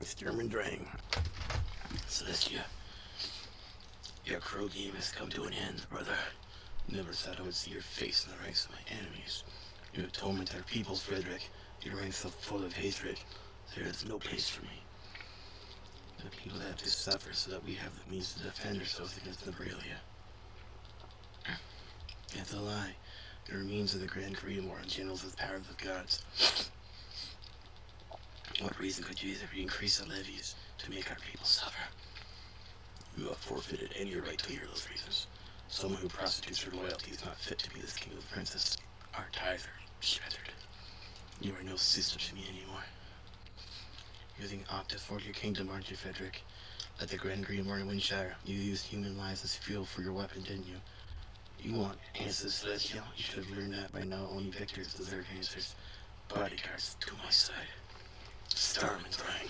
Sturm and Drang. Celestia, your crow game has come to an end, brother. Never thought I would see your face in the ranks of my enemies. You have tormented our peoples, Frederick. Your ranks are full of hatred. There is no place for me. The people have to suffer so that we have the means to defend ourselves against Nebralia. It's a lie. The remains of the Grand Grimoire and channels the powers of gods. What reason could you increase the levies to make our people suffer? You have forfeited any right to hear those reasons. Someone who prostitutes her loyalty is not fit to be this kingdom's princess. Our ties are shattered. You are no sister to me anymore. Using Octus for your kingdom, aren't you, Frederick? At the Grand Grimoire in Windshire, you used human lives as fuel for your weapon, didn't you? You want answers, Celestial? You should have learned that by now. Only victors deserve answers. Bodyguards to my side. Sturm and Drang.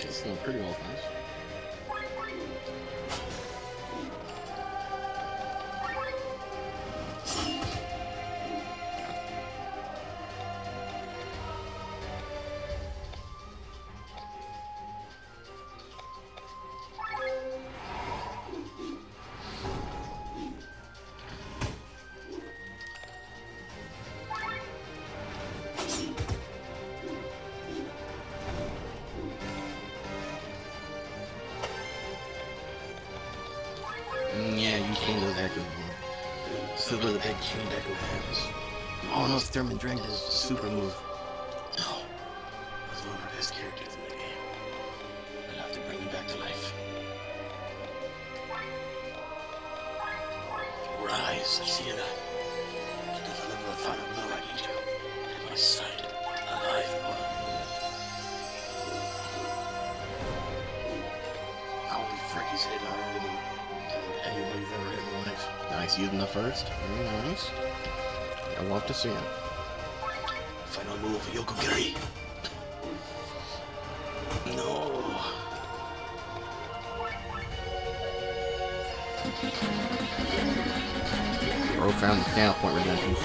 Still pretty well fast. Yeah, you can't go back anymore. Super the big chain deck of hands. Oh no, Sturm and Drang does super move. No. He's one of our best characters in the game. I'll have to bring him back to life. Rise, Sienna. To deliver the final blow, I need you. At my side. Alive and well. Holy frick, he's hitting harder than anybody's ever hit in their life. Nice, using the first. Very nice. I love to see it. Final move, Yokogiri. No. Bro found the count point redemption.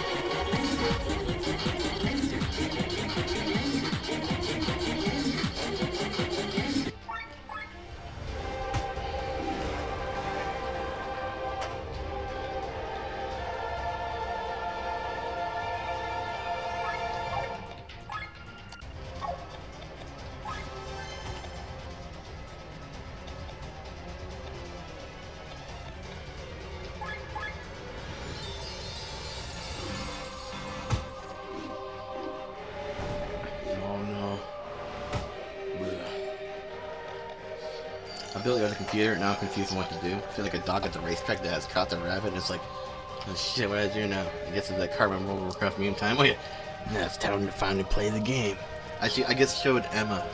ability on the computer, now I'm confused on what to do. I feel like a dog at the racetrack that has caught the rabbit, and it's like, oh shit, what do I do now? I guess it's that car member Warcraft meme time. Oh yeah, now it's time to finally play the game. Actually, I guess showed Emma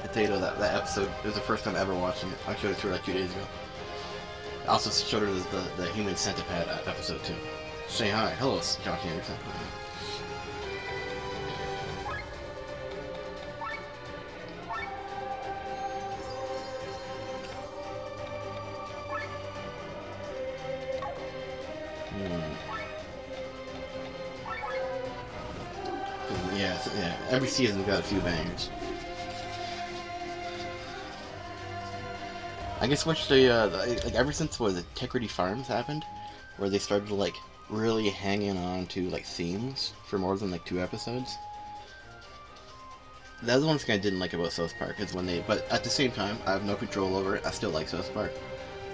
Potato that episode. It was the first time ever watching it. I showed it to her like 2 days ago. I also showed her the Human Centipede episode too. Say hi. Hello, Josh Anderson. Yeah, every season's got a few bangers. I guess which like ever since Integrity Farms happened, where they started to like really hanging on to like themes for more than like 2 episodes. That's the one thing I didn't like about South Park is when but at the same time, I have no control over it. I still like South Park,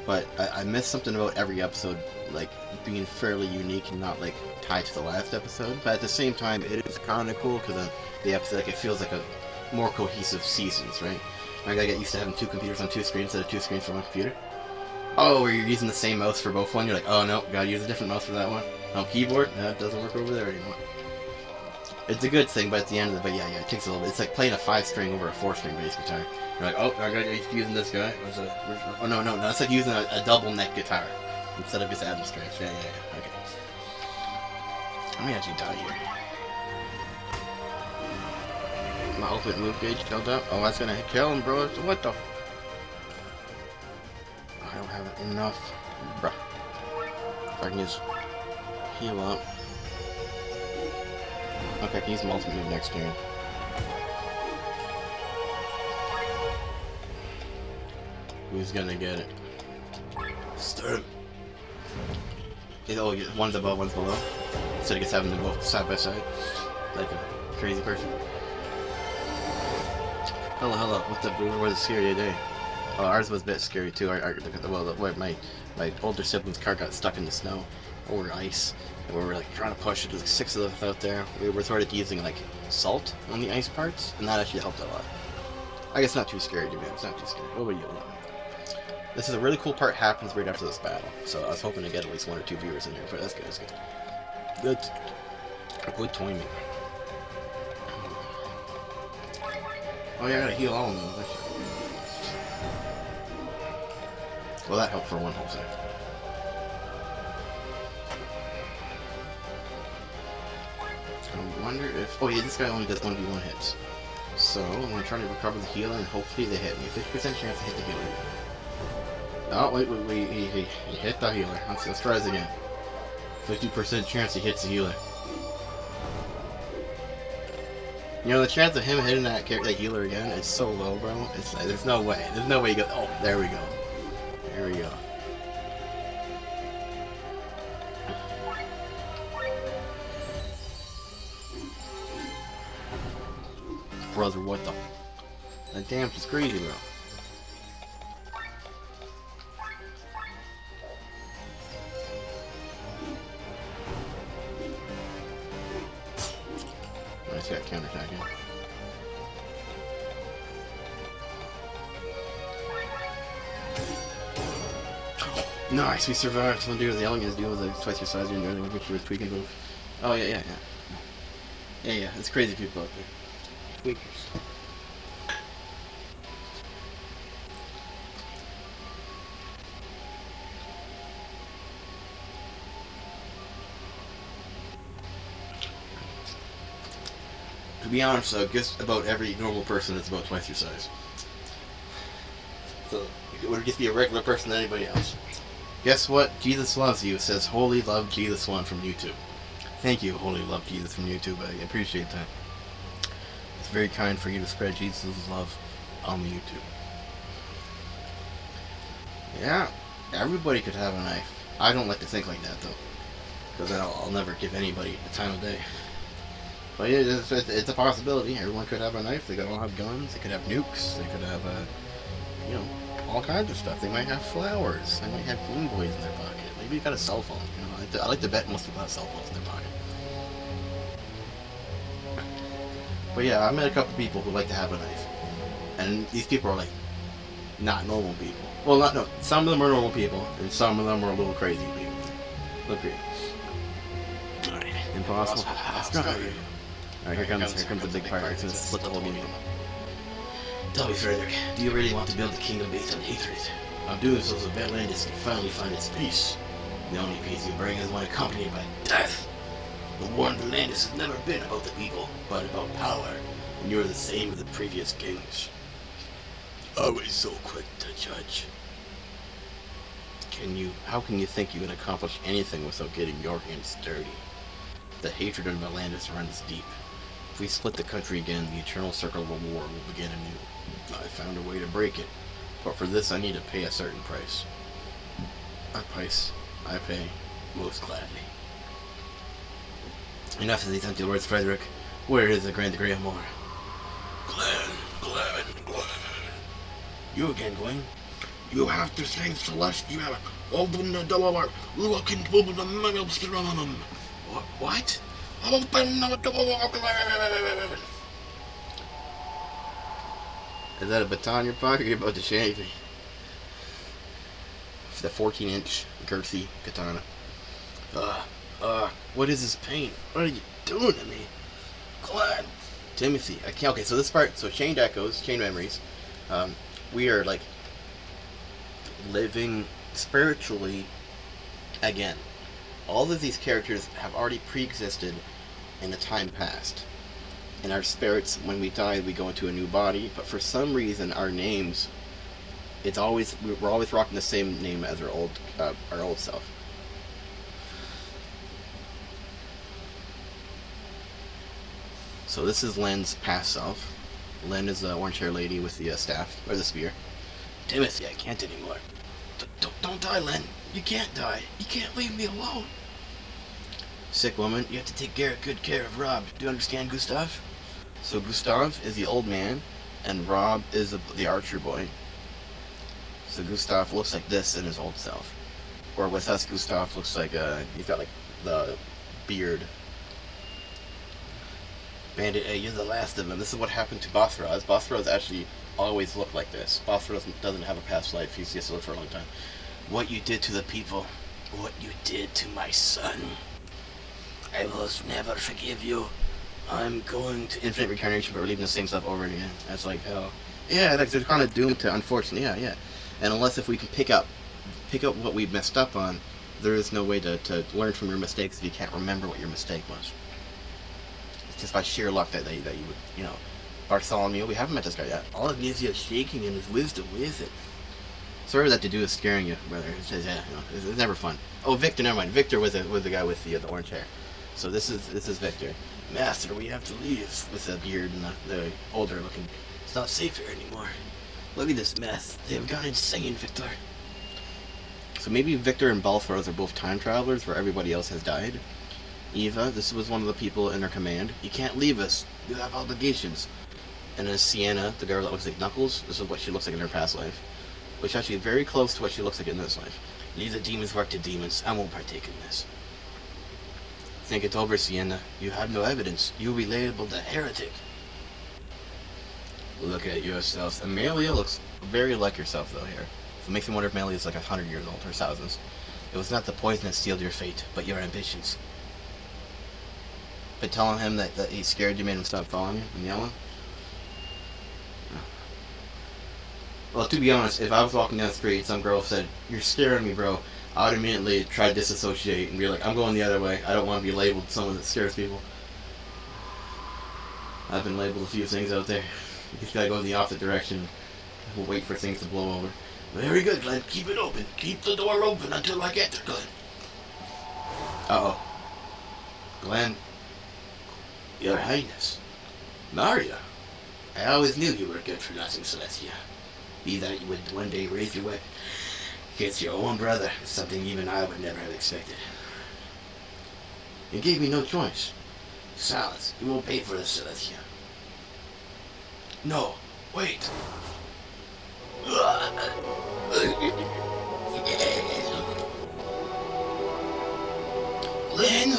but I missed something about every episode, like being fairly unique and not like tied to the last episode. But at the same time, it is kind of cool because the episode, like, it feels like a more cohesive seasons, right? I gotta get used to having 2 computers on 2 screens instead of 2 screens for 1 computer. Oh, where you're using the same mouse for both one, you're like, oh no, gotta use a different mouse for that one. Oh, keyboard? No, it doesn't work over there anymore. It's a good thing, but at the end of it, yeah, it takes a little bit. It's like playing a 5-string over a 4-string bass guitar. You're like, oh, I gotta use using this guy. Oh no, it's like using a double neck guitar instead of just adding strings. Yeah, okay. Let me actually die here. My ultimate move gauge filled up. Oh, that's gonna kill him, bro. What the? I don't have enough, bruh. If I can just heal up. Okay, I can use my ultimate move next turn. Who's gonna get it? Start. Oh, one's above, one's below. Instead of just having them both side by side, like a crazy person. Hello. What's up, Brewer? Was it scary today? Oh, ours was a bit scary too. My older sibling's car got stuck in the snow or ice, and we were like trying to push it. There's like 6 of us out there. We were sort of using like salt on the ice parts, and that actually helped a lot. I guess not too scary to me. It's not too scary. What about you? This is a really cool part. Happens right after this battle, so I was hoping to get at least 1 or 2 viewers in here. But that's good. That's good. Good timing. Oh yeah, I gotta heal all of them. Well, that helped for 1 whole second. I wonder if... Oh yeah, this guy only does 1v1 hits. So, I'm gonna try to recover the healer and hopefully they hit me. 50% chance to hit the healer. Oh, wait, he hit the healer. Let's try this again. 50% chance he hits the healer. You know, the chance of him hitting that healer again is so low, bro. It's like, there's no way. There's no way you go. Oh, there we go. There we go. Brother, what the? That damn is crazy, bro. Nice, got counterattacking. Nice, we survived. Some dude with the elegance deal with like twice your size and everything, which was tweaking both. Oh yeah. Yeah, it's crazy people out there. Tweakers. To be honest, though, just about every normal person is about twice your size. So, it would just be a regular person than anybody else. Guess what? Jesus loves you, says Holy Love Jesus 1 from YouTube. Thank you, Holy Love Jesus from YouTube. I appreciate that. It's very kind for you to spread Jesus' love on the YouTube. Yeah, everybody could have a knife. I don't like to think like that, though. Because I'll never give anybody the time of day. But yeah, it's a possibility. Everyone could have a knife. They could all have guns. They could have nukes. They could have, all kinds of stuff. They might have flowers. They might have Game Boys in their pocket. Maybe you got a cell phone. I like to bet most people have cell phones in their pocket. But yeah, I met a couple people who like to have a knife, and these people are like not normal people. Well, not no. Some of them are normal people, and some of them are a little crazy people. Look here. Alright. Impossible. Let's That's go. not. Alright, here comes the big part. It's gonna split the whole game. Tell me, Frederick, do you really want to build a kingdom based on hatred? I'm doing so Atlantis can finally find its peace. The only peace you bring is one accompanied by death. The war in Atlantis has never been about the people, but about power, and you're the same as the previous kings. Always so quick to judge. How can you think you can accomplish anything without getting your hands dirty? The hatred of Atlantis runs deep. If we split the country again, the eternal circle of war will begin anew. I found a way to break it, but for this I need to pay a certain price. A price I pay most gladly. Enough of these empty words, Frederick. Where is the Grand Grimoire? Glenn. You again, Glenn? You have to sing Celestia. Open the door. Look into the maelstrom. What? Open the door, Glenn. Is that a baton in your pocket? You're about to shave me. It's the 14-inch girthy katana. What is this pain? What are you doing to me? Glenn. Timothy, I can't. Okay, so this part, so chained echoes, chained memories. We are like living spiritually again. All of these characters have already pre-existed in the time past. In our spirits, when we die, we go into a new body. But for some reason, our names, we're always rocking the same name as our old self. So this is Len's past self. Len is the orange hair lady with the staff, or the spear. Timothy, I can't anymore. Don't die, Len. You can't die. You can't leave me alone. Sick woman, You have to take good care of Rob. Do you understand, Gustav? so Gustav is the old man, and Rob is the archer boy. So Gustav looks like this in his old self. Or with us, Gustav looks like, he's got like the beard. Bandit, hey, you're the last of them. This is what happened to Bothraz. Bothraz actually always looked like this. Bothraz doesn't have a past life. He's just lived for a long time. What you did to the people, what you did to my son, I will never forgive you. I'm going to... Infinite reincarnation, but we're leaving the same stuff over again. That's like hell. Yeah, like they're kind of doomed to, unfortunately. Yeah. And unless if we can pick up what we messed up on, there is no way to learn from your mistakes if you can't remember what your mistake was. It's just by sheer luck that you would, Bartholomew, we haven't met this guy yet. All it needs is shaking and his wisdom with it. Sorry that to do with scaring you, brother. It says, it's never fun. Oh, Victor, never mind. Victor was the guy with the orange hair. So this is Victor. Master, we have to leave. With the beard and the older looking. It's not safe here anymore. Look at this mess. They've gone insane, Victor. So maybe Victor and Balthros are both time travelers where everybody else has died. Eva, this was one of the people in her command. You can't leave us. You have obligations. And then Sienna, the girl that looks like Knuckles, this is what she looks like in her past life. Which actually is very close to what she looks like in this life. Leave the demons work to demons. I won't partake in this. Think it's over, Sienna. You have no evidence. You will be labeled a heretic. Look at yourself. Amelia looks very like yourself, though, here. So it makes me wonder if Amelia is like 100 years old, or thousands. It was not the poison that sealed your fate, but your ambitions. But telling him that he scared you made him stop following you and yelling? Well, to be honest, if I was walking down the street and some girl said, "You're scaring me, bro," I would immediately try to disassociate and be like, "I'm going the other way. I don't want to be labeled someone that scares people." I've been labeled a few things out there. You just gotta go in the opposite direction. We'll wait for things to blow over. Very good, Glenn. Keep it open. Keep the door open until I get there, Glenn. Uh-oh. Glenn. Your Highness. Maria. I always knew you were good for nothing, Celestia. Be that you would one day raise your weapon against your own brother is something even I would never have expected. You gave me no choice. Silence. You won't pay for this, Celestia. No. Wait. Lynn!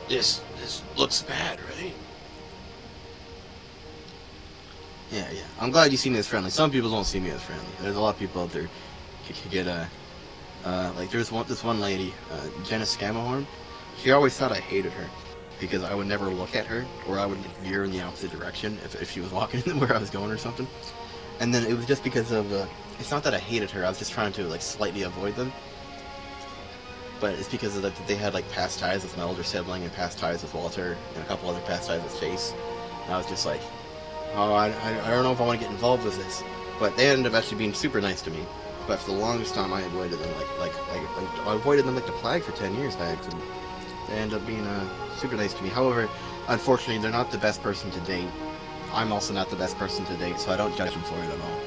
This looks bad, right? Yeah, yeah. I'm glad you see me as friendly. Some people don't see me as friendly. There's a lot of people out there who can get like there's this one lady, Jenna Scamahorn. She always thought I hated her because I would never look at her, or I would veer in the opposite direction if she was walking where I was going or something. And then it was just because of it's not that I hated her. I was just trying to like slightly avoid them. But it's because of that they had like past ties with my older sibling and past ties with Walter and a couple other past ties with Face. And I was just like, oh, I don't know if I want to get involved with this. But they ended up actually being super nice to me. But for the longest time, I avoided them I avoided them like the plague for 10 years by accident. They ended up being super nice to me. However, unfortunately, they're not the best person to date. I'm also not the best person to date, so I don't judge them for it at all.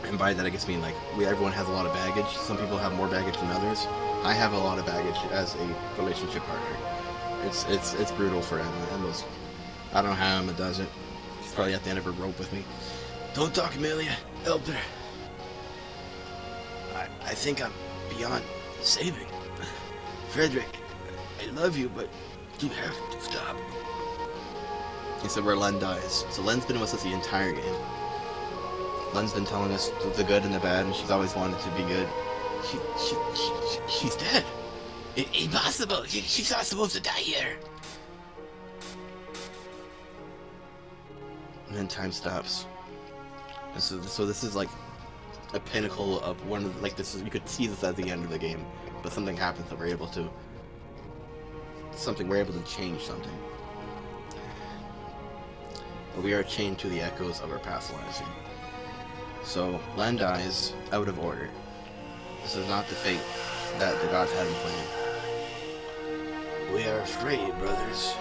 And by that, I guess mean like everyone has a lot of baggage. Some people have more baggage than others. I have a lot of baggage as a relationship partner. It's brutal for Emma. I don't know how Emma does it. She's probably at the end of her rope with me. Don't talk, Amelia. Help her. I think I'm beyond saving. Frederick, I love you, but you have to stop. He said where Len dies. So Len's been with us the entire game. Len's been telling us the good and the bad, and she's always wanted to be good. She's dead. Impossible. She's not supposed to die here. And then time stops. And so this is like a pinnacle of one of like this is, you could see this at the end of the game, but something happens that we're able to change something. But we are chained to the echoes of our past lives here. So Len dies out of order. This is not the fate that the gods had in plan. We are afraid, brothers.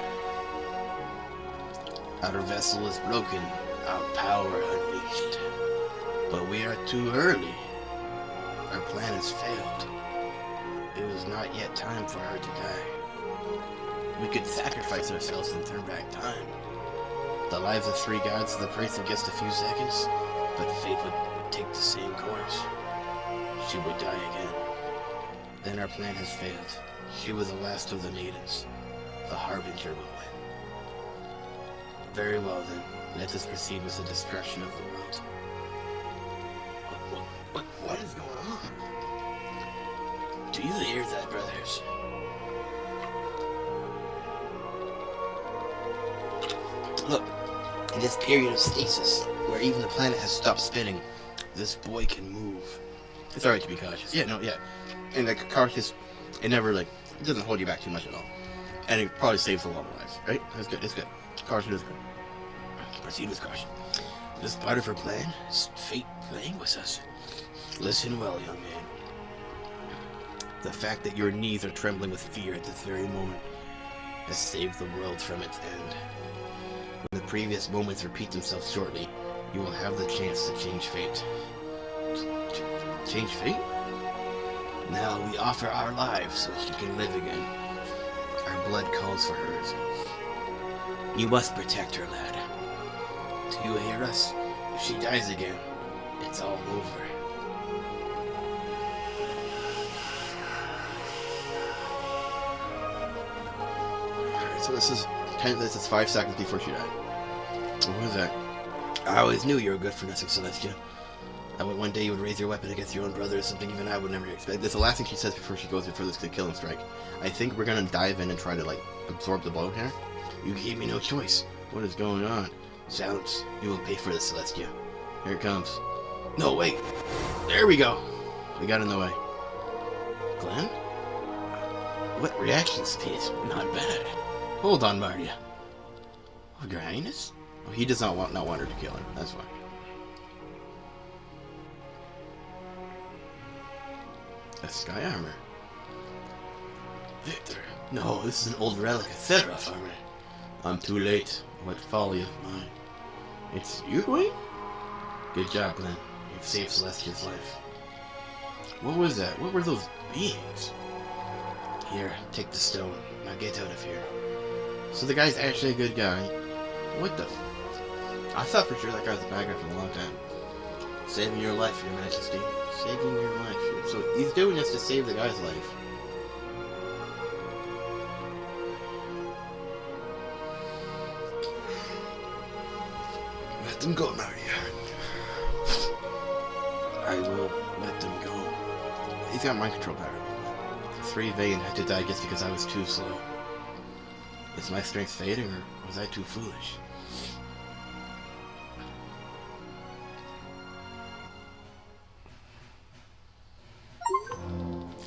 Our vessel is broken, our power unleashed. But we are too early. Our plan has failed. It was not yet time for her to die. We could sacrifice ourselves and turn back time. The lives of 3 gods is the price of just a few seconds, but fate would take the same course. She would die again. Then our plan has failed. She was the last of the maidens. The Harbinger will win. Very well then, let us proceed with the destruction of the world. What is going on? Do you hear that, brothers? Look, in this period of stasis, where even the planet has stopped spinning, this boy can move. It's alright to be cautious. Yeah, no, yeah. And like cautious, it never like it doesn't hold you back too much at all. And it probably saves a lot of lives, right? It's good, it's good. Caution is good. Proceed with caution. This part of her plan is fate playing with us. Listen well, young man. The fact that your knees are trembling with fear at this very moment has saved the world from its end. When the previous moments repeat themselves shortly, you will have the chance to change fate. Change fate? Now we offer our lives so she can live again. Our blood calls for hers. You must protect her, lad. Do you hear us? If she dies again, it's all over. Alright, so this is 5 seconds before she died. What was that? I always knew you were good for nothing, Celestia. I went one day you would raise your weapon against your own brother is something even I would never expect. That's the last thing she says before she goes for this killing strike. I think we're gonna dive in and try to like absorb the blow here. You gave me no choice. What is going on? Silence. You will pay for this, Celestia. Here it comes. No, wait. There we go. We got in the way. Glenn? What reaction speed? Not bad. Hold on, Mardia. Oh, Your Highness? Oh, he does not want her to kill him. That's why. That's sky armor. Victor. No, this is an old relic of Theros armor. I'm too late. What folly of mine. It's you, Dwayne? Good job, Glenn. You've saved Celestia's life. What was that? What were those beings? Here, take the stone. Now get out of here. So the guy's actually a good guy. What the? I thought for sure that guy was a bad guy for a long time. Saving your life, Your Majesty. Saving your life. So he's doing this to save the guy's life. Let them go, Maria. I will let them go. He's got mind control power. 3 Vayne had to die just because I was too slow. Is my strength fading, or was I too foolish?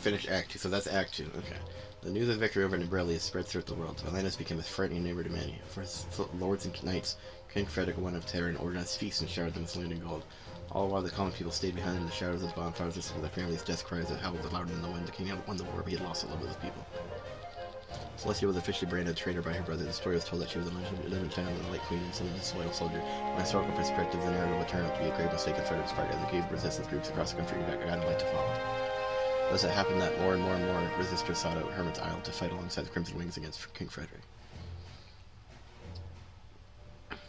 Finish Act 2, so that's Act 2, okay. The news of victory over Nebrelli is spread throughout the world. Atlantis became a frightening neighbor to many. For his lords and knights, King Frederick won of terror and organized feasts and showered them with land and gold. All while the common people stayed behind in the shadows of the bonfires listening to their families' death cries that howled louder than the wind. The king had won the war, but he had lost the love of his people. Celestia was officially branded a traitor by her brother. The story was told that she was a legitimate child of the Light Queen and son of a disloyal soldier. From a historical perspective, the narrative would turn out to be a grave mistake on Frederick's part, as it gave resistance groups across the country a guiding light to follow. Thus it happened that more and more resistors sought out Hermit's Isle to fight alongside the Crimson Wings against King Frederick.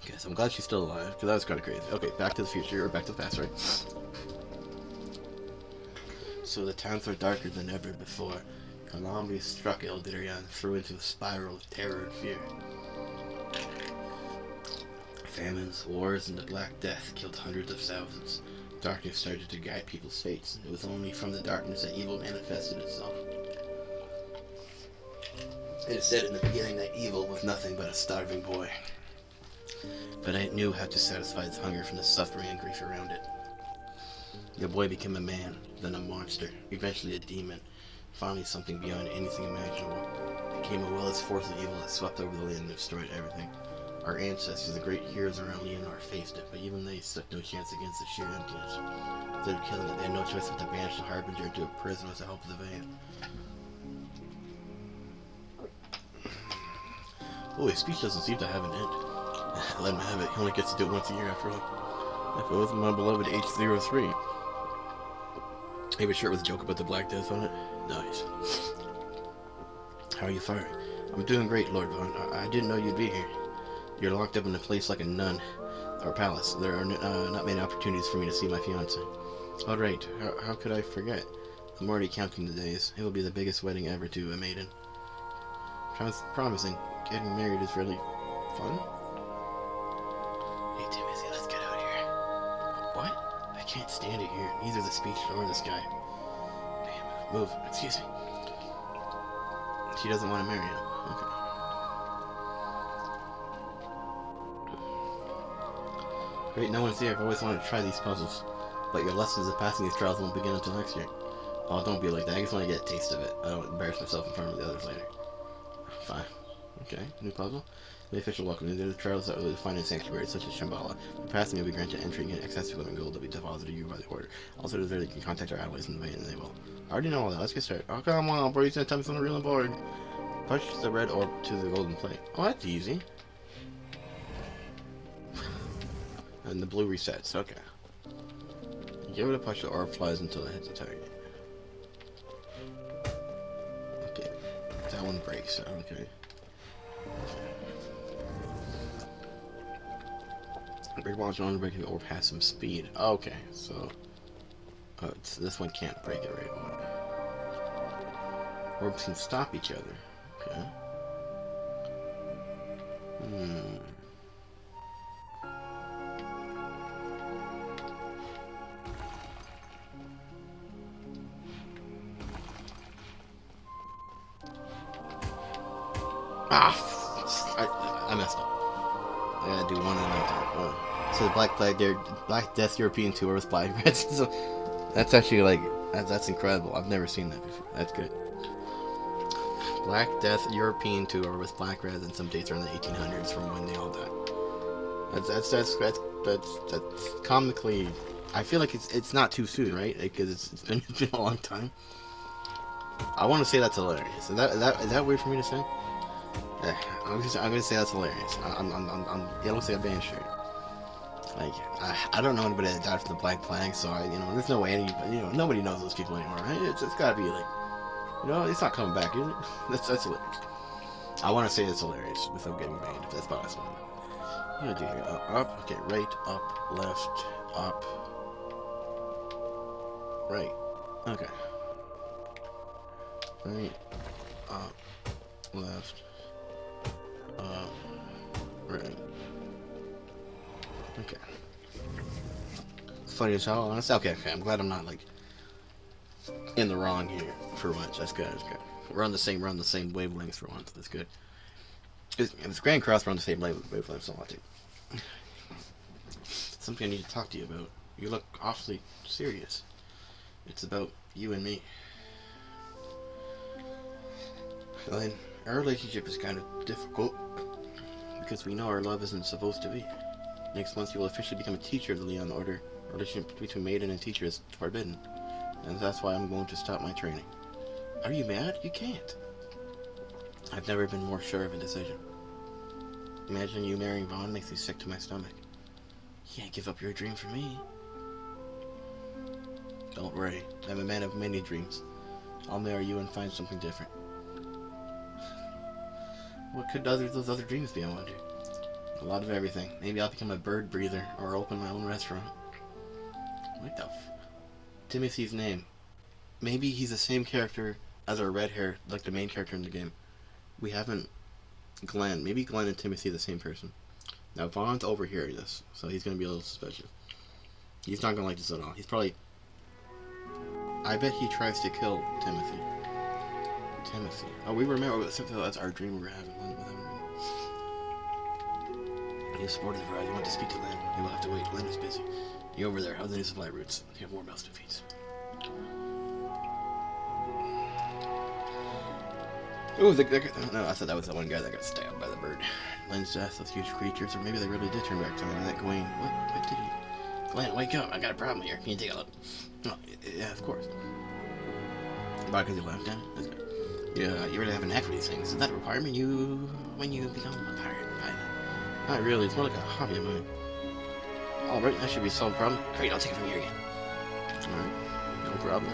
Okay, so I'm glad she's still alive, because that was kind of crazy. Okay, back to the future, or back to the past, right? So the times were darker than ever before. Calamity struck Eldirion and threw into a spiral of terror and fear. Famines, wars, and the Black Death killed hundreds of thousands. Darkness started to guide people's fates, and it was only from the darkness that evil manifested itself. It is said in the beginning that evil was nothing but a starving boy. But I knew how to satisfy its hunger from the suffering and grief around it. The boy became a man, then a monster, eventually a demon, finally something beyond anything imaginable. It became a willis force of evil that swept over the land and destroyed everything. Our ancestors, the great heroes around Leonor, faced it, but even they stood no chance against the sheer emptiness. Instead of killing it, they had no choice but to banish the Harbinger into a prison with the help of the Vayne. Oh, his speech doesn't seem to have an end. Let him have it. He only gets to do it once a year after all. If it was my beloved H03. He was sure it was a joke about the Black Death on it. Nice. How are you faring? I'm doing great, Lord Vaughn. I didn't know you'd be here. You're locked up in a place like a nun, or palace. There are not many opportunities for me to see my fiancé. All right, how could I forget? I'm already counting the days. It will be the biggest wedding ever to a maiden. Sounds promising. Getting married is really fun. Hey, Timothy, let's get out of here. What? I can't stand it here. Neither the speech nor the sky. Damn, move. Excuse me. She doesn't want to marry him. Okay. Great, no one's here. I've always wanted to try these puzzles. But your lessons of passing these trials won't begin until next year. Oh, don't be like that. I just want to get a taste of it. I don't embarrass myself in front of the others later. Fine. Okay, new puzzle. The official welcome. These are the trials that will find in sanctuaries such as Shambhala. For passing, you'll be granted entry and excess equipment gold that will be deposited to you by the order. Also, there's there you can contact our allies in the Vayne and they will. I already know all that. Let's get started. Oh, come on, bro. You're gonna tell me something real important. Push the red orb to the golden plate. Oh, that's easy. And the blue resets. Okay. Give it a push. The orb flies until it hits the target. Okay. That one breaks. Okay. Break launch on breaking the orb has some speed. Okay, so this one can't break it right away. Orbs can stop each other. Okay. I messed up. I gotta do one at a time. So the Black Death European tour with Black Reds. So that's actually like that's incredible. I've never seen that before. That's good. Black Death European tour with Black Reds and some dates around the 1800s from when they all died. That's comically. I feel like it's not too soon, right? Because it's been a long time. I want to say that's hilarious. Is that weird for me to say? Yeah, I'm gonna say that's hilarious. It looks like a band shirt. Like I don't know anybody that died from the Black Plague, so there's no way nobody knows those people anymore, right? It's gotta be like, it's not coming back, is it? That's hilarious. I want to say it's hilarious without getting banned, if that's possible. What do I do here? Up, okay, right, up, left, up, right, okay, right, up, left. Right. Okay. It's funny as hell, honestly. Okay, I'm glad I'm not like in the wrong here for once. That's good. That's good. We're on the same wavelengths for once. That's good. It's Grand Cross. We're on the same wavelengths. So I think something I need to talk to you about. You look awfully serious. It's about you and me. Elaine, our relationship is kind of difficult because we know our love isn't supposed to be. Next month you will officially become a teacher of the Leon Order. Our relationship between maiden and teacher is forbidden, and that's why I'm going to stop my training. Are you mad? You can't. I've never been more sure of a decision. Imagine you marrying Vaughn makes me sick to my stomach. You can't give up your dream for me. Don't worry, I'm a man of many dreams. I'll marry you and find something different. What could those other dreams be, I wonder? A lot of everything. Maybe I'll become a bird breather or open my own restaurant. What the Timothy's name. Maybe he's the same character as our red hair, like the main character in the game. We haven't... Glenn. Maybe Glenn and Timothy are the same person. Now, Vaughn's overhearing this, so he's going to be a little suspicious. He's not going to like this at all. He's probably... I bet he tries to kill Timothy. Timothy. Oh, we remember. That's our dream we were having. You supported the Verizon. You want to speak to Lynn. You will have to wait. Lynn is busy. You over there. How's the new supply routes? You have more mouths to feed. Oh, no, I thought that was the one guy that got stabbed by the bird. Lynn's death, those huge creatures, or maybe they really did turn back time. And that Gwen, what did he? Glenn, wake up! I got a problem here. Can you take a look? Oh, yeah, of course. Why? Because you laughed at it? Yeah, you really have a knack for these things. Is that a requirement when you become a pirate? Not really. It's more like a hobby of mine. All right, that should be a solved problem. Great, I'll take it from here again. All right, no problem.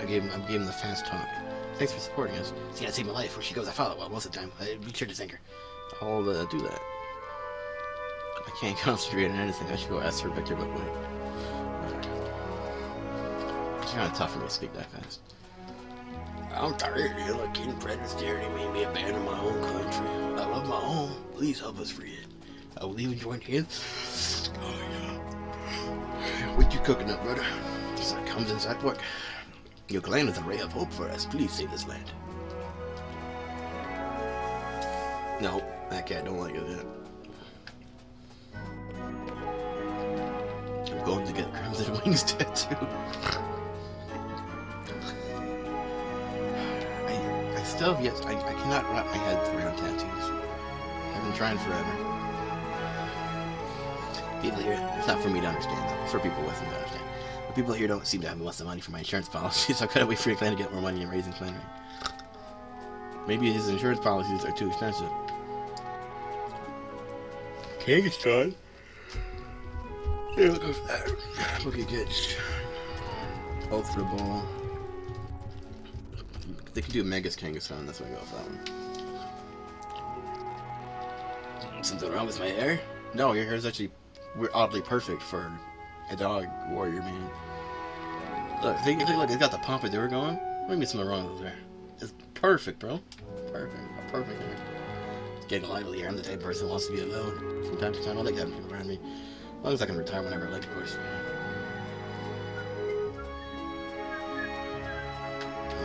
I gave him the fast talk. Thanks for supporting us. It's gonna save my life. Where she goes, I follow well most of the time. Be sure to thank her. I'll do that. I can't concentrate on anything. I should go ask her Victor about wait. It's kind of tough for me to speak that fast. I'm tired of looking predatory made me abandon my own country. I love my home. Please help us free it. I will even join hands. Oh yeah. What you cooking up, brother? The sun comes inside work. Your clan is a ray of hope for us. Please save this land. No, that cat don't like it. I'm going to get Crimson Wings tattoo. I still have yet. I cannot wrap my head around tattoos. I've been trying forever. People here, it's not for me to understand though. It's for people with me to understand. But people here don't seem to have lots of money for my insurance policy, so I gotta wait for the clan to get more money and raising clan rate. Maybe his insurance policies are too expensive. Kangaskhan. Yeah, look at that. Look at Gitch. Ultra Ball. They can do Megas Kangaskhan, that's why I go with that one. Something wrong with my hair? No, your hair is actually oddly perfect for a dog warrior, man. Look, look, it's got the pompadour going. What do you mean something wrong with there? It's perfect, bro. Perfect. Perfect hair. It's getting lively here. I'm the type of person who wants to be alone. From time to time, I like having people around me. As long as I can retire whenever I like, of course.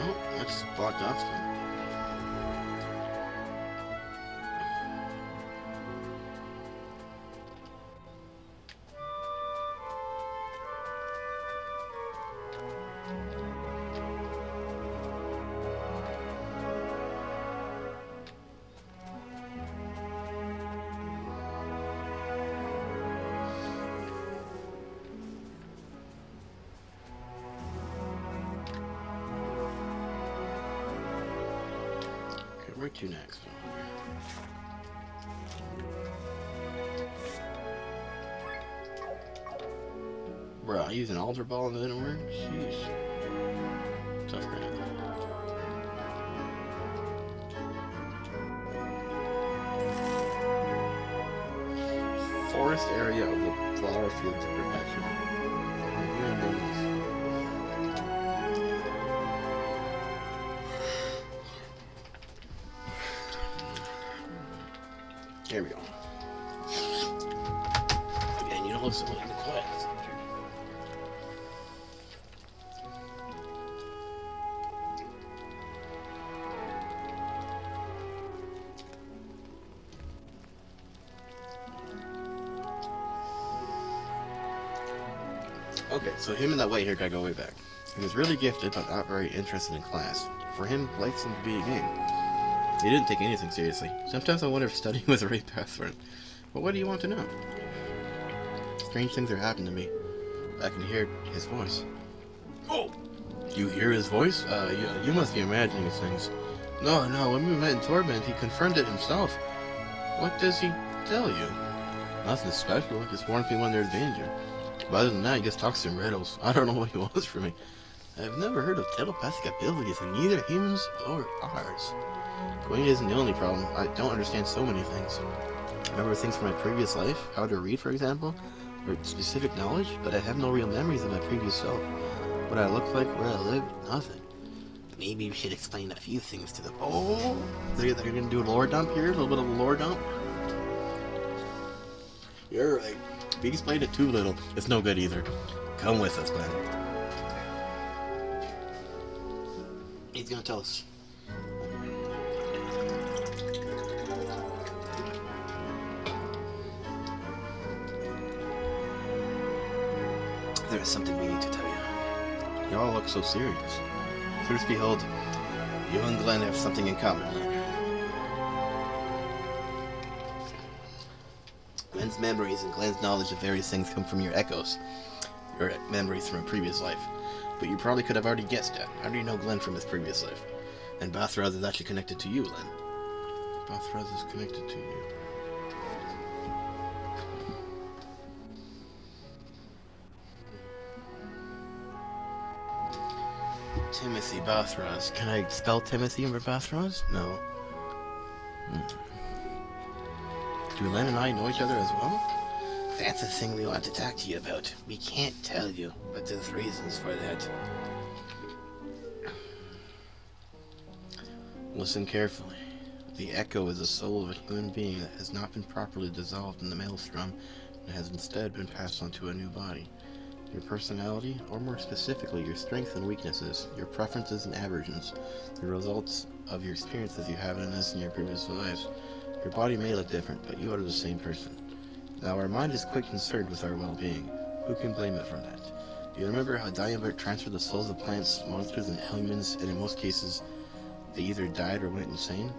Oh, that's blocked off still. Where to next? Bro, I used an altar ball and it didn't work? Sheesh. Tough crap. Forest area of the flower fields of protection. There we go. And you looks like the quiet. Okay, so him and that white-haired guy go way back. He was really gifted, but not very interested in class. For him, life seemed to be a game. He didn't take anything seriously. Sometimes I wonder if studying was the right path for him. But what do you want to know? Strange things are happening to me. I can hear his voice. Oh! You hear his voice? You must be imagining these things. No, when we met in Torment, he confirmed it himself. What does he tell you? Nothing special, he just warns me when there's danger. But other than that, he just talks in riddles. I don't know what he wants from me. I've never heard of telepathic abilities in either humans or ours. Going isn't the only problem. I don't understand so many things. I remember things from my previous life, how to read, for example, or specific knowledge, but I have no real memories of my previous self. What I looked like, where I lived, nothing. Maybe we should explain a few things to them. Oh, they're gonna do a lore dump here? A little bit of a lore dump? You're right. We explained it too little. It's no good either. Come with us, man. He's gonna tell us. There is something we need to tell you. You all look so serious. First, behold, you and Glenn have something in common. Glenn's memories and Glenn's knowledge of various things come from your echoes. Your memories from a previous life. But you probably could have already guessed that. How do you know Glenn from his previous life? And Bathraz is actually connected to you, Glenn. Bathraz is connected to you. Timothy Bathraz. Can I spell Timothy over Bathraz? No. Do Len and I know each other as well? That's the thing we want to talk to you about. We can't tell you, but there's reasons for that. Listen carefully. The echo is the soul of a human being that has not been properly dissolved in the maelstrom and has instead been passed on to a new body. Your personality, or more specifically, your strengths and weaknesses, your preferences and aversions, the results of your experiences you have in this and your previous lives. Your body may look different, but you are the same person. Now, our mind is quite concerned with our well-being. Who can blame it for that? Do you remember how Diamond transferred the souls of plants, monsters, and humans, and in most cases, they either died or went insane?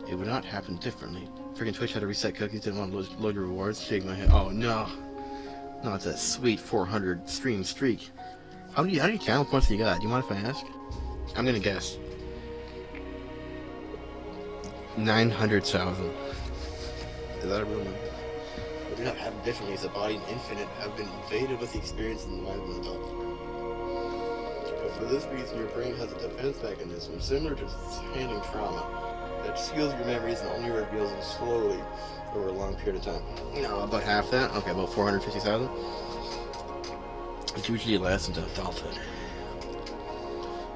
It would not happen differently. Freaking Twitch had to reset cookies, didn't want to load your rewards. Shake my head. Oh no. Not that sweet 400 stream streak. How many channel points do you got? Do you mind if I ask? I'm gonna guess. 900,000. Is that a real number? What do not happen differently is the body and infinite have been invaded with the experience in the mind of an adult. But for this reason, your brain has a defense mechanism similar to handling trauma that seals your memories and only reveals them slowly over a long period of time. No, about half that? Okay, about 450,000. It usually lasts until adulthood.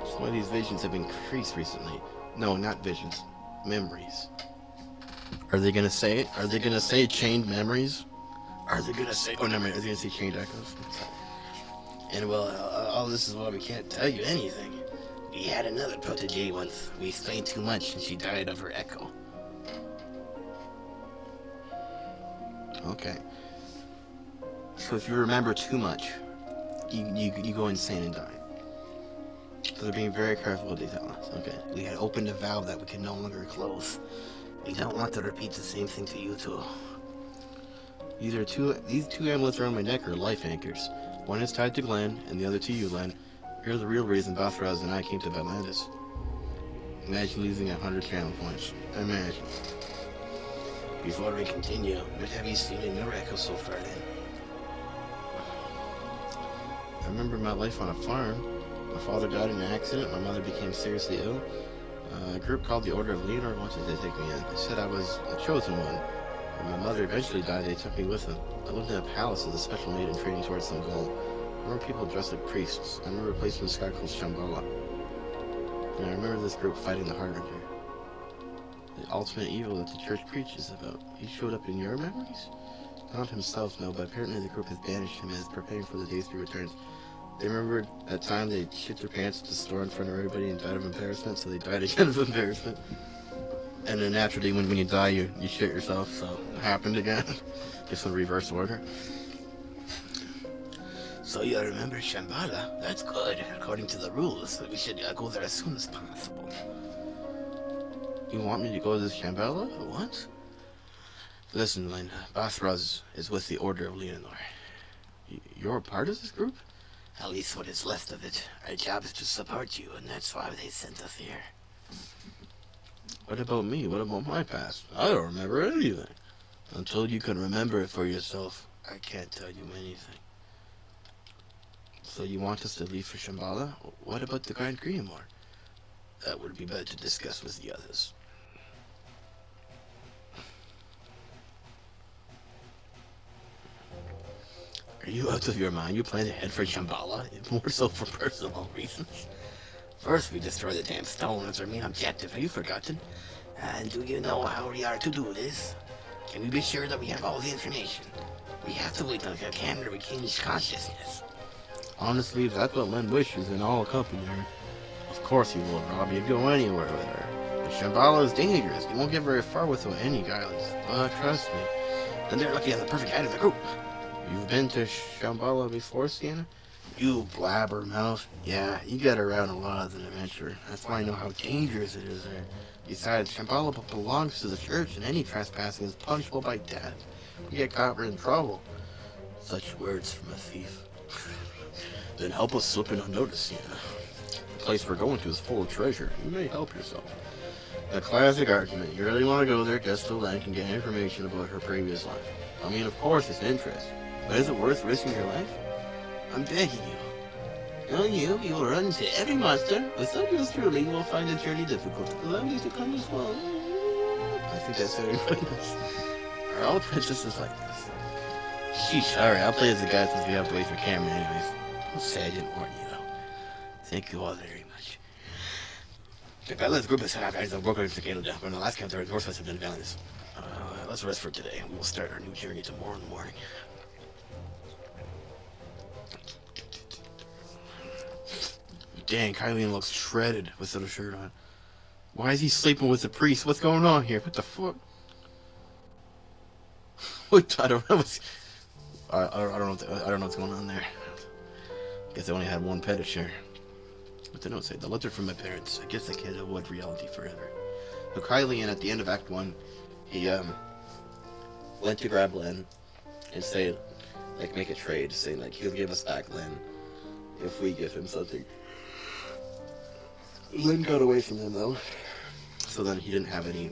Some of these visions have increased recently. No, not visions. Memories. Are they gonna say it? Are they gonna say chained memories? Are they gonna say... Oh, no, are they gonna say chained echoes? And well, all this is why we can't tell you anything. We had another protege once. We explained too much and she died of her echo. Okay. So if you remember too much, you go insane and die. So they're being very careful what they tell us. Okay. We had opened a valve that we can no longer close. We don't want to repeat the same thing to you two. These two amulets around my neck are life anchors. One is tied to Glenn, and the other to you, Len. Here's the real reason Bathraz and I came to Atlantis. Imagine losing 100 channel points. Imagine. Before we continue, what have you seen in your echo so far then? I remember my life on a farm. My father died in an accident, my mother became seriously ill. A group called the Order of Leonor wanted to take me in. They said I was the chosen one. When my mother eventually died, they took me with them. I lived in a palace as a special maiden training towards some goal. I remember people dressed like priests. I remember a place in the sky called Shambhala. And I remember this group fighting the Harbinger. The ultimate evil that the church preaches about. He showed up in your memories? Not himself, no, but apparently the group has banished him and is preparing for the days he returns. They remembered that time they shit their pants at the store in front of everybody and died of embarrassment, so they died again of embarrassment. And then naturally, when you die, you shit yourself, so it happened again. Just in reverse order. So you remember Shambhala? That's good. According to the rules, we should go there as soon as possible. You want me to go to this Shambhala? What? Listen, Linda, Basraz is with the Order of Leonor. You're a part of this group? At least what is left of it. Our job is to support you, and that's why they sent us here. What about me? What about my past? I don't remember anything. Until you can remember it for yourself, I can't tell you anything. So you want us to leave for Shambhala? What about the Grand Grimoire? That would be better to discuss with the others. Are you out of your mind? You plan to head for Shambhala? More so for personal reasons. First, we destroy the damn stone as our main objective. Have you forgotten? And do you know how we are to do this? Can we be sure that we have all the information? We have to wait until Canada regains consciousness. Honestly, if that's what Len wishes, then I'll accompany her. Of course he will, Rob. You'd go anywhere with her. But Shambhala is dangerous. You won't get very far without any guidance. But trust me. Then they're lucky on the perfect guide in the group. You've been to Shambhala before, Sienna? You blabbermouth. Yeah, you get around a lot as an adventurer. That's why I know how dangerous it is there. Besides, Shambhala belongs to the church, and any trespassing is punishable by death. You get caught, we're in trouble. Such words from a thief. Then help us slip in unnoticed, Sienna. The place we're going to is full of treasure. You may help yourself. A classic argument. You really want to go there just so Len can get information about her previous life. I mean, of course it's interesting. But is it worth risking your life? I'm begging you. Knowing you will run into every monster. Without yours truly, you will find the journey difficult. Allow me to come as well. I think that's very nice. Are all princesses like this? Sheesh, alright, I'll play as the guy since we have to wait for Cameron anyways. Don't say I didn't warn you, though. Thank you all very much. The Bella's group has had guys that work against the Canada, but in the last count, their Northwest have been balanced. Let's rest for today. We will start our new journey tomorrow in the morning. Dang, Kylie looks shredded without a shirt on. Why is he sleeping with the priest? What's going on here? What the fuck? What? I don't know. I don't know what's going on there. Guess I only had one pet to share. What did the note say? The letter from my parents. I guess I can't avoid reality forever. So Kylie, at the end of Act 1, he went to grab Len and say, like, make a trade, saying like he'll give us back Len if we give him something. Len got away from him though, so then he didn't have any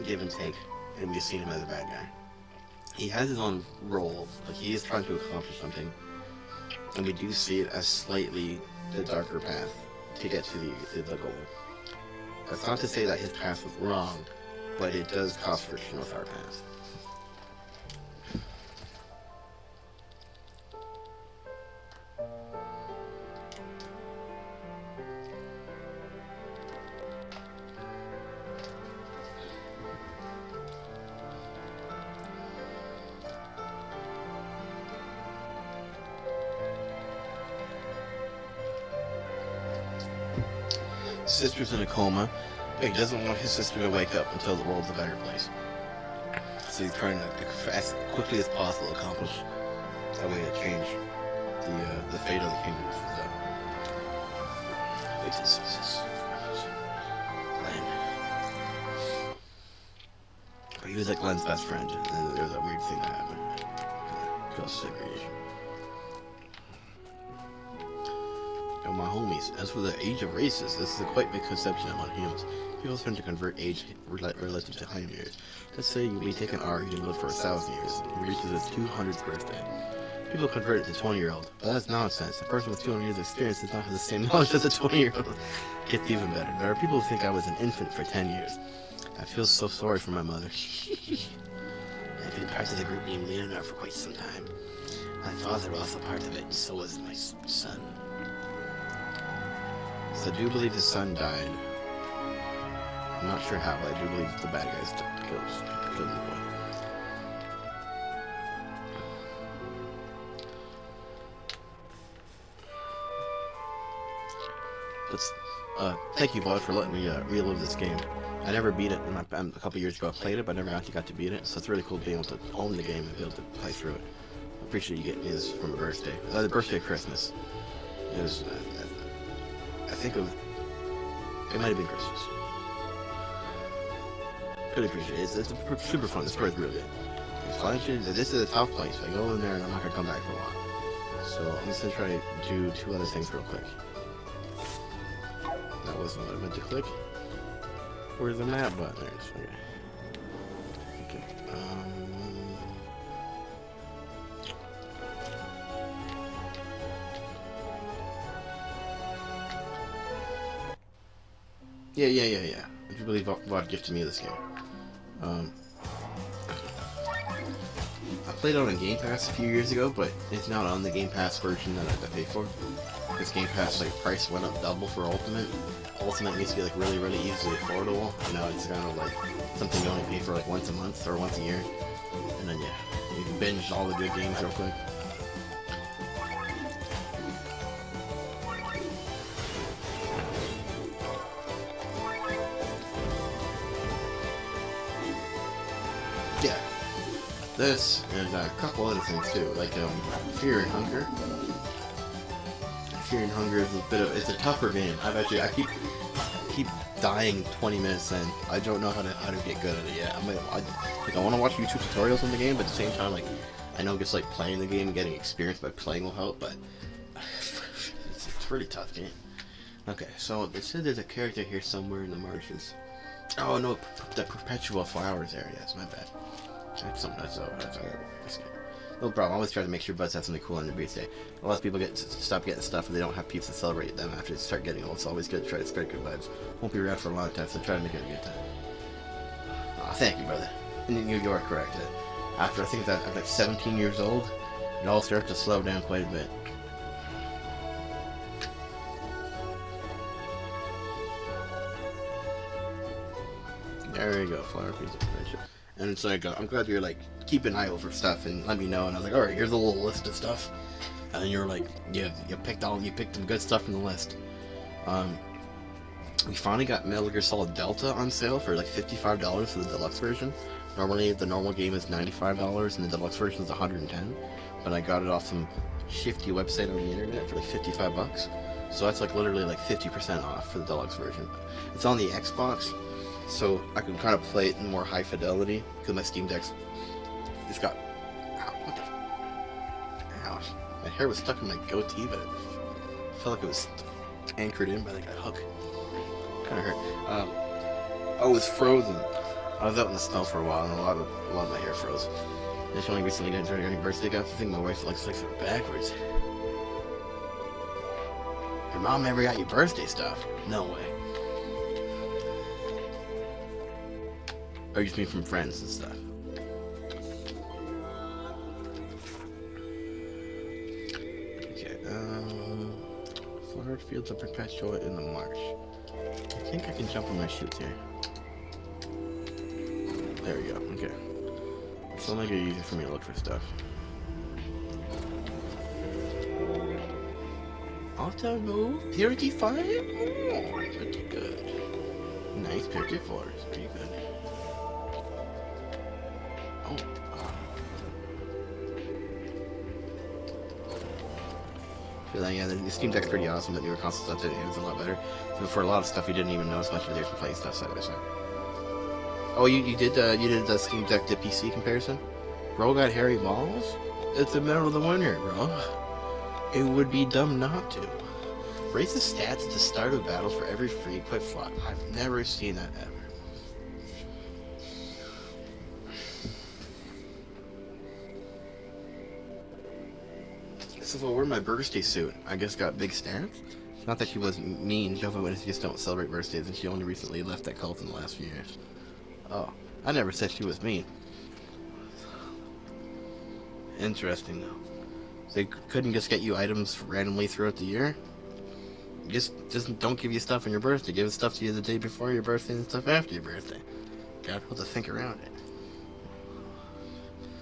give and take, and we've seen him as a bad guy. He has his own role, like he is trying to accomplish something, and we do see it as slightly the darker path to get to the goal. That's not to say that his path was wrong, but it does cause friction with our path. Sister's in a coma, but he doesn't want his sister to wake up until the world's a better place. So he's trying to, as quickly as possible, accomplish a way to change the fate of the kingdom. Wait, this is Len. But he was like Len's best friend, and there was that weird thing that happened. Cause segregation. Yo, my homies, as for the age of races, this is a quite big conception among humans. People tend to convert age relative to time years. Let's say we take an R who can live for 1,000 years, and reaches his 200th birthday. People convert it to 20-year-old, but that's nonsense. A person with 200 years experience does not have the same knowledge as a 20-year-old. Gets even better. There are people who think I was an infant for 10 years. I feel so sorry for my mother. I've been part of the group named Leonor for quite some time. My father was also part of it, and so was my son. So I do believe his son died. I'm not sure how, but I do believe the bad guys killed the boy. Thank you, Vod, for letting me relive this game. I never beat it. A couple years ago, I played it, but I never actually got to beat it. So it's really cool being able to own the game and be able to play through it. I appreciate you getting me this for my birthday. The birthday Christmas. It was, I think it might have been Christmas. Really appreciate it. It's super fun. This story's really good. This is a tough place. I go in there and I'm not gonna come back for a while. So I'm just gonna try to do 2 other things real quick. That wasn't what I meant to click. Where's the map button? There it is. Okay. Yeah. I do believe Vod gifted me this game. I played it on Game Pass a few years ago, but it's not on the Game Pass version that I have to pay for. Because Game Pass price went up double for Ultimate. Ultimate needs to be really, really easily affordable. And now it's kind of something you only pay for once a month or once a year. And then you can binge all the good games real quick. Yeah. This and a couple other things too, like Fear and Hunger. Fear and Hunger is it's a tougher game. I keep dying 20 minutes in. I don't know how to get good at it yet. I want to watch YouTube tutorials on the game, but at the same time, I know just playing the game and getting experience by playing will help, but it's a really tough game. Okay, so it said there's a character here somewhere in the marshes. Oh no, the Perpetual Flowers area. That's my bad. That's no problem. I always try to make sure buds have something cool on their birthday. A lot of people stop getting stuff and they don't have people to celebrate them after they start getting old. It's always good to try to spread good vibes. Won't be around for a long time, so try to make it a good time. Aw, thank you, brother. And you are correct. After I think that I'm 17 years old, it all starts to slow down quite a bit. There you go, flower piece of friendship. And it's I'm glad you're keep an eye over stuff and let me know. And I was like, all right, here's a little list of stuff. And you're you picked some good stuff from the list. We finally got Metal Gear Solid Delta on sale for $55 for the deluxe version. Normally the normal game is $95 and the deluxe version is $110. But I got it off some shifty website on the internet for $55. So that's literally 50% off for the deluxe version. It's on the Xbox, so I can kind of play it in more high fidelity because my Steam Deck's just got. Ow, what the? Ouch. My hair was stuck in my goatee, but it felt like it was anchored in by a hook. Kind of hurt. I was frozen. I was out in the snow for a while, and a lot of my hair froze. And she only recently didn't try to get any birthday gifts. I think my wife likes it backwards. Your mom never got you birthday stuff? No way. Or you just mean from friends and stuff? Okay, flowered fields of Perpetua in the marsh. I think I can jump on my chutes here. There we go, okay. So it'll make it easier for me to look for stuff. Auto move, purity fire? Oh, pretty good. Nice purity floors, pretty good. Oh, yeah, the Steam Deck's pretty awesome. The newer consoles updated is a lot better. So for a lot of stuff, you didn't even notice much of the difference from playing stuff side by side. Oh, you did the Steam Deck to PC comparison? Bro got hairy balls? It's the middle of the winter, bro. It would be dumb not to. Raise the stats at the start of battles for every free equipped slot. I've never seen that ever. So I'll wear my birthday suit. I guess got big stats? Not that she wasn't mean, Jehovah's Witnesses just don't celebrate birthdays, and she only recently left that cult in the last few years. Oh, I never said she was mean. Interesting, though. They couldn't just get you items randomly throughout the year? Just don't give you stuff on your birthday. Give stuff to you the day before your birthday and stuff after your birthday. Gotta be able to think around it.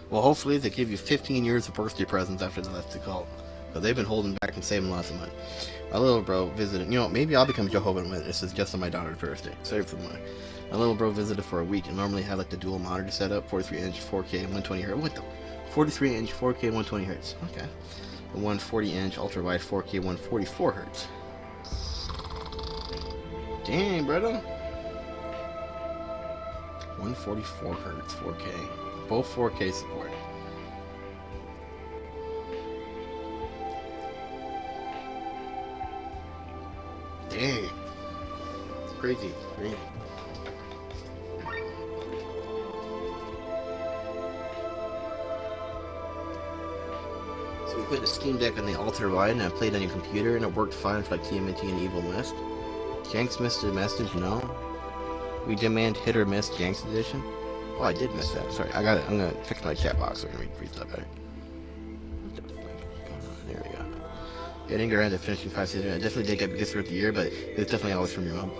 Well, hopefully they give you 15 years of birthday presents after they left the cult. But they've been holding back and saving lots of money. My little bro visited. Maybe I'll become Jehovah's Witness just on my daughter's birthday. Save some money. My little bro visited for a week and normally had like the dual monitor set up, 43-inch 4K and 120 Hz. What the? 43-inch 4K 120 Hz. Okay. The 140-inch ultra wide 4K 144 Hz. Dang, brother. 144 Hz 4K. Both 4K support. Dang. It's crazy. Crazy. So we put the Steam Deck on the ultra wide and I played on your computer and it worked fine for like TMNT and Evil West. Janks missed the message? No. We demand hit or miss Janks edition? Oh, I did miss that. Sorry, I got it. I'm gonna fix my chat box so I can read stuff better. There we go. Getting around to finishing 5 seasons. I definitely did get Gifter of the Year, but it's definitely always from your mom.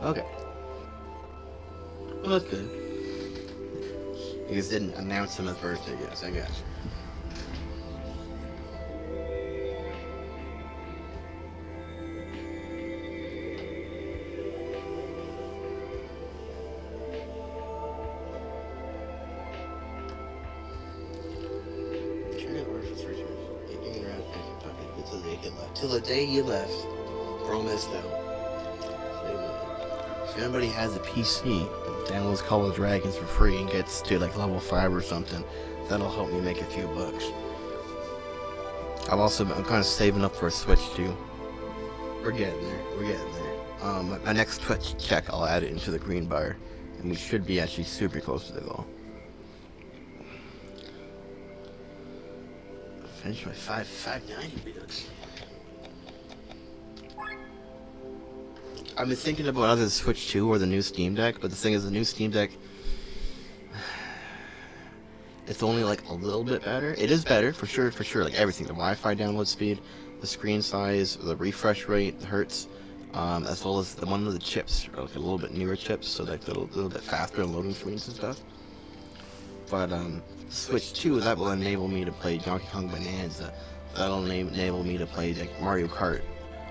Okay. Well, that's good. You just didn't announce him his birthday, yes, I got you. Till the day you left, bro missed out. If anybody has a PC, downloads Call of Dragons for free and gets to like level 5 or something, that'll help me make a few bucks. I'm kind of saving up for a Switch too. We're getting there. My next Twitch check, I'll add it into the green bar, and we should be actually super close to the goal. Finish my 590 bucks. I've been thinking about either the Switch 2 or the new Steam Deck, but the thing is, the new Steam Deck, it's only like a little bit better. It is better, for sure, like everything. The Wi-Fi download speed, the screen size, the refresh rate, the hertz, as well as one of the chips, or like a little bit newer chips, so like a little bit faster in loading screens and stuff. But Switch 2, that will enable me to play Donkey Kong Bonanza. That'll enable me to play like Mario Kart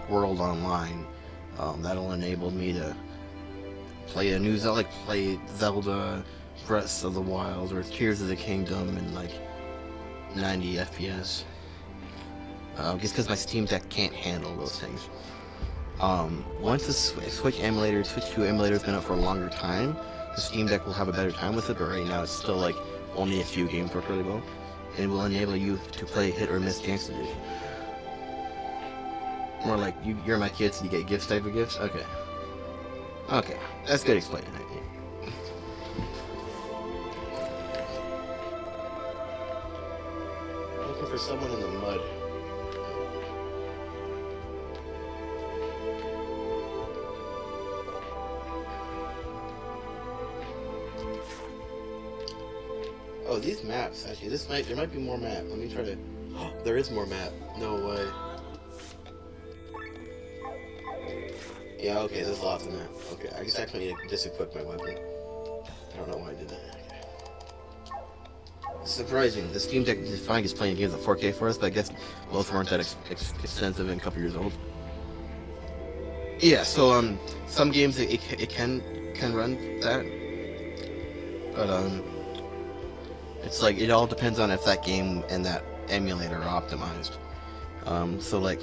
World Online. That'll enable me to play play Zelda Breath of the Wild or Tears of the Kingdom in like 90 FPS. Just because my Steam Deck can't handle those things. Once the Switch 2 emulator has been out for a longer time, the Steam Deck will have a better time with it, but right now it's still like only a few games work really well. And it will enable you to play hit or miss Janks edition. More like you're my kids and you get gifts type of gifts? Okay. Okay. That's good explaining, I think. Looking for someone in the mud. Oh, these maps, actually, there might be more map. Let me try to... Oh, there is more map. No way. Yeah, okay, there's lots of map. Okay, I just actually need to disequip my weapon. I don't know why I did that. Okay. Surprising, the Steam Deck is fine just playing games at 4K for us, but I guess both weren't that extensive and a couple years old. Yeah, so some games it can run that, but it's like it all depends on if that game and that emulator are optimized. So like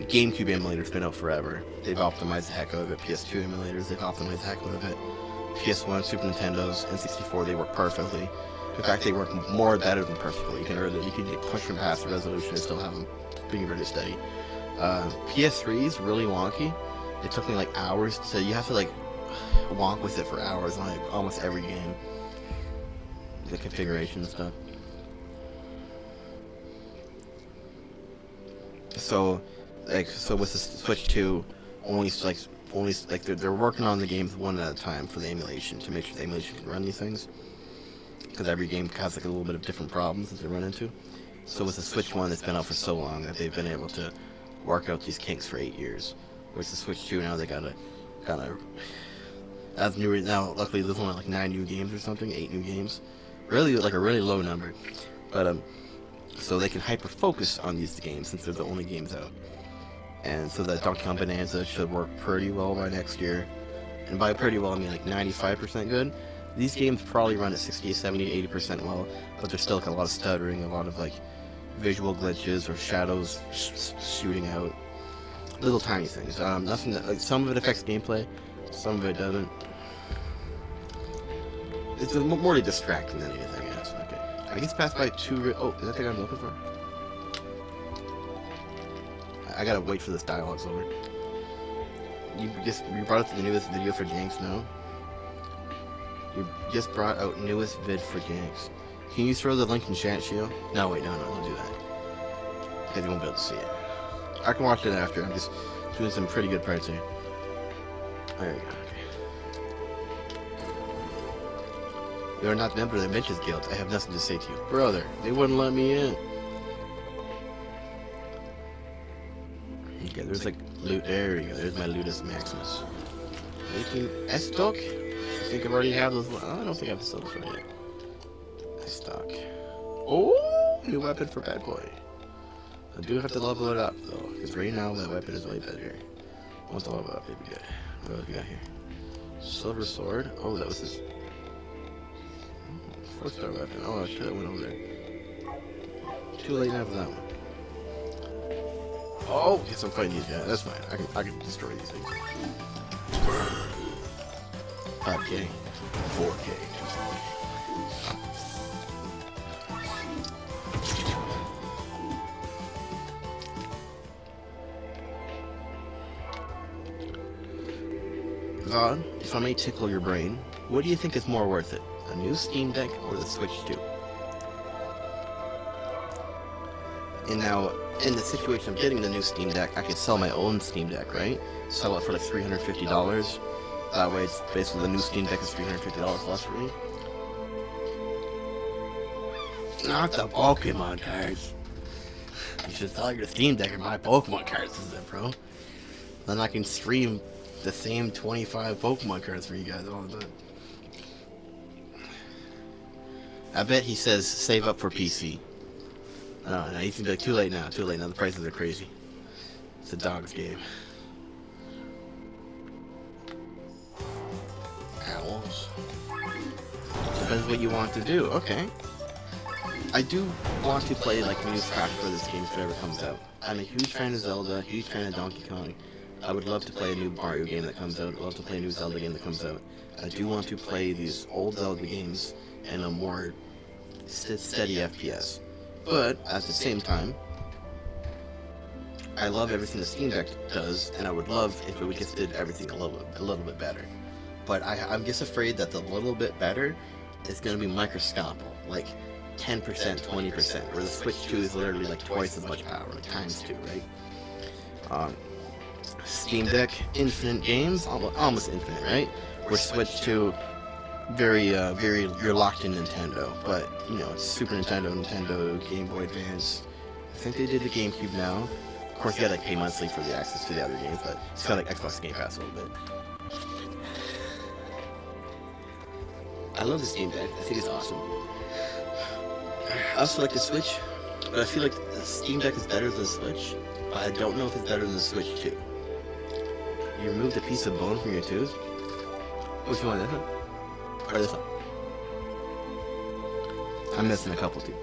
GameCube emulator's been out forever. They've optimized the heck out of it. PS2 emulators, they've optimized the heck out of it. PS1, Super Nintendo's, N64, they work perfectly. In fact, they work better than perfectly. You can push them past the resolution and still have them being really steady. PS3 is really wonky. It took me like hours, so you have to like wonk with it for hours on like almost every game. The configuration and stuff. So with the Switch 2, they're working on the games one at a time for the emulation to make sure the emulation can run these things. Because every game has like a little bit of different problems that they run into. So with the Switch 1, it's been out for so long that they've been able to work out these kinks for 8 years. Whereas the Switch 2 now they gotta kind of, as newer now, luckily there's only like 9 new games or something, 8 new games. really like a really low number. But so they can hyper focus on these games since they're the only games out. And so that Donkey Kong Bonanza should work pretty well by next year. And by pretty well, I mean like 95% good. These games probably run at 60, 70, 80% well, but there's still like a lot of stuttering, a lot of like visual glitches or shadows shooting out. Little tiny things. Nothing that, like, some of it affects gameplay, some of it doesn't. It's more distracting than anything else. Okay. I guess passed by two. Oh, is that the thing I'm looking for? I gotta wait for this dialogue's over. You brought up the newest video for Janks now? You just brought out newest vid for Janks. Can you throw the link in chat, Shio? No, wait, no, don't do that. Because you won't be able to see it. I can watch it after. I'm just doing some pretty good parts here. There you go. Okay. You are not a member of the Adventures Guild. I have nothing to say to you. Brother, they wouldn't let me in. Okay, there's like loot. There you go. There's my Ludus Maximus. 18 S-Stock? I think I've already had those. I don't think I have the silver for it yet. S-Stock. Oh, new weapon for Bad Boy. I do have to level it up though, because right now that weapon is way better. I want to level it up, it'd be good. What else we got here? Silver sword. Oh, that was his 4-star weapon. Oh, I should have went over there. Too late now for that one. Oh, guess I'm fighting these guys. That's fine. I can destroy these things. 5K, 4K. Vaughn, if I may tickle your brain, what do you think is more worth it? A new Steam Deck or the Switch 2? And now, in the situation of getting the new Steam Deck, I could sell my own Steam Deck, right? Sell it for like $350. That way, it's basically the new Steam Deck is $350 less for me. Not the Pokemon cards. You should sell your Steam Deck and buy Pokemon cards, is it, bro? Then I can stream the same 25 Pokemon cards for you guys all the time. I bet he says save up for PC. No, he's gonna be like, too late now, the prices are crazy. It's a dog's game. Owls. Depends what you want to do, okay. I do want to play like new Smash Brothers games if it ever comes out. I'm a huge fan of Zelda, huge fan of Donkey Kong. I would love to play a new Mario game that comes out. I'd love to play a new Zelda game that comes out. I do want to play these old Zelda games in a more steady FPS. But at the same time, I love everything the Steam Deck does, and I would love if it just did everything a little bit better. But I'm just afraid that the little bit better is going to be microscopic, like 10%, 20%, where the Switch 2 is literally like twice as much power, like times 2, right? Steam Deck, infinite games, almost infinite, right? We're Switch 2, very, you're locked in Nintendo, but, you know, it's Super Nintendo, Game Boy Advance. I think they did the GameCube now. Of course, you gotta like, pay monthly for the access to the other games, but it's kind of like Xbox Game Pass a little bit. I love this Steam Deck. I think it's awesome. I also like the Switch, but I feel like the Steam Deck is better than the Switch, but I don't know if it's better than the Switch 2. You removed a piece of bone from your tooth? Which one, this one? Or this one? I'm missing a couple too.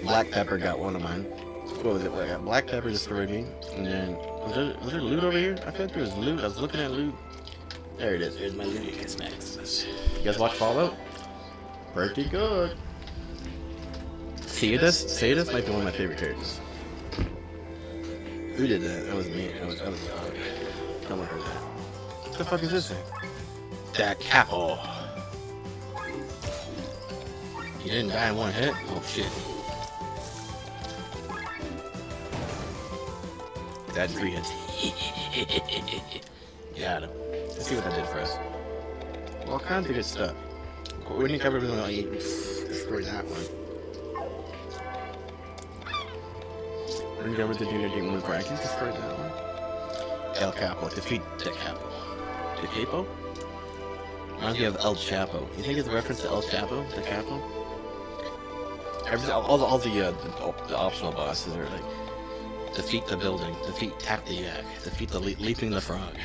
Black Pepper got one of mine. What was it? I got Black Pepper destroyed me, and then was there loot over here? I feel like there was loot. I was looking at loot. There it is. There's my Ludicrous Maximus. You guys watch Fallout? Pretty good. Cetus might be one of my favorite characters. Who did that? That was me. That was no one heard that. What the fuck is this thing? That Capo. You didn't die in one hit? Oh shit. That's 3 hits. Got him. Let's see what that did for us. All kinds of good stuff. We didn't cover everything on 8. Destroyed that one. We didn't cover the Junior Game Move Rankings. Destroyed that one. El Capo. Defeat De Capo. De Capo? Reminds me of El Chapo. You think it's a reference to El Chapo? De Capo? All the optional bosses are like defeat the building, defeat Tap the Yak, defeat the leaping the frog.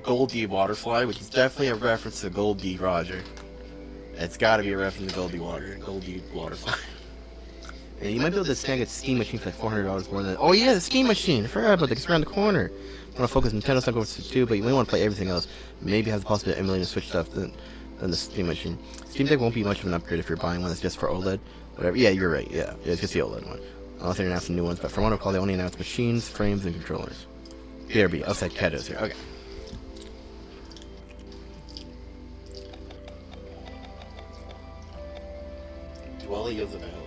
Goldie Waterfly, which is definitely a reference to Goldie Roger. It's got to be a reference to Goldie Waterfly. And you might be able to snag a Steam Machine for like $400 more than. Oh yeah, the Steam Machine! I forgot about that. It's around the corner. I want to focus Nintendo stuff over Switch 2, but you may want to play everything else. Maybe has the possibility of emulating Switch stuff than the Steam Machine. Steam Deck won't be much of an upgrade if you're buying one that's just for OLED. Whatever. Yeah, you're right. Yeah, it's just the OLED one. Unless they're announcing new ones, but from what I recall, they only announced machines, frames, and controllers. BRB, outside Keto's here. Okay. Dwelly of the Valley.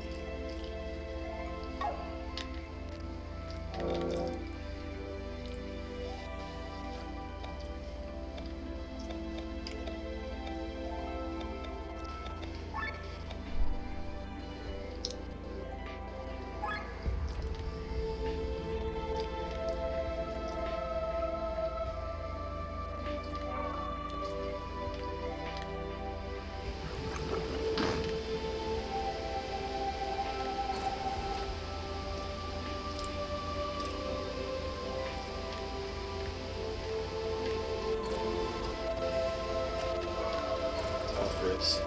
Fritz.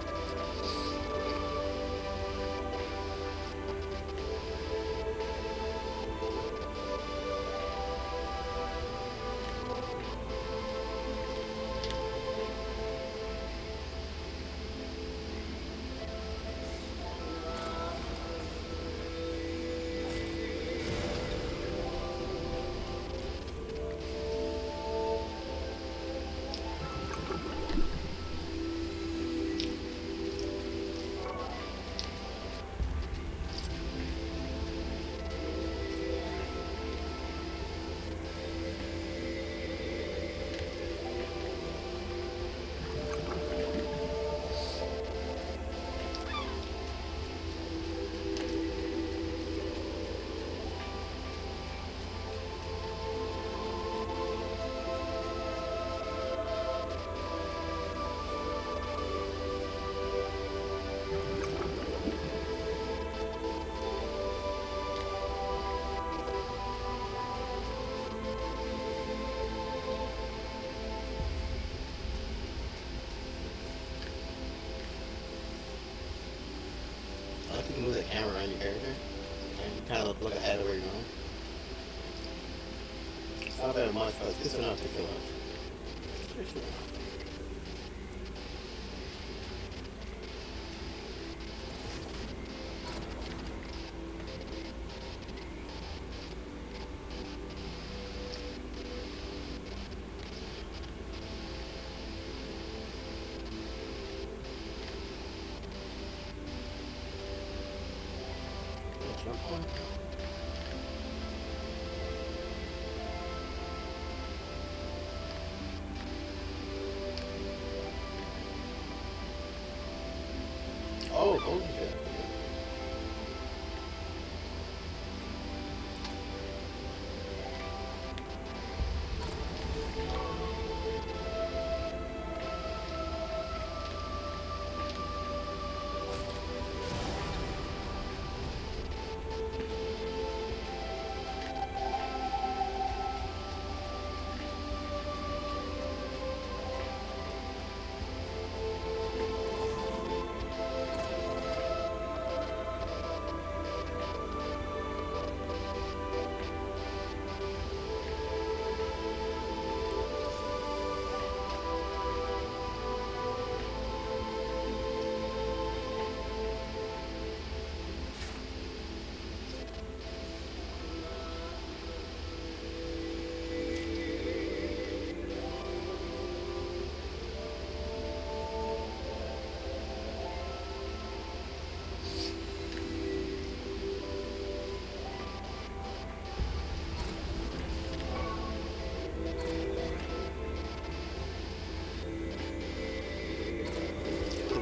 I like you can move the camera around your character and you kind of look ahead of where you're going. It's not bad much, but this one I'll take the lunch. Oh, Golden Jet.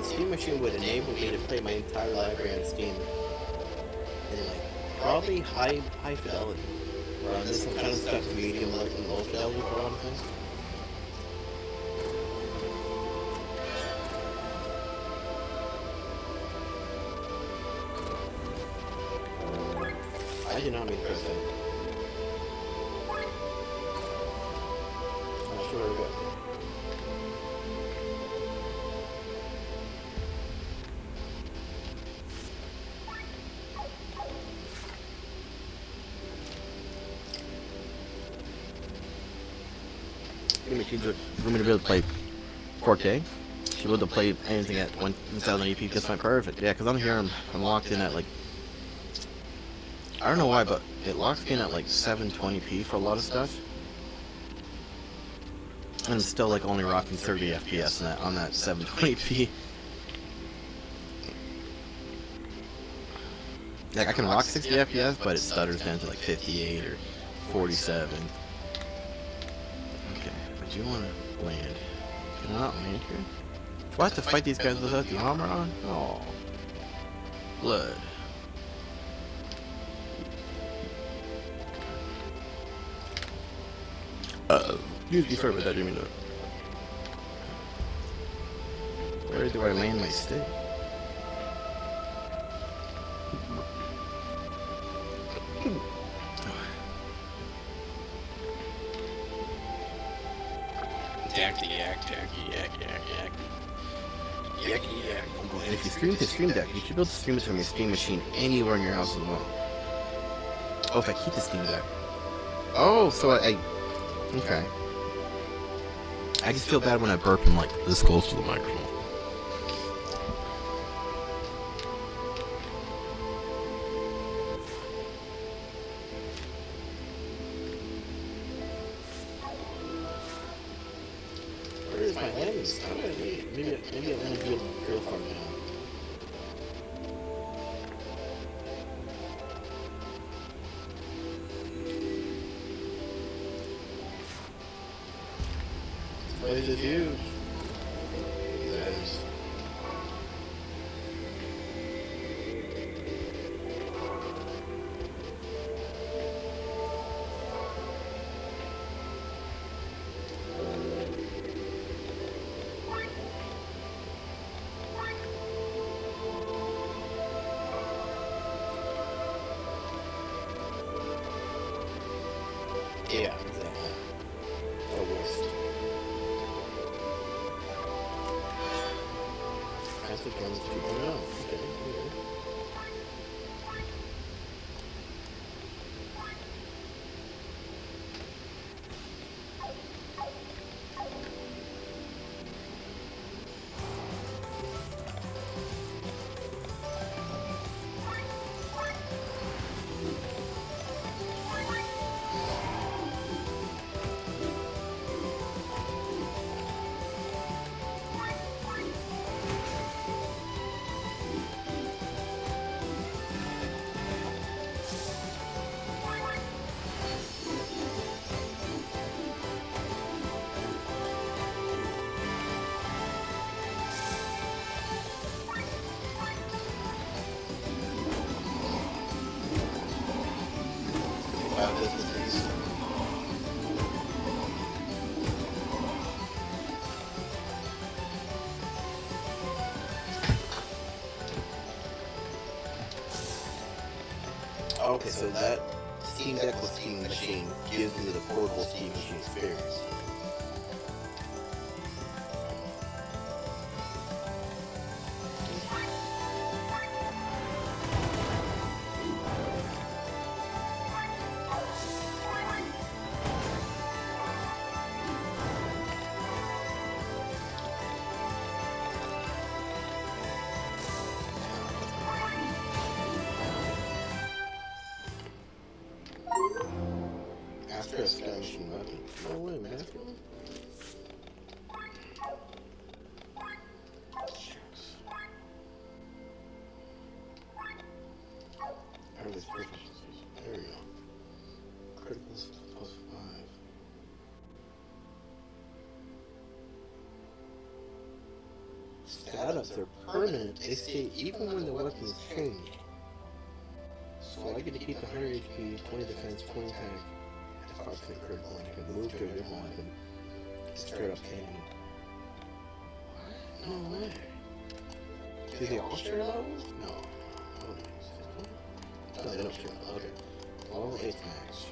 Steam Machine would enable me to play my entire library on Steam in like probably high fidelity. Run this, I'm kind of stuck medium like and low fidelity for a lot of things. I did not mean to press that. I'm not sure where to go. We're going to be able to play 4K. Should be able to play anything at 1080p. That's fine, perfect. Yeah, because I'm here, I'm locked in at like, I don't know why, but it locks me in at like 720p for a lot of stuff. And I'm still like only rocking 30 FPS on that 720p. Like I can rock 60 FPS, but it stutters down to like 58 or 47. Okay, but you want to land. Can I not land here? Do I have to fight these guys without the armor on? Oh. Blood. Excuse me, sorry about that, didn't mean to. Where do I land my stick? And if you stream to Stream Deck, you should be able to stream it from your Steam machine anywhere in your house as well. Oh, if I keep the Steam Deck. Oh, so I okay. I just feel bad when I burp and like this close to the microphone. Where is my landing spot? Maybe I land a good drill farm now. This place is huge. Yes. Yeah, exactly. Almost. Passive guns 2.0. Okay. Wow, this is easy. Okay, so that Steam Deck with Steam Machine gives me the portable Steam Machine experience. After a Sky Machine weapon. No way, man. Early proficiencies. There we go. Criticals +5. Stat ups are permanent. They stay even when the weapons change. So I get to keep 100 HP, 20 defense, 20 attack. selecting a critical and you can move to a different weapon. Straight up cannon. No way. Do they all share levels? No. No, they don't share levels. Okay. Level 8 max.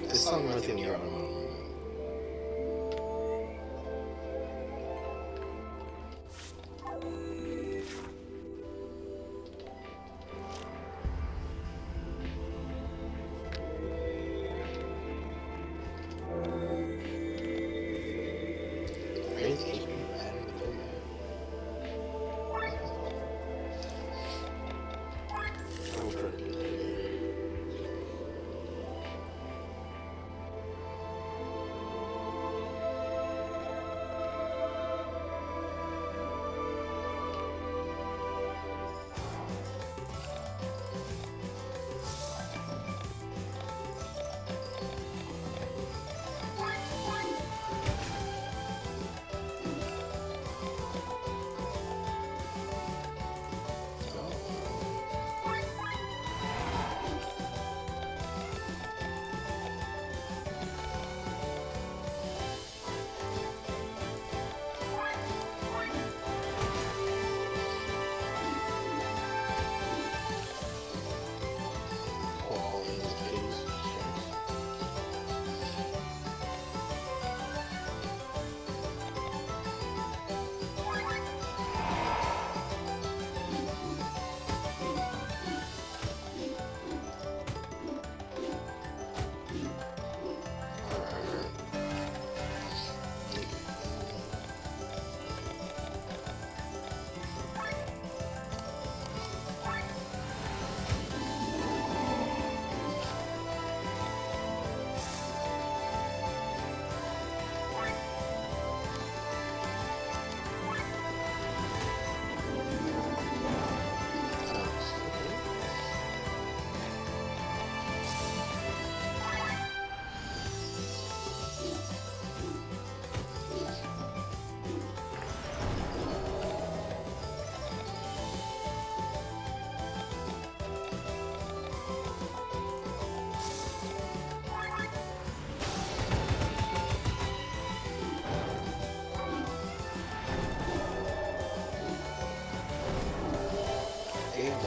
This song reminds me of Yarrow.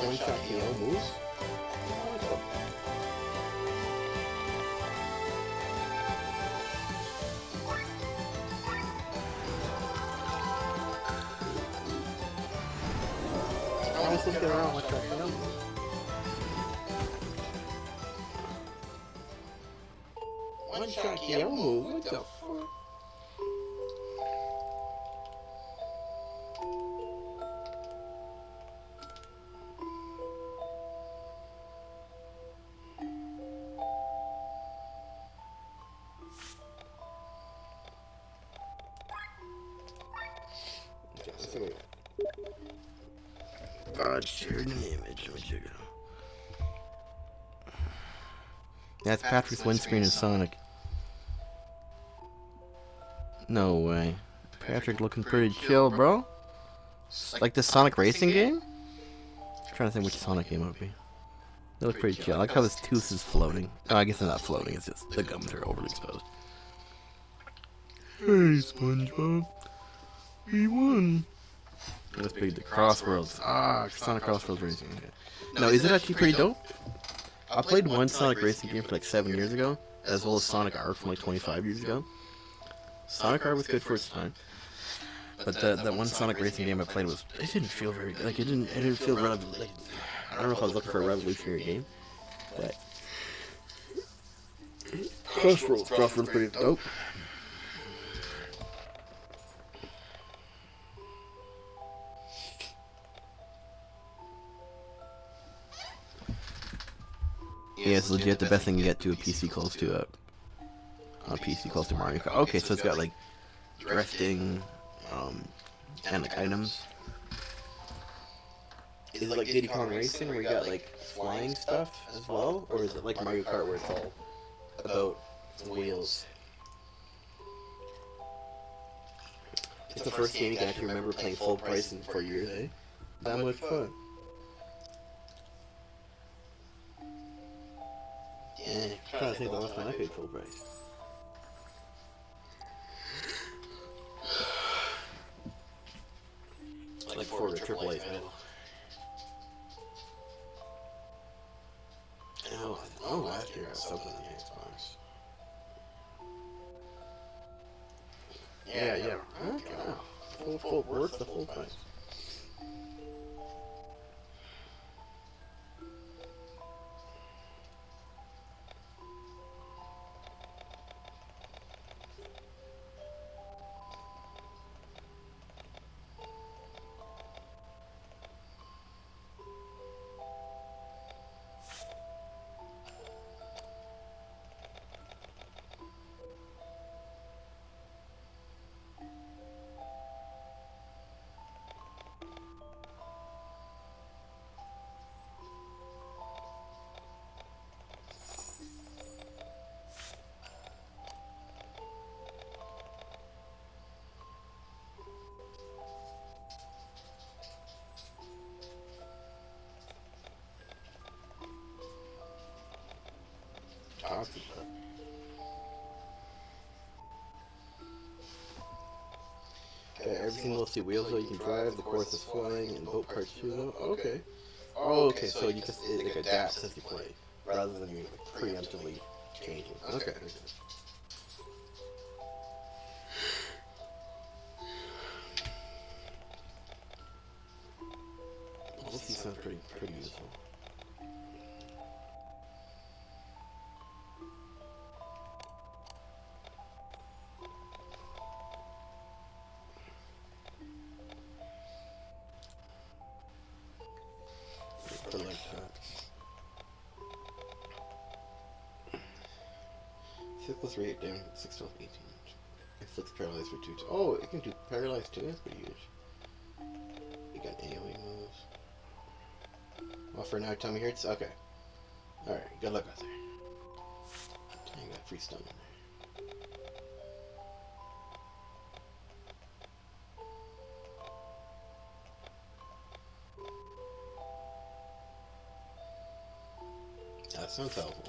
One-shot KO moves? I was looking around with that KO move. One-shot KO move? What the fuck? God shared an image. Let me check it out. That's Patrick's windscreen in Sonic. No way. Patrick looking pretty chill, bro. Like the Sonic racing game? I'm trying to think which Sonic game it would be. They look pretty chill. I like how his tooth is floating. Oh, I guess they're not floating. It's just the gums are overly exposed. Hey, SpongeBob. We won. Let's play the Crossworlds. Ah, Sonic Crossworlds Racing. Okay. No, is it actually pretty dope? I played one Sonic Racing game for like 7 years ago, as well as Sonic Arc from like 25 years ago. Sonic Arc was good for its time, but that one Sonic Racing game I played it didn't feel very good. Like it didn't feel I don't know if I was looking for a revolutionary game, but Crossroads pretty dope. Yeah, it's legit the best thing you get to a PC close to Mario Kart. Okay, so it's got like drifting, and like items. Is it like Diddy Kong Racing where you got like flying stuff as well, or is it like Mario Kart where it's all about wheels? It's the first game you can actually remember playing full price in 4 years, eh? That much fun. Yeah, I'm trying to think the last time I paid full price. Like for a AAA title. Oh, last year I got something on the Xbox. Yeah. Okay, wow. Full worth the full price. Okay, everything will see wheels though you can drive, the course is flying, and boat parts too though. Okay. Oh, okay, so you just, it like adapts as you play, rather than you like, preemptively changing. Okay. This sounds pretty useful. Like that. 6 plus 8 damage, 6 plus 18. It looks paralyzed for 2. Oh, it can do paralyzed too? That's pretty huge. You got AoE moves. Well, for now, Tommy Hurts? Okay. Alright, good luck out there. You got free stun in there. That sounds helpful.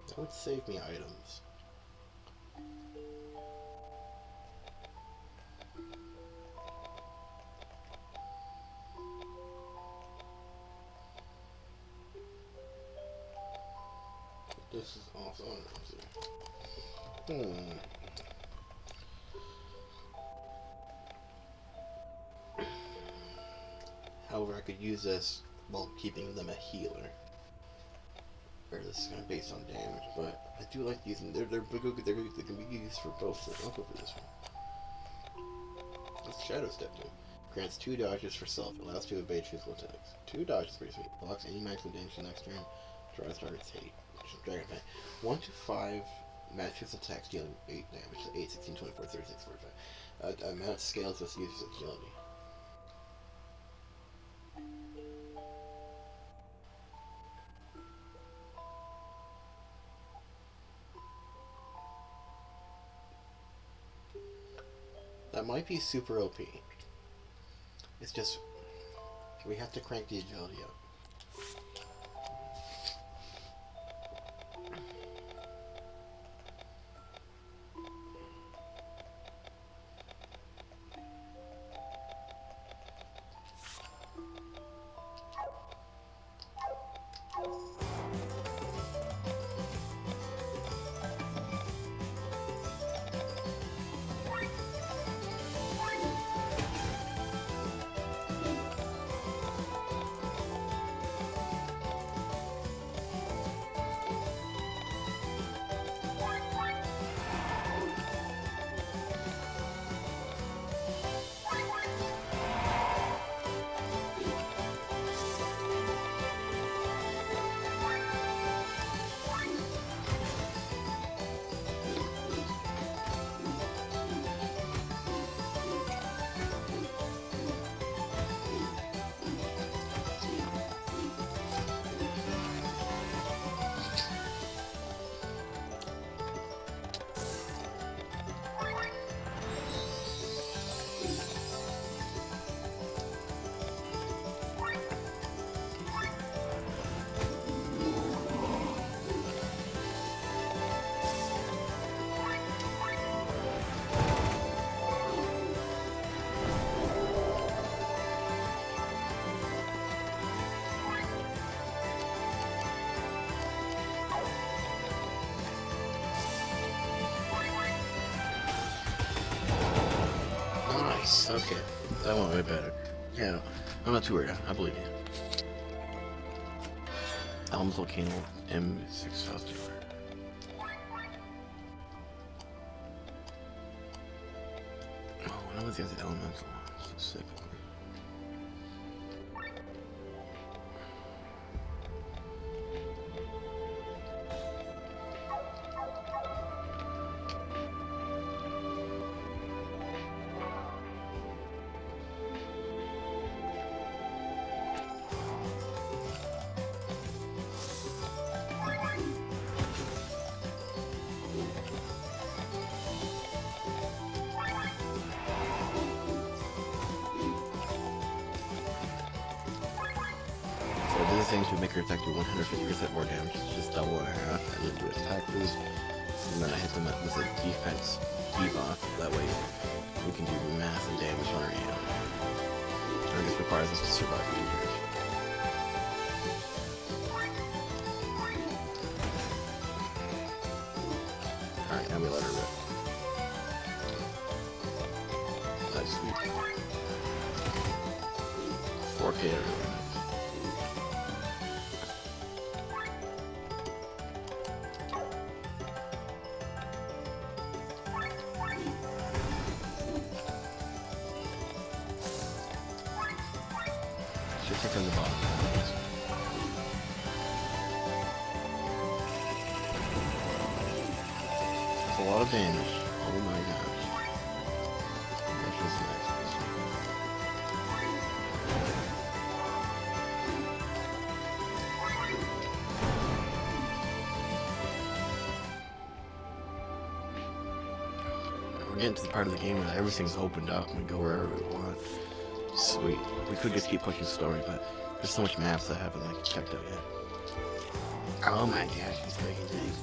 That would save me items. This is also However, I could use this while keeping them a healer. Or this is kind of based on damage, but I do like using. They can be used for both. So I'll go for this one. What's Shadow Step do? Grants 2 dodges for self. Allows to evade physical attacks. 2 dodges, pretty sweet. Blocks any maximum damage the next turn. Draws target's hate. Dragon Pay. 1 to 5 matches attacks dealing 8 damage. So 8, 16, 24, 36, 45. Amount scales with user's agility. That might be super OP. It's just, we have to crank the agility up. Nice. Okay. That went way better. Yeah, no, I'm not too worried. I believe you. Elms Volcano M6000. Oh, when I was the other elemental one specifically. This thing to make her attack do 150% more damage. Just double her half and then do attack boost. And then I hit them with a defense debuff. That way we can do massive damage on her hand. Or this requires us to survive for 2 years. Alright, now we let her rip. That's sweet. 4K everyone. Should take on the bottom. That's a lot of damage. Oh my gosh. That's just nice. We're getting to the part of the game where everything's opened up and we go wherever we want. Sweet. We could just keep pushing story, but there's so much maps I haven't like checked out yet. Oh my gosh, he's breaking things.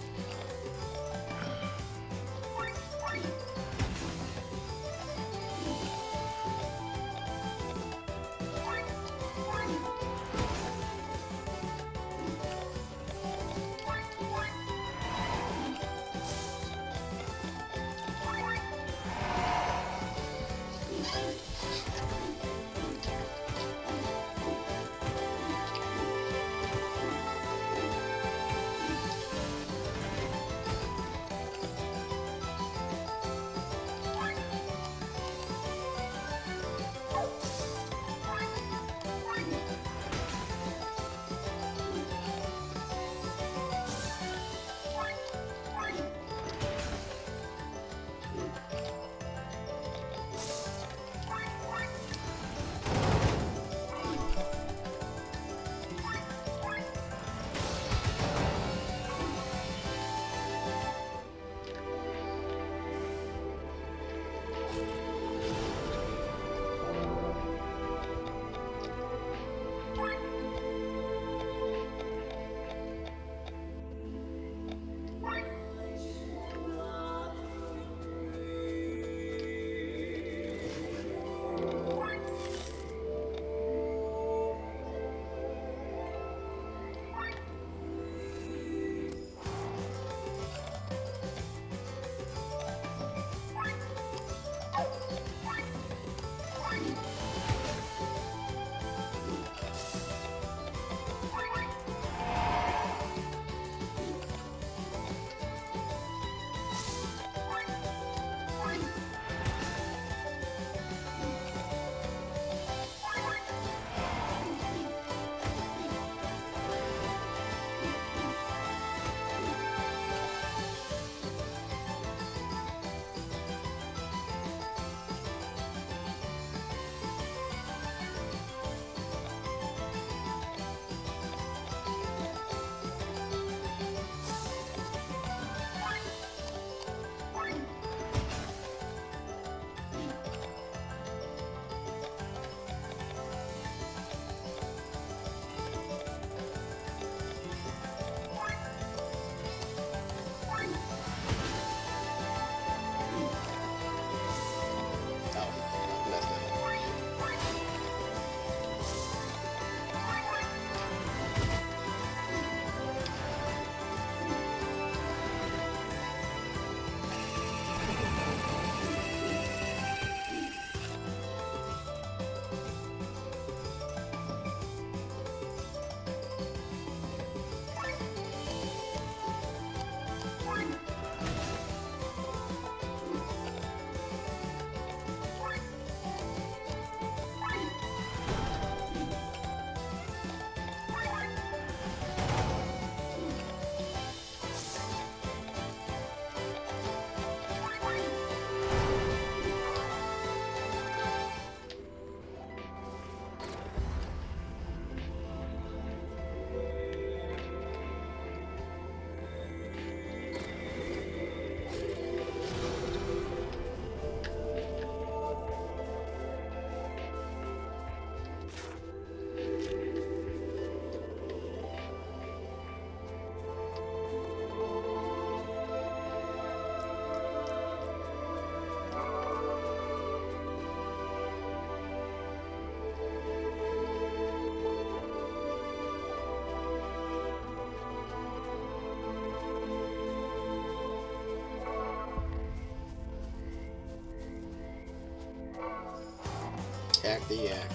Attack the yak.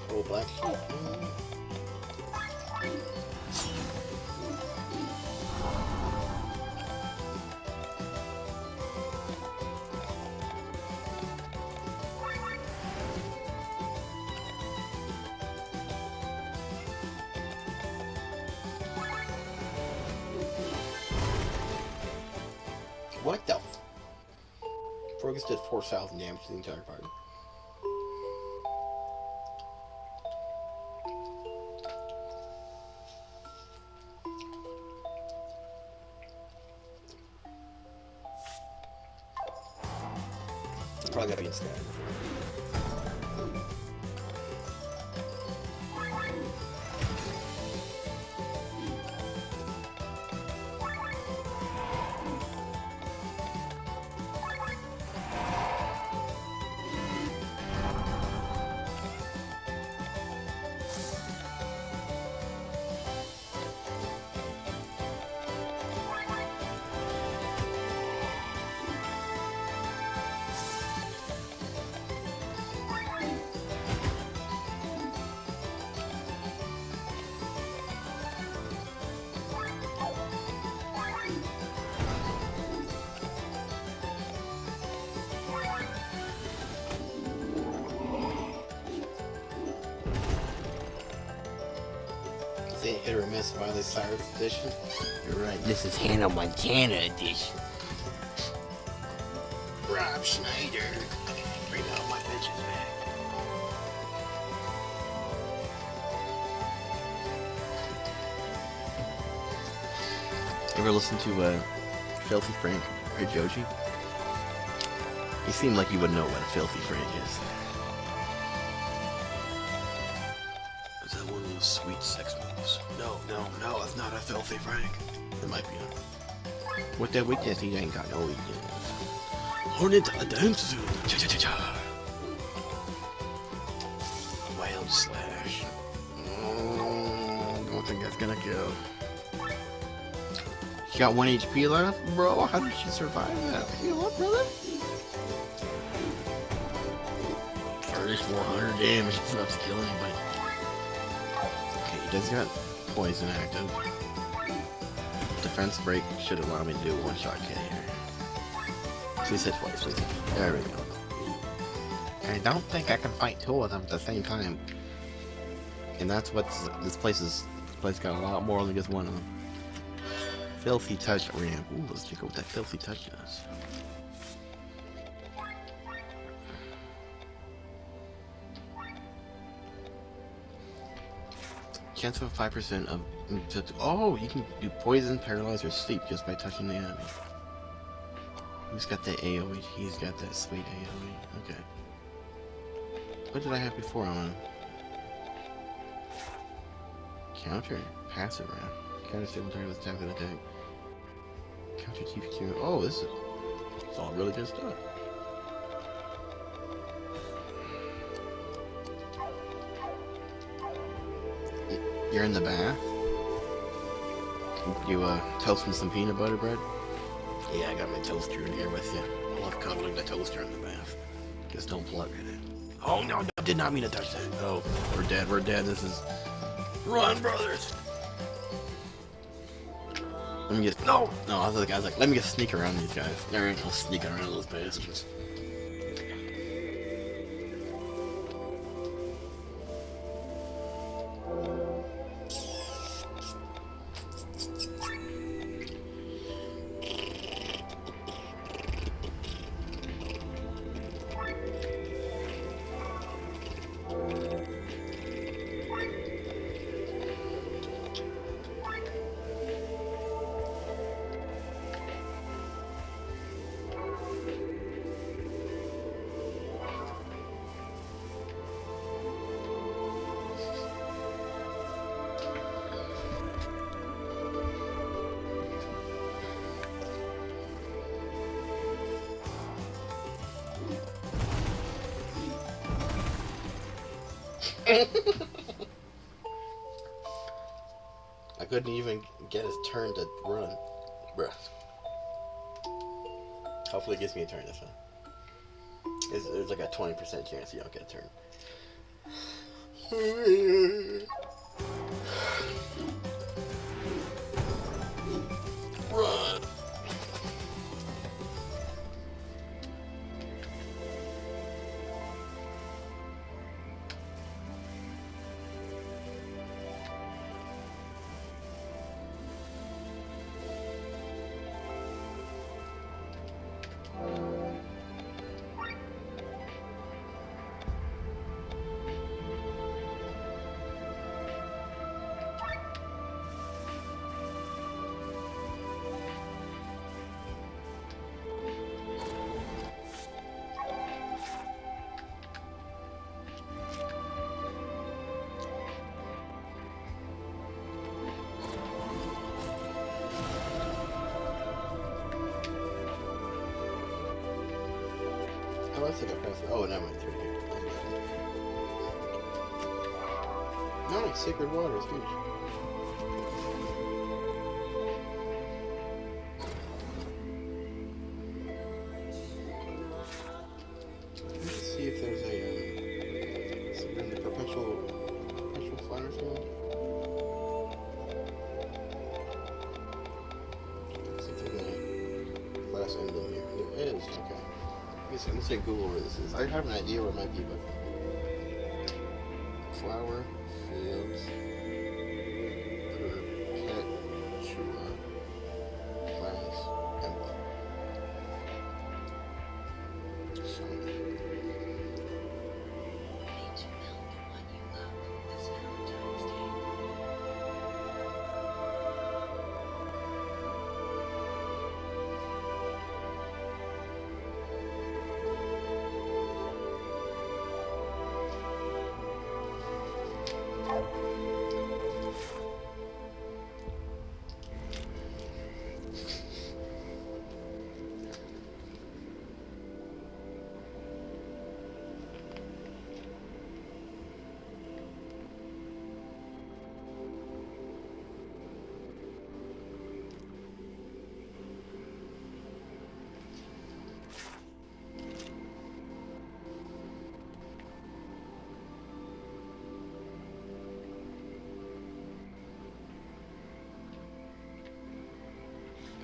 Oh, black sheep. What the f- Fergus did 4,000 damage to the entire party. Probably gotta be in Sky. Hit or miss Miley Cyrus edition. You're right, this is Hannah Montana edition. Rob Schneider. Bring out my bitches back. Ever listen to Filthy Frank or Joji? You seem like you would know what a Filthy Frank is. Is that one of those sweet sex moves? No, it's not a Filthy Frank. It might be. With that weakness, he ain't got no weakness. Hornet Adansu! Cha-cha-cha-cha! Wild Slash. Don't think that's gonna kill. She got 1 HP left? Bro, how did she survive that? Heal up, brother? 3,400 damage. It's enough to kill anybody. Okay, he does got poison active. Defense break should allow me to do a one-shot K here. Please hit twice, please. There we go. I don't think I can fight two of them at the same time. And that's what's this place got a lot more than just one of them. Filthy touch ramp. Ooh, let's check out what that filthy touch does. Chance of 5% of... Oh, you can do poison, paralyze, or sleep just by touching the enemy. Who's got that AoE? He's got that sweet AoE. Okay. What did I have before on him? Counter. Passive round. Counter stable target with attack and attack. Counter TPQ. Oh, this is... It's all really good stuff. You're in the bath? You toasting some peanut butter bread? Yeah, I got my toaster in here with you. I love cuddling the toaster in the bath. Just don't plug it in. Oh, no, did not mean to touch that. Oh, we're dead. This is... Run, brothers! Let me just... No, I was like, let me just sneak around these guys. There ain't no sneaking around those bastards. I couldn't even get his turn to run. Bruh. Hopefully it gives me a turn this time. There's like a 20% chance you don't get a turn. Run! Oh, that's like a press. Oh, never mind. It's right here. Nice, sacred water is huge. Let's see if there's a perpetual fire zone. Let's see if there's a glass emblem here. There is. Okay. I'm gonna say Google where this is. I have an idea where it might be, but flower fields Perpetua glass emblem.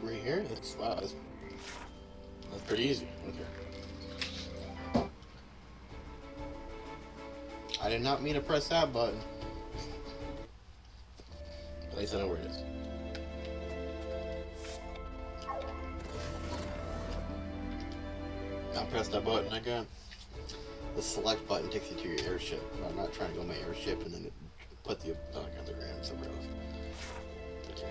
Right here? Wow, that's pretty easy. Okay. I did not mean to press that button. At least I know where it is. Now press that button again. The select button takes you to your airship. I'm not trying to go my airship and then put the other ground somewhere else. Okay,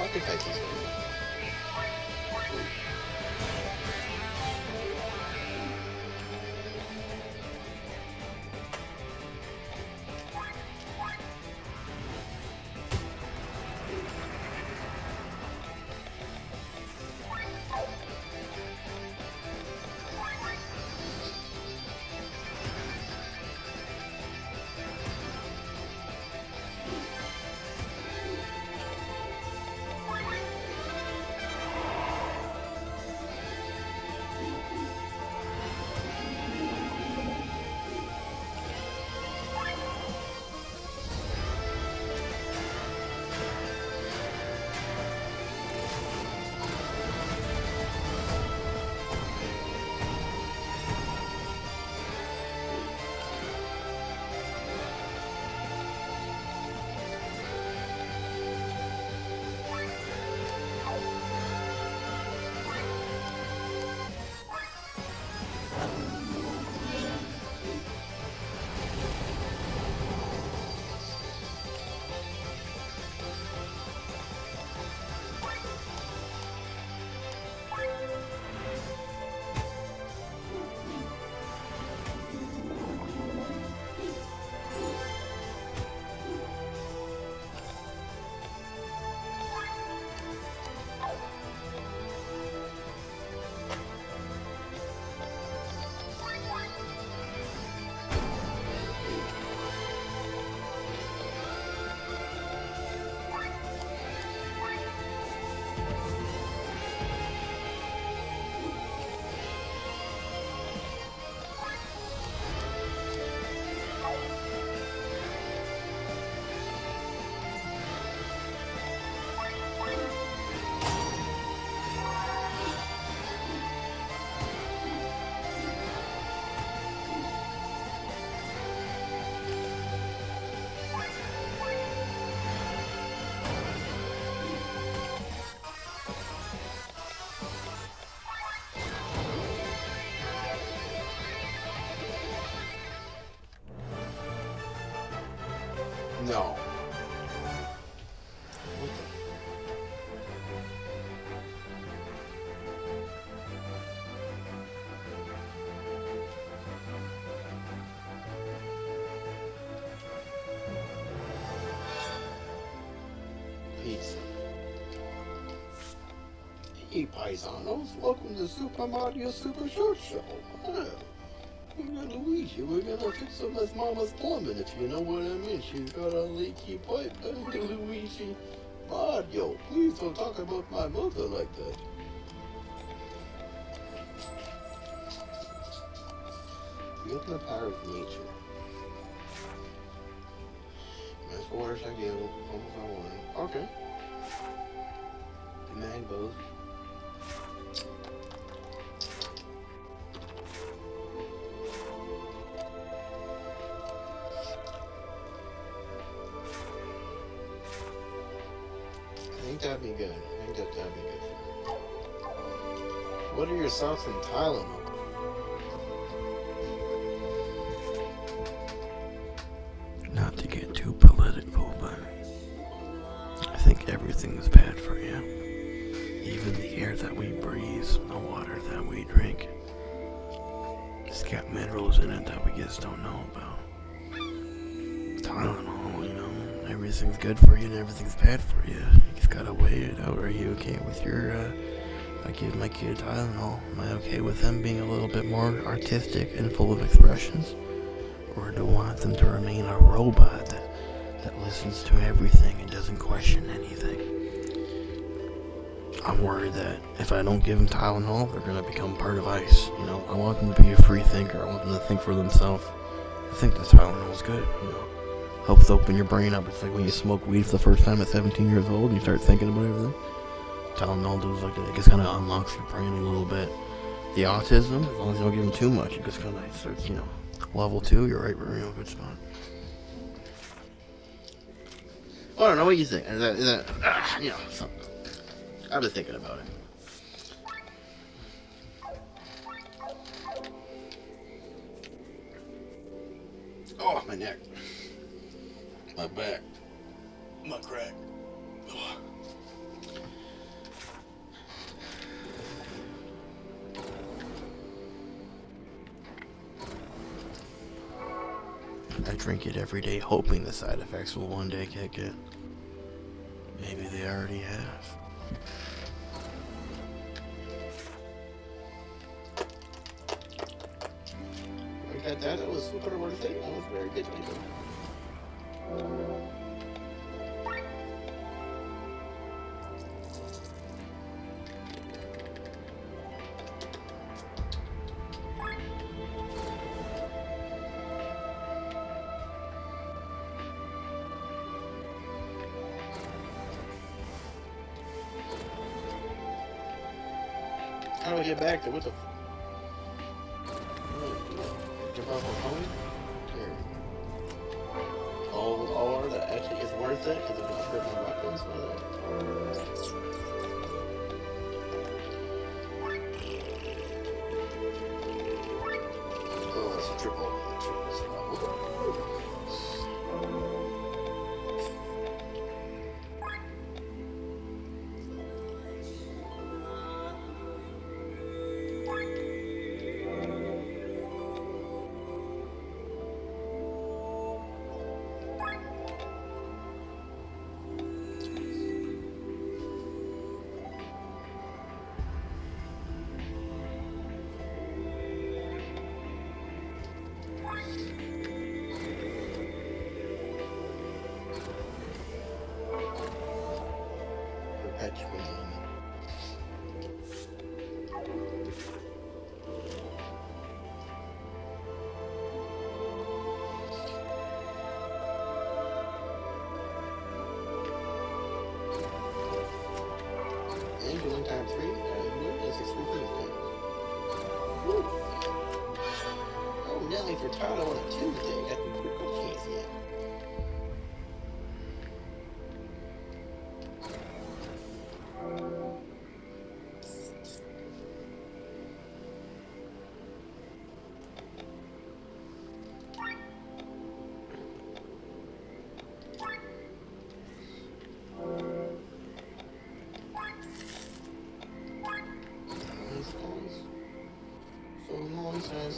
I can fight this one. No. What the? Pizza. Hey, paisanos, welcome to Super Mario Super Short Show. Wow. We got Luigi. We're gonna fix up his mama's plumbing, if you know what I mean. She's got a leaky pipe. Luigi, Mario, please don't talk about my mother like that. Feel the power of nature. Nice waters I give. Almost I want. Okay. Mangoes. I think that'd be good. I think that'd be good for me. What are your thoughts on Tylenol? Not to get too political, but I think everything's bad for you. Even the air that we breathe, the water that we drink. It's got minerals in it that we just don't know about. Tylenol, you know, everything's good for you and everything's bad for you. You just gotta weigh it out. Are you okay with your, if I give my kid Tylenol, am I okay with them being a little bit more artistic and full of expressions? Or do I want them to remain a robot that listens to everything and doesn't question anything? I'm worried that if I don't give them Tylenol, they're going to become part of ICE. You know, I want them to be a free thinker. I want them to think for themselves. I think the Tylenol is good, you know. Helps open your brain up. It's like when you smoke weed for the first time at 17 years old, you start thinking about everything. Tylenol does like that. It just kind of unlocks your brain a little bit. The autism, as long as you don't give them too much, it just kind of starts, you know. Level 2, you're right, we're in a good spot. I don't know what you think. Is that you know, something. I've been thinking about it. Oh, my neck. My back. My crack. Oh. I drink it every day, hoping the side effects will one day kick in. Maybe they already have. That was super worth it. That was very good. How do I get back to what the? Jump off the phone? Here. All are that actually is worth it because it doesn't hurt my weapons. Oh, it's a triple spell. Angel 1 times 3? This is 3 things now. Woo. Oh, Nelly for Tato on a Tuesday. Got the quick chance yet.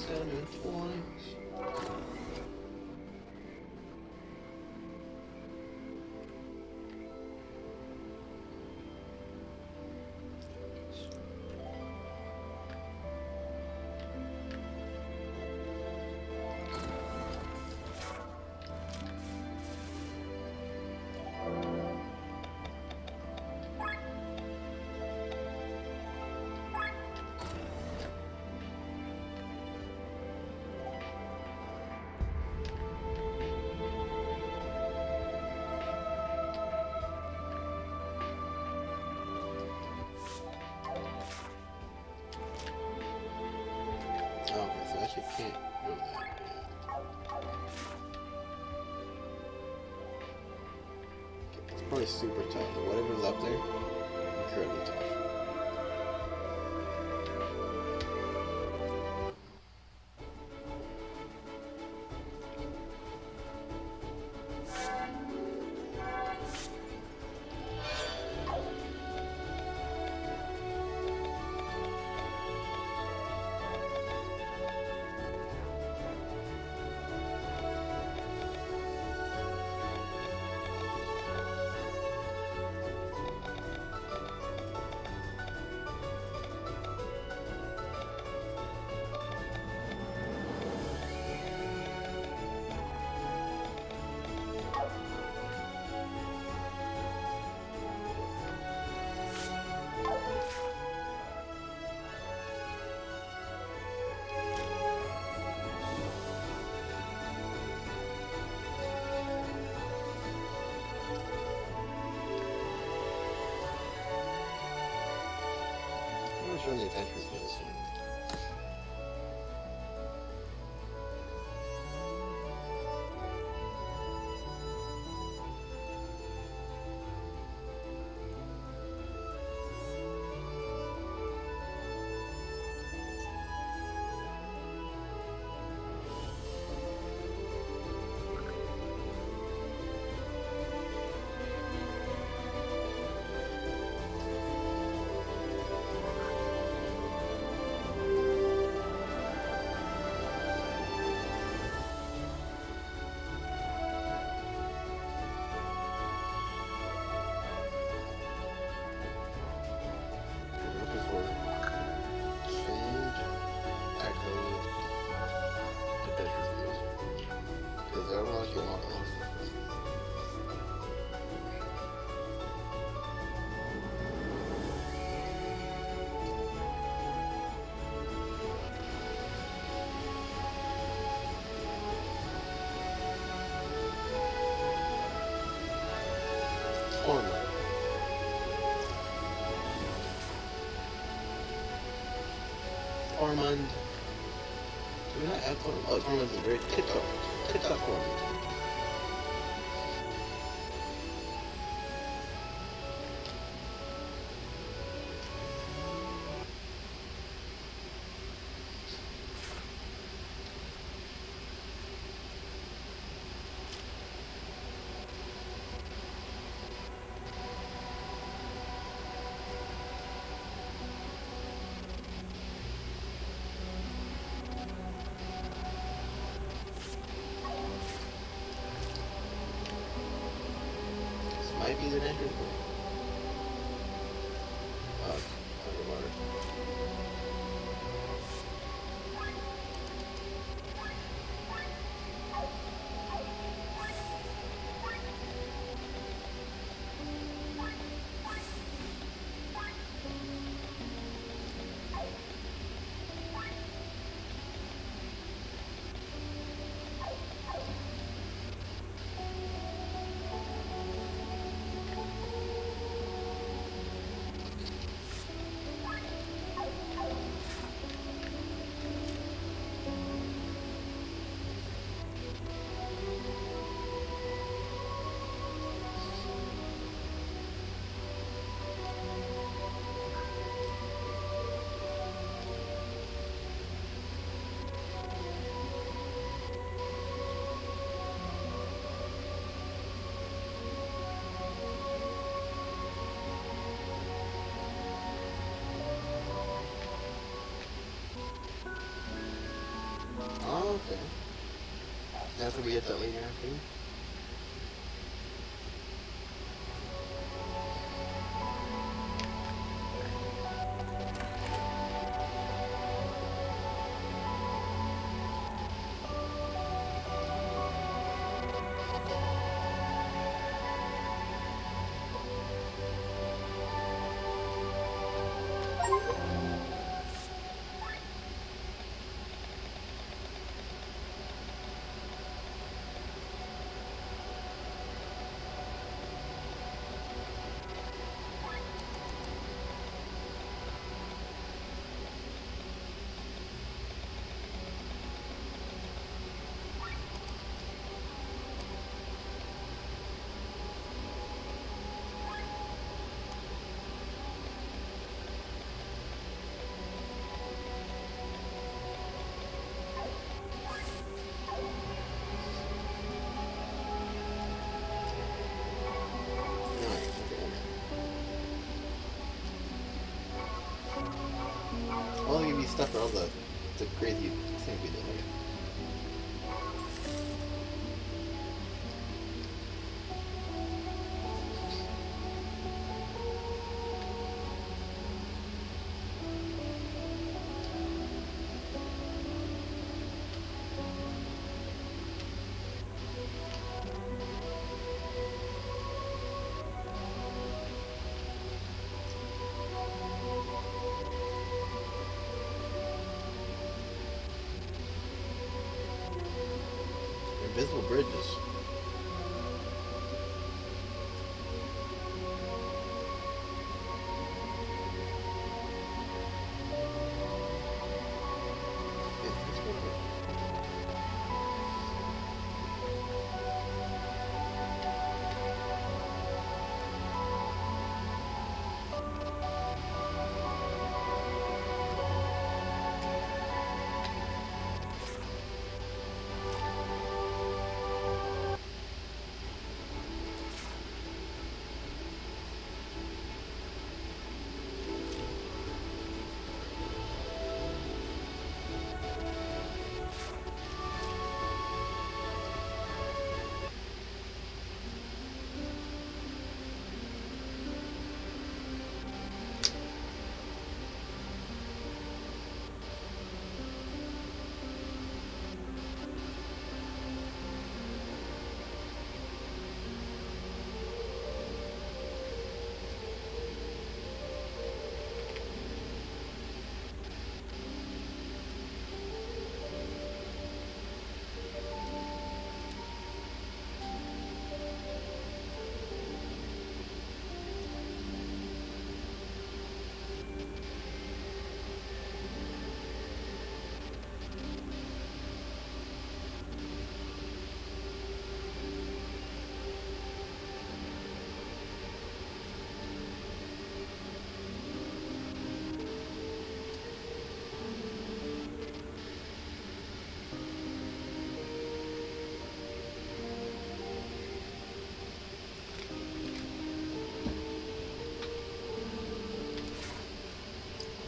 720. Okay, so I actually can't go that way yet. It's probably super tough, but whatever's up there, incredibly tough. I'm sure the adventure for this one. I'm looking for Change Echoes Adventure Field. Because I don't like it long enough. Ormond. Ormond. Do we not have Ormond? Oh, Ormond's a very tip-top Ormond. This might be the entrance point. Underwater. Okay. After we get that later, okay? I'll give you stuff for all the crazy things we did. Okay. Invisible bridges.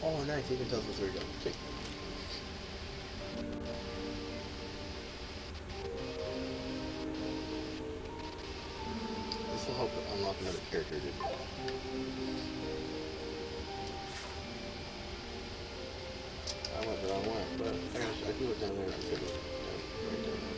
Oh, nice. You can tell us where we're going. Okay. This will help unlock another character, didn't it? I went the wrong way, but I do it down there. I should have right down there.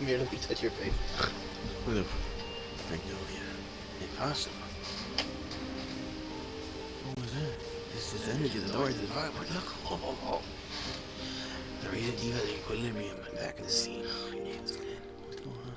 Come here, let me touch your face. Magnolia. Impossible. What was that? This is energy, the door is vibrant. Look. Oh. The rated diva, the equilibrium. I'm back in the scene. What's going on?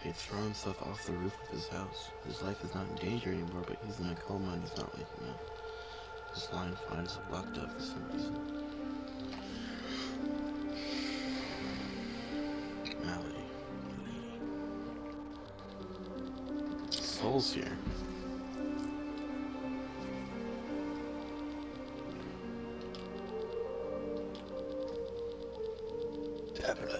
He'd thrown himself off the roof of his house. His life is not in danger anymore, but he's in a coma and he's not waking up. His line finds blocked up for some reason. Malady. The lady. Soul's here. Pepper.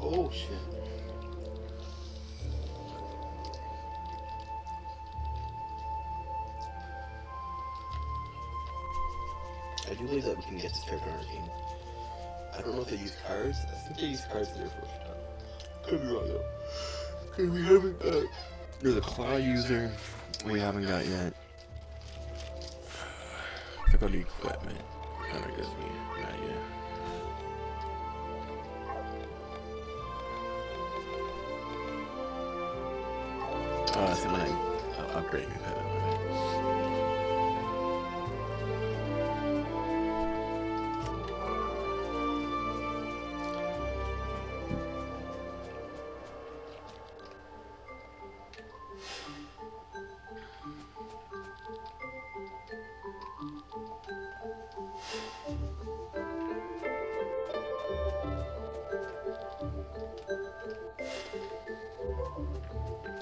Oh shit. I do believe that we can get this character on our team. I don't know if they use cards. I think they use cards in their first time. Could be wrong though. Okay, we haven't got. There's a claw user we haven't got yet. I think I'll do equipment. Kind of gives me an idea. Oh, I see when I'm upgrading equipment.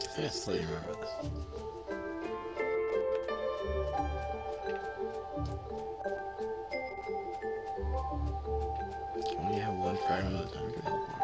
I think I slightly remember this. Only have one fragment of the time to help more.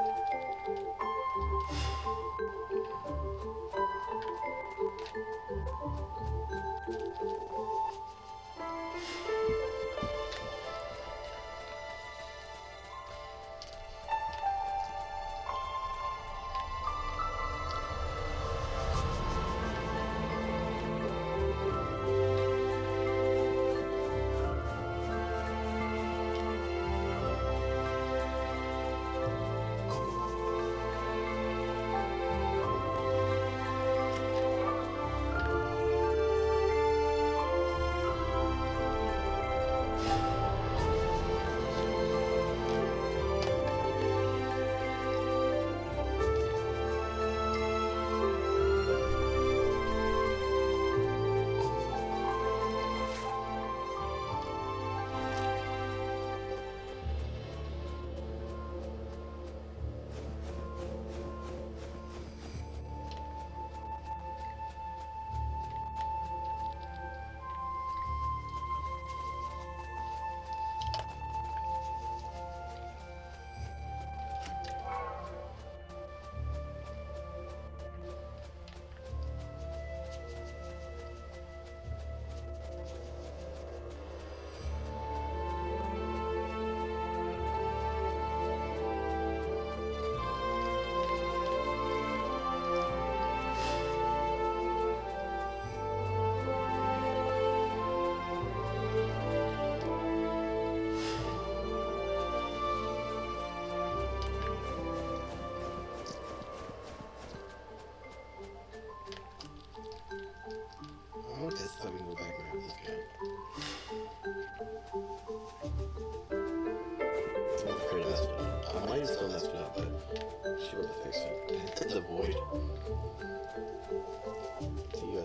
The Void.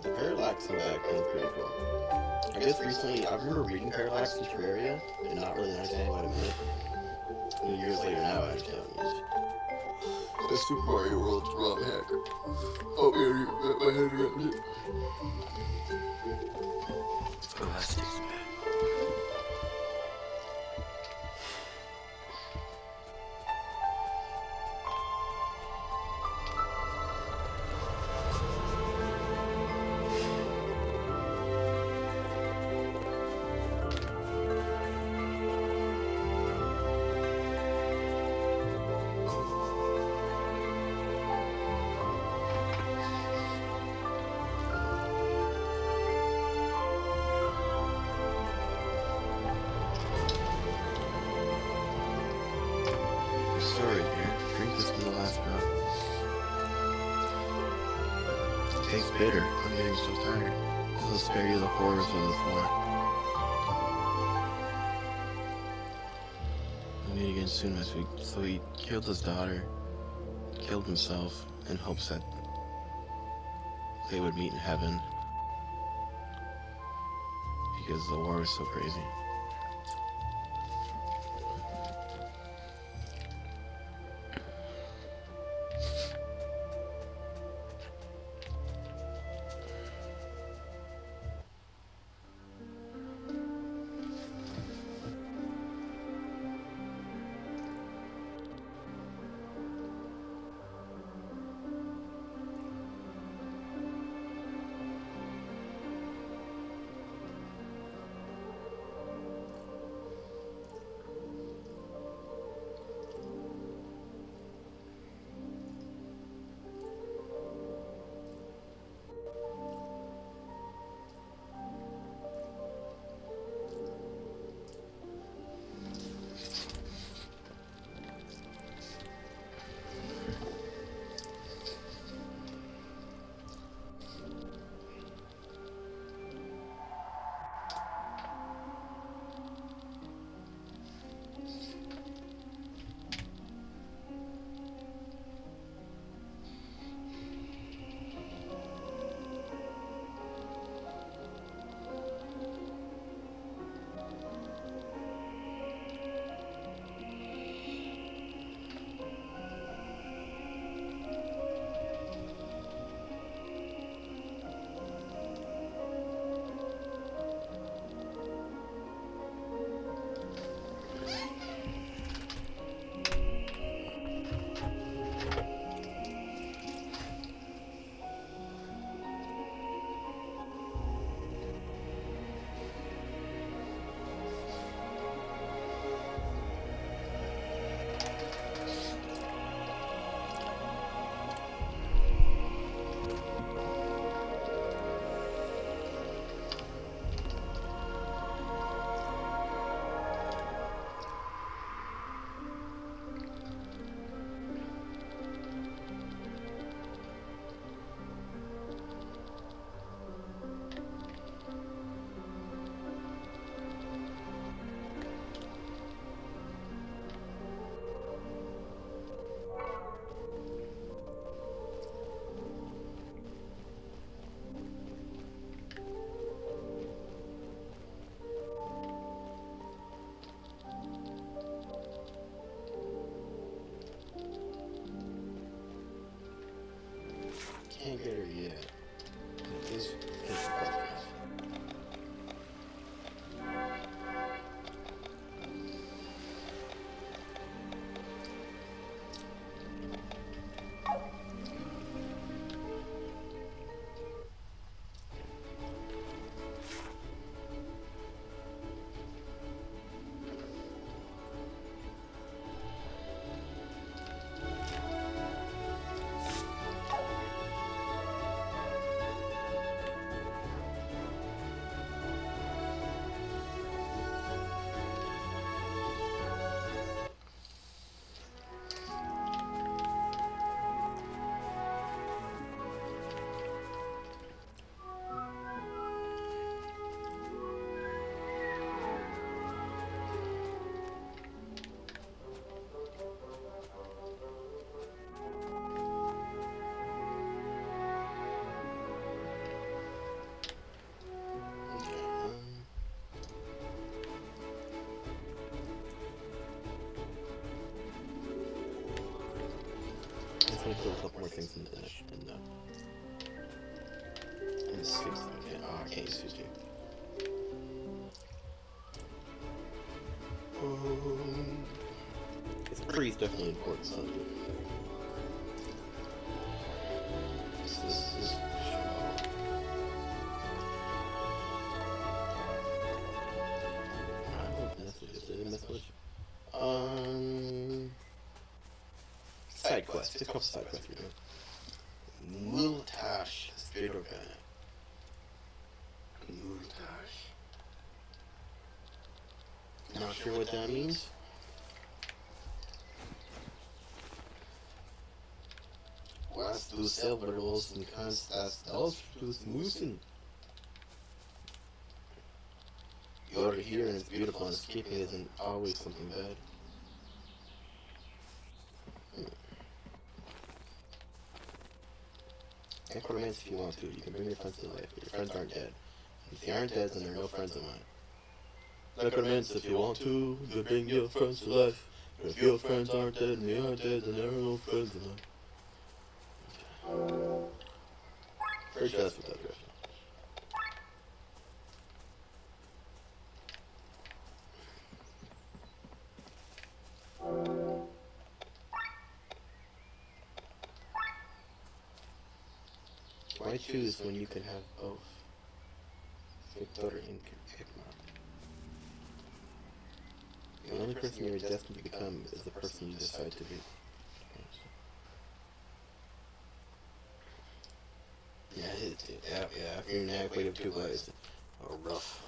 The Parallax in the background is pretty cool. I guess recently, I remember reading Parallax in Terraria and not really understanding what it meant. And years later now, I understand what it means. The Super Mario World's ROM hack. Oh, yeah, you got my head around it. Oh, that sticks bad. Sorry, dear. Drink this to the last drop. It tastes bitter. I'm getting so tired. This will spare you the horrors of the floor. We'll meet again soon, my sweet. So he killed his daughter, killed himself, in hopes that they would meet in heaven. Because the war was so crazy. Can't get her yet. This is just want to kill a couple more things in the Sphinx. I can't use Suzu. It's pretty definitely important subject. This is I hope that's what it is. Side quest. There's a couple side quests we're doing. Multash, Spirit Organic. Multash. Not sure what that means. Was du selber losen kannst, das Ausfluss müssen. You're here and it's beautiful, and escaping isn't always something bad. Necromancy if you want to. You can bring your friends to life, but your friends aren't dead. If they aren't dead, then they're no friends of mine. Necromancy if you want to. You can bring your friends to life. But if your friends aren't dead and they aren't dead, then they're no friends of mine. Pretty sure that's what that is. Why choose when you can have both? Victor and Kikman. The only person you're destined to become is the person you decide to be. Yeah, after you're halfway of 2 guys. Oh, rough.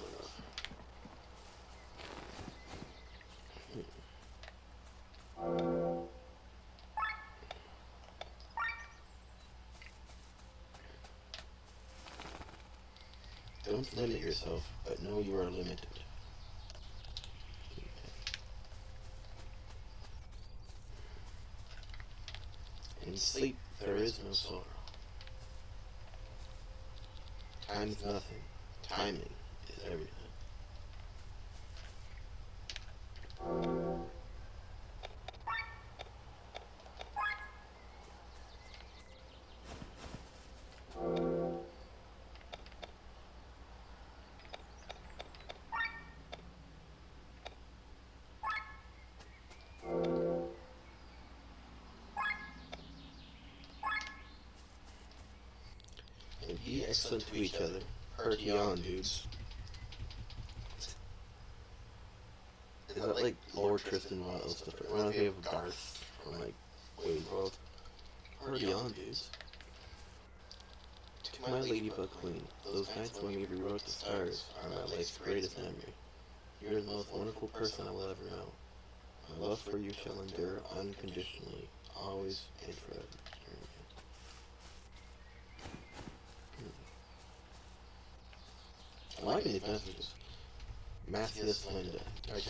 Don't limit yourself, but know you are limited. In sleep, there is no sorrow. Time is nothing. Timing is everything. And be excellent to each other. Party on, dudes. Is that like Lord Tristan Wild stuff? It reminds me of Garth from like Wayne's World. Party on, dudes. To my ladybug queen, those nights when we rewrote the stars are my life's greatest memory. You're the most wonderful person I will ever know. My love for you shall endure unconditionally, always and forever. I'm liking these messages. Matthias Linda. What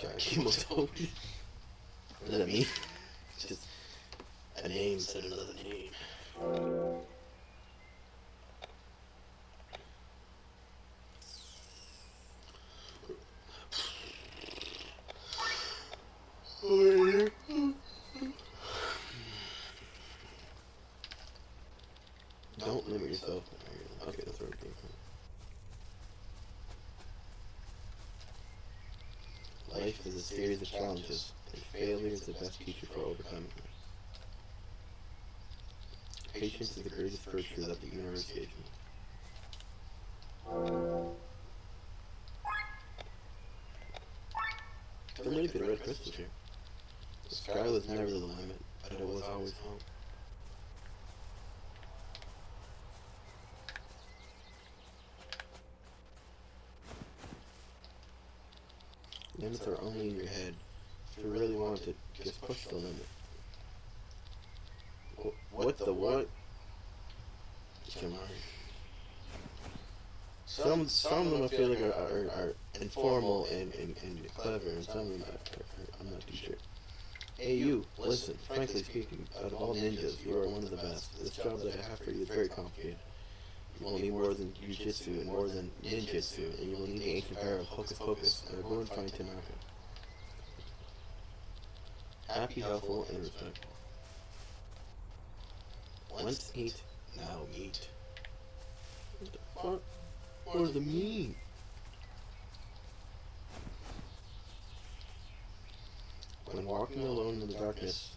does that mean? It's just a name said another name. Don't limit yourself. Okay, that's where it came from. Life is a series of challenges, and failure is the best teacher for overcoming them. Patience is the greatest virtue that the universe gave me. There may be red crystals here. The sky was never the limit, but it was always home. Limits are only in your head. If you really want it, just push the limit. What the what? Some of them I feel like are informal and clever, and some of them I'm not too sure. Hey you, listen, frankly speaking, out of all ninjas, you are one of the best. This job that I have for you is very complicated. You will need more than jujitsu and more than ninjutsu, and you will need the ancient power of Hocus Pocus. Now go and find Tanaka. Happy, helpful, and respectful. Once eat, now meat. What the fuck? What does it mean? When walking alone in the darkness,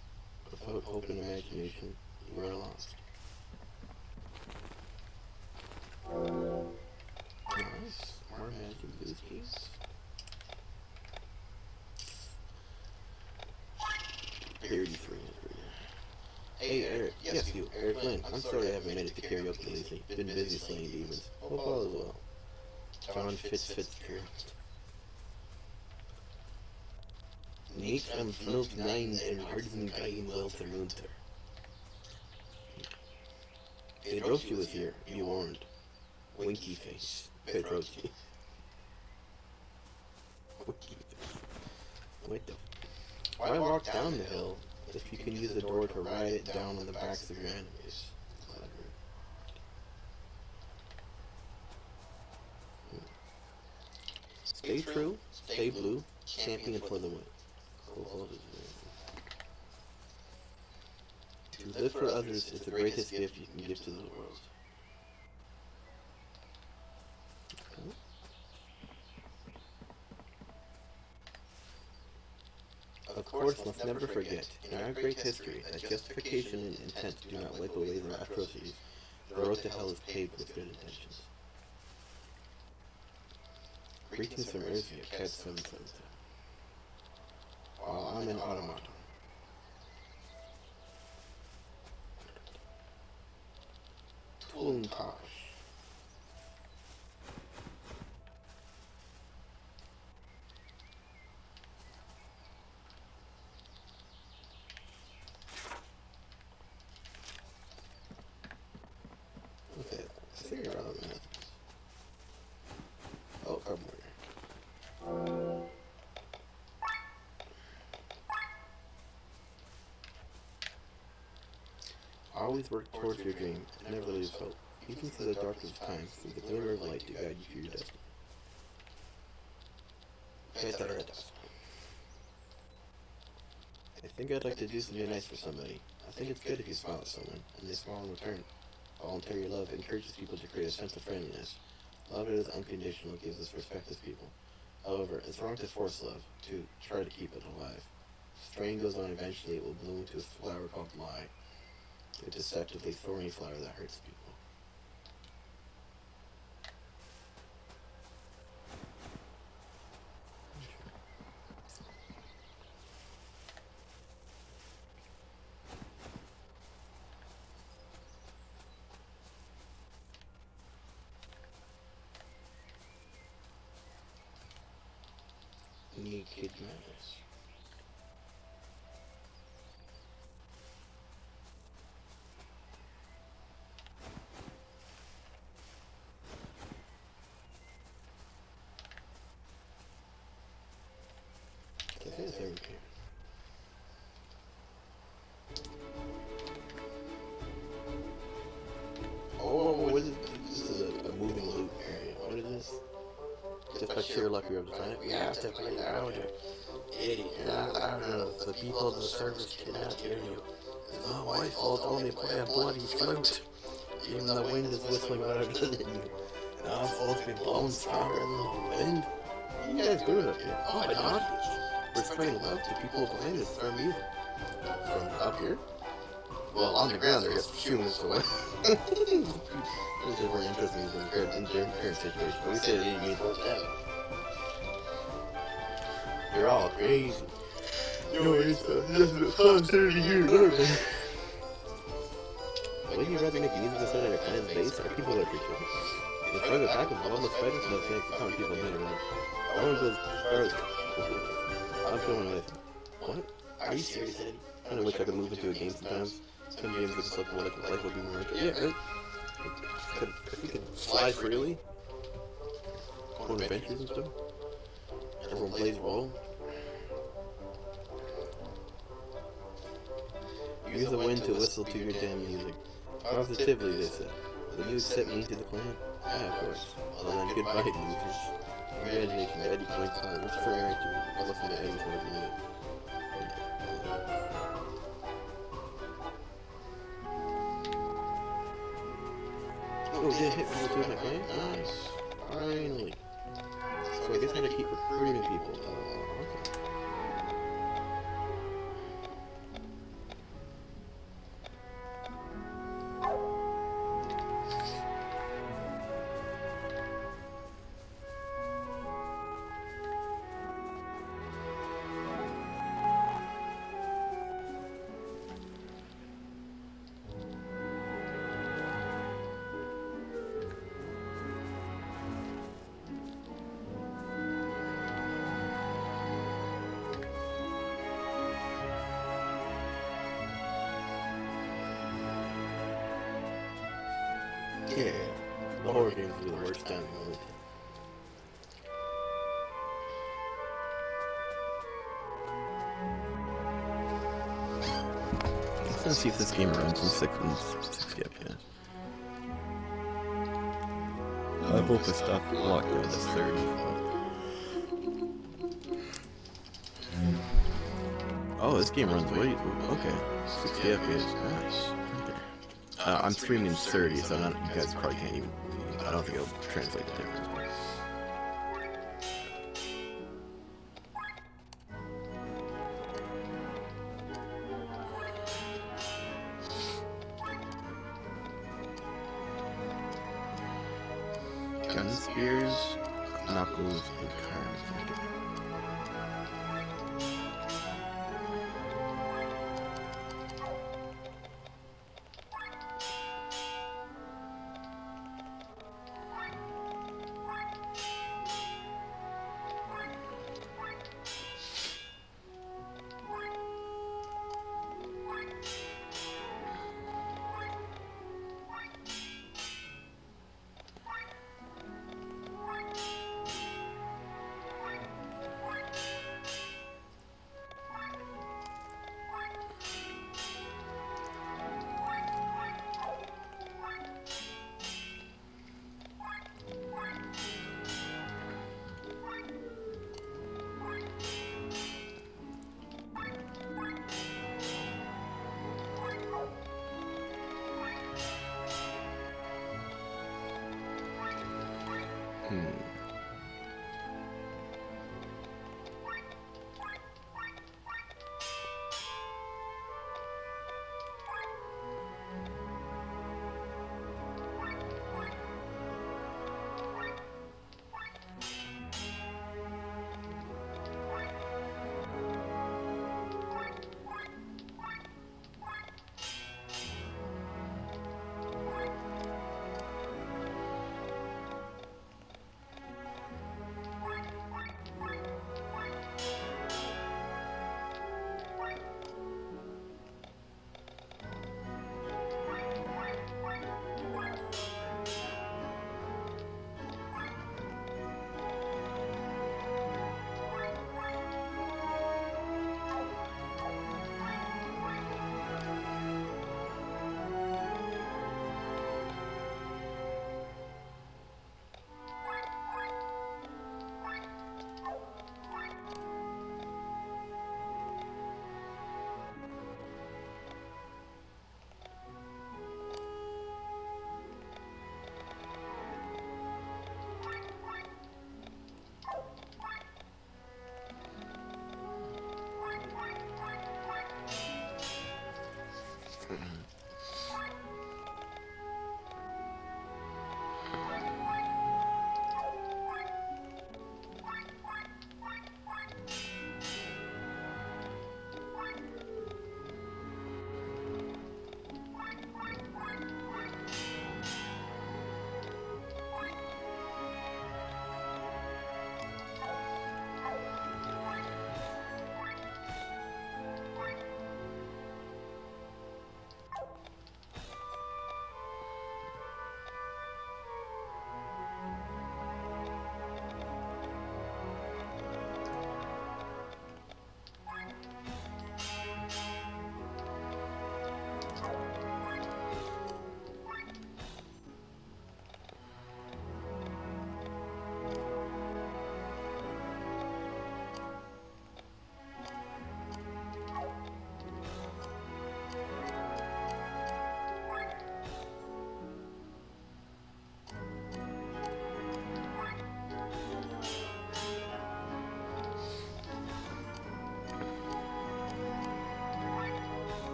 without hope and imagination, you are lost. Nice. More Imagine Booskies. 33 is pretty good. Hey Eric, yes you, Eric Lynn. I'm sorry I haven't made it to karaoke lately. Been busy slaying demons. Hope all is well. John Fitzgerald. Nicht am 5-9 in Harden Geigen Welter Runter. Pedrochi was here, be warned. Winky face. Pedrochi. Winky face. What the? Why walk down the hill if you can use the door to ride it down on the backs of your enemies? Stay true, stay blue, champion for the win. Cool. To live for others is the greatest gift you can give to the world. Of course, must never forget, in our great history, that justification and intent do not wipe away the atrocities. The road to hell is paved with good intentions. Greetings from Erzia, Cat 777. While I'm an automaton. Toontosh. Okay, I figured out the methods. Oh, carbon warrior. Always work towards your dream, and never lose hope. Even through the darkest of times, through the glimmer of light to guide you to your destiny. I think I'd like to do something nice for somebody. I think it's good if you smile at someone, and they smile in return. Voluntary love encourages people to create a sense of friendliness. Love is unconditional, gives us respect as people. However, it's wrong to force love, to try to keep it alive. If strain goes on, eventually it will bloom into a flower called lie. A deceptively thorny flower that hurts people. Naked Madness. Cafe is everywhere. Oh, what is it? This is a moving loop area. What is this? Just by sheer luck you're able to find it. We have to play louder. Idiot, not loud enough. The people of the service cannot hear you. It's not my fault, only play a bloody flute. Even the wind is whistling louder than you. Now I'm supposed to be blowing stronger than the wind. What are you guys doing up here? Oh my god. We're spreading love to people of the land is from you. From up here? Well, on the ground, they're just shooing us away. This is very interesting in their current situation. But we say that you need what's happening. You're all crazy. No, it's just 5:30 here, Lord. Wouldn't you rather make music instead of your clan's base? Our people are people. The front of the back of all the spiders and the snakes, the common people matter like. I want to go as far as. I'm feeling with. What? Are you serious, Eddie? I kinda wish I could move into a game sometimes. Some games would just look more like life would be more like. Yeah, right? If we could fly freely, go on adventures and stuff, everyone plays role. Use the wind to whistle to your damn music. Positively, they said. Will you accept me to the clan? Yeah, of course. Well then, goodbye, losers. Congratulations, Eddie points on. Let's figure out to listen to Eddie's words in it. Oh, did it hit me with my claim? Nice. Finally. So I guess I gotta keep recruiting people. Okay. Yeah, the horror games are the worst time in the world. Let's see if this game runs in 60 FPS. I hope the stuff locked down to 30. Oh, this game runs way. Okay, 60 FPS. Nice. I'm streaming 30, so you guys probably can't even. I don't think it'll translate the difference. Gun spears, knuckles, and chiropractic.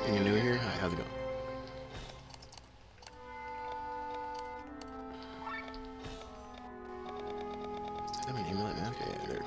You're new here? Hi, how's it going? Is that an amulet? Okay, yeah, there we go.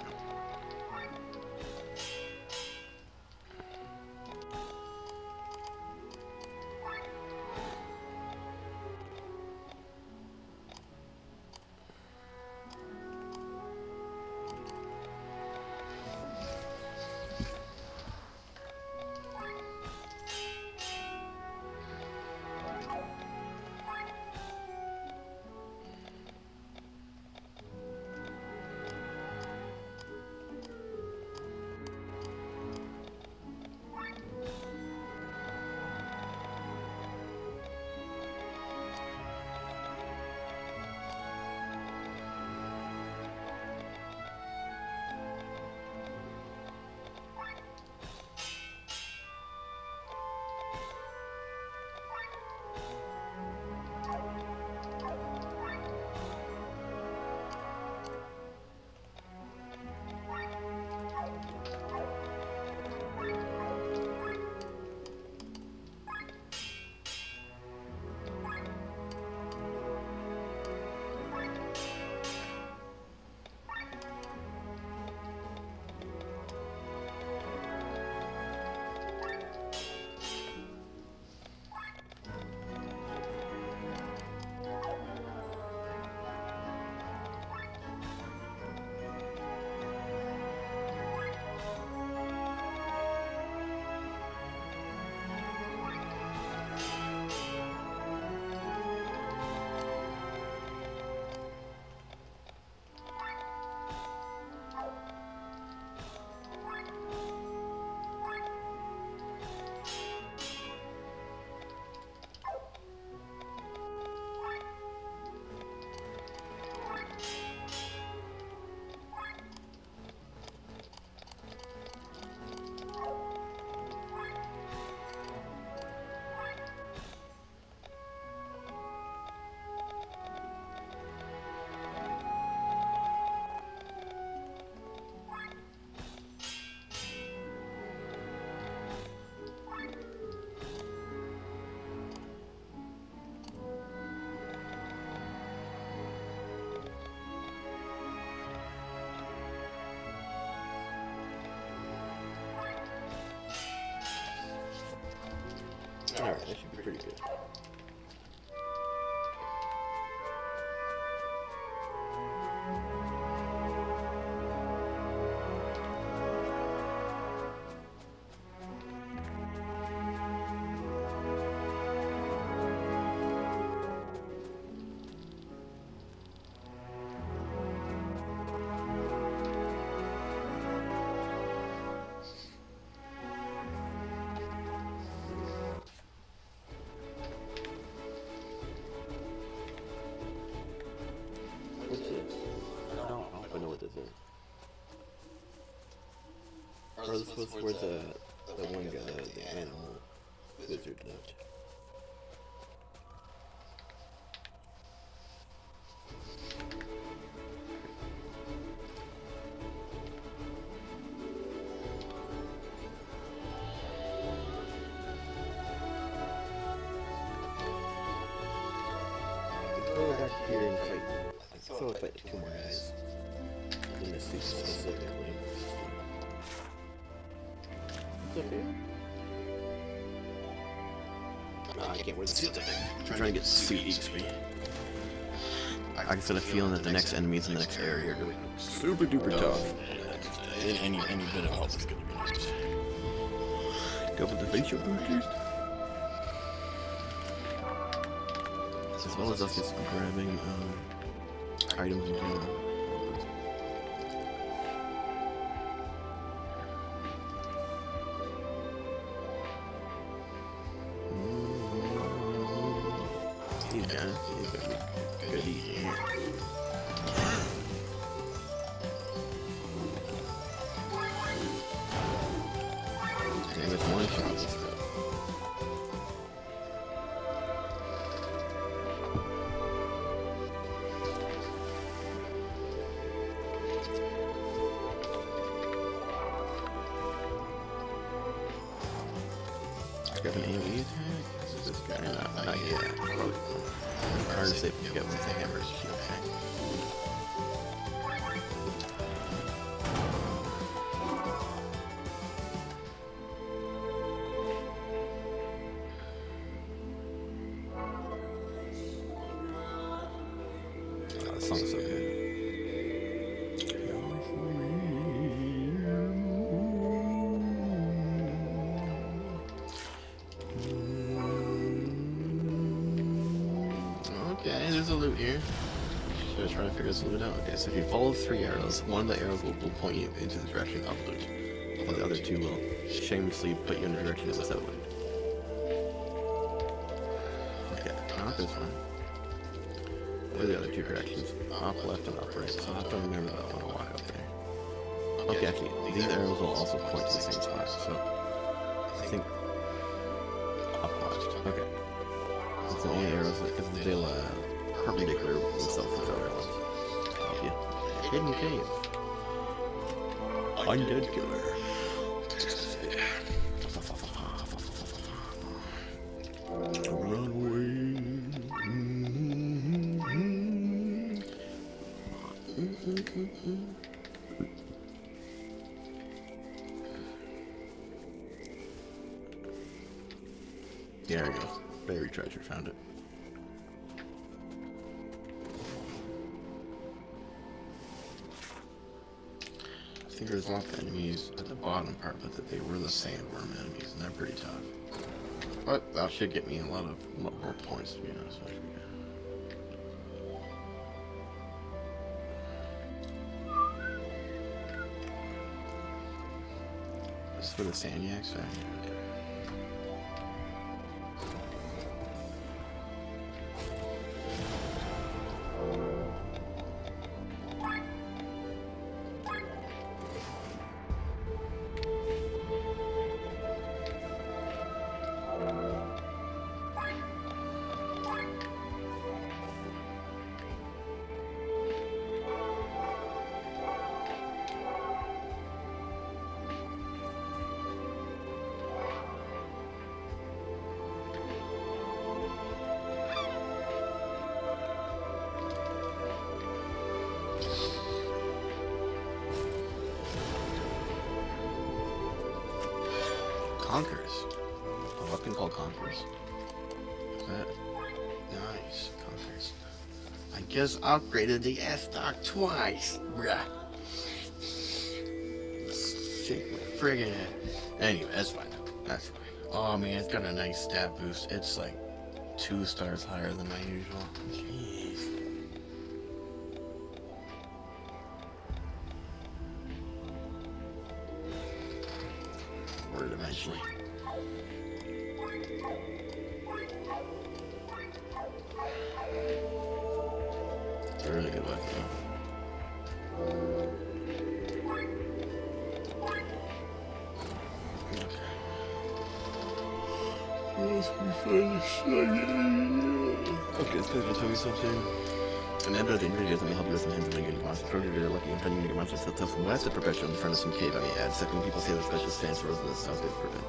Alright, that should be pretty good. What's this? I don't know what this is. Or this was where the one guy, the animal wizard lived. Go back here and fight. I saw it fight two more guys. In this season specifically. What's up here? No, I can't wear the suit. I'm trying to get suit XP. I can get a feeling that the next enemies in the next area are going to be super duper tough. And any bit of help is going to be nice. Double the facial boosters. As well as us just grabbing items in general. These guys, these gotta be good eating. And it's one shot this stuff. grab an AoE attack? Is this guy? Not yet. Probably. Hard to say if you get with the hammers. Okay. Oh, this song's so good. Okay, there's a loot here. Should I try to figure this loot out? Okay, so if you follow 3 arrows, one of the arrows will point you into the direction of loot, while the other 2 will shamelessly put you in the direction of without loot. Okay, not this one. What are the other 2 directions? Up, left, and up, right. So I'll have to remember that one a while there. Okay, actually, these arrows will also point to the same spot, so I think up left. Okay. That's the only arrows because they'll perpendicular themselves with other ones. Help you. Hidden cave. Undead killer. Run away. There we go. Buried treasure, found it. I think there's lots of enemies at the bottom part, but that they were the sandworm enemies, and they're pretty tough. But that should get me a lot more points, to be honest with you. This is for the Sanyaks, right? Conquers. A weapon called Conquers. Is that nice? Conquers. I just upgraded the S-Stock twice. Bruh. Shake my friggin' head. Anyway, that's fine. That's fine. Oh man, it's got a nice stat boost. It's like 2 stars higher than my usual. Jeez. Word eventually. It's a really good weapon though. Okay. Let's find this thing. Okay, it's gonna tell me something. An end of the ingredients, let me help you with some hints and unique monsters. Probably you're lucky and finding unique monsters that tough from west to perpetual in front of some cave. I mean, add second people say the special stands for Rosen. Sounds good for them.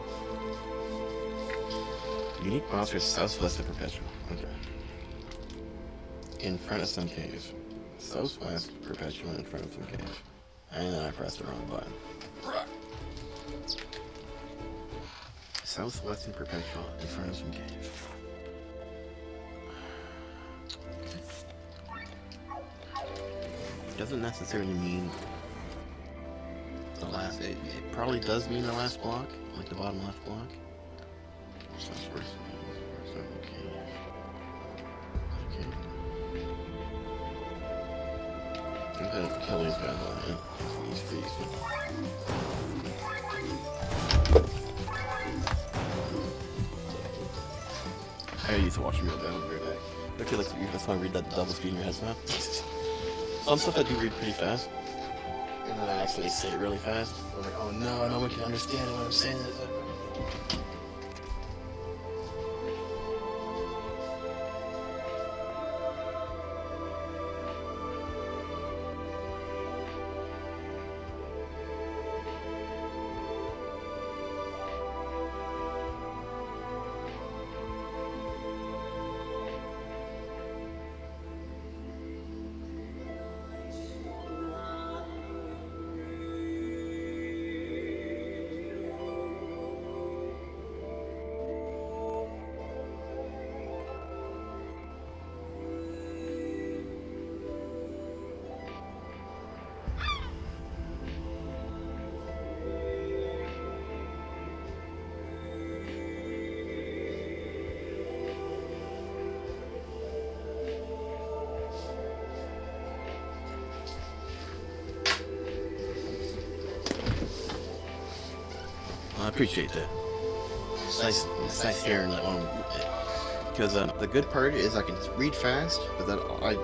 Unique monsters southwest of perpetual. Okay. In front of some cave. Southwest perpetual in front of some cave. And then I pressed the wrong button. Southwest and perpetual in front of some cave. Doesn't necessarily mean the last. It probably does mean the last block, like the bottom left block. So that's where it's okay. Okay. I'm gonna kill these guys on it. He's freezing. I used to watch him real bad on Great Neck. I feel like you just want to read that double speed in your head snap. Some stuff I do read pretty fast, and then I actually say it really fast. I'm like, oh no, no one can understand what I'm saying. I appreciate that. It's nice hearing that one. Because the good part is I can read fast, but the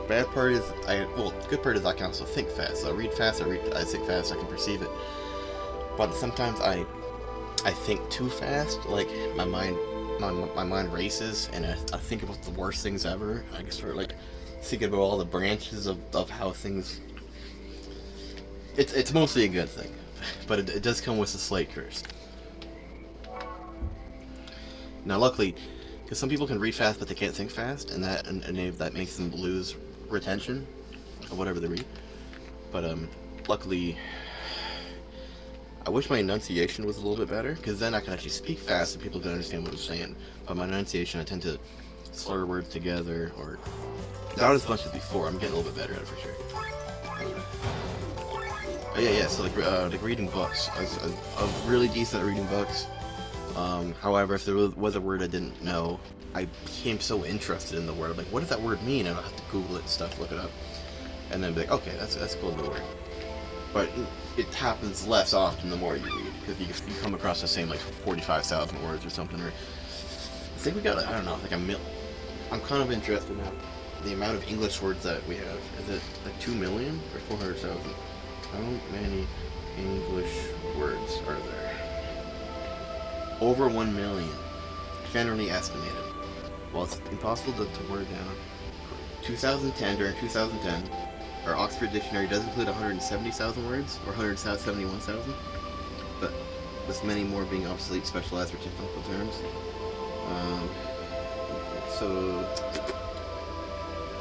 bad part is the good part is I can also think fast. So I read fast, I think fast, I can perceive it. But sometimes I think too fast. Like my mind races, and I think about the worst things ever. I can start like thinking about all the branches of how things. It's mostly a good thing, but it does come with a slight curse. Now, luckily, because some people can read fast but they can't think fast, and that makes them lose retention of whatever they read. But luckily, I wish my enunciation was a little bit better, because then I can actually speak fast and people can understand what I'm saying. But my enunciation, I tend to slur words together, or not as much as before. I'm getting a little bit better at it for sure. Oh, yeah. So like reading books, I was really decent at reading books. However, if there was a word I didn't know, I became so interested in the word. I'm like, what does that word mean? And I'll have to Google it and stuff, look it up, and then be like, okay, that's a cool new word. But it happens less often the more you read, because you come across the same like 45,000 words or something. Or I think we got, I don't know, like I'm kind of interested in the amount of English words that we have. Is it like 2 million or 400,000? How many English words are there? Over 1 million, generally estimated. Well, it's impossible to word down. 2010, during 2010, our Oxford Dictionary does include 170,000 words, or 171,000, but with many more being obsolete, specialized, or technical terms. So,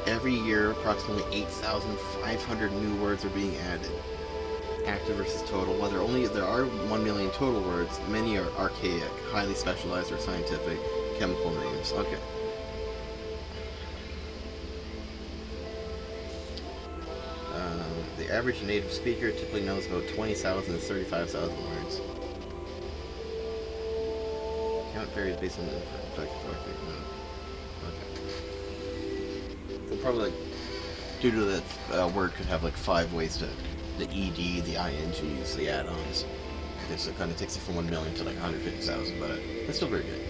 every year, approximately 8,500 new words are being added. Active versus total. While there are 1 million total words, many are archaic, highly specialized, or scientific chemical names. Okay. The average native speaker typically knows about 20,000 to 35,000 words. Count varies based on the effect. Okay. So probably like, due to that word could have like 5 ways to. The ED, the INGs, the add-ons. So it kind of takes it from 1 million to like 150,000, but it's still very good.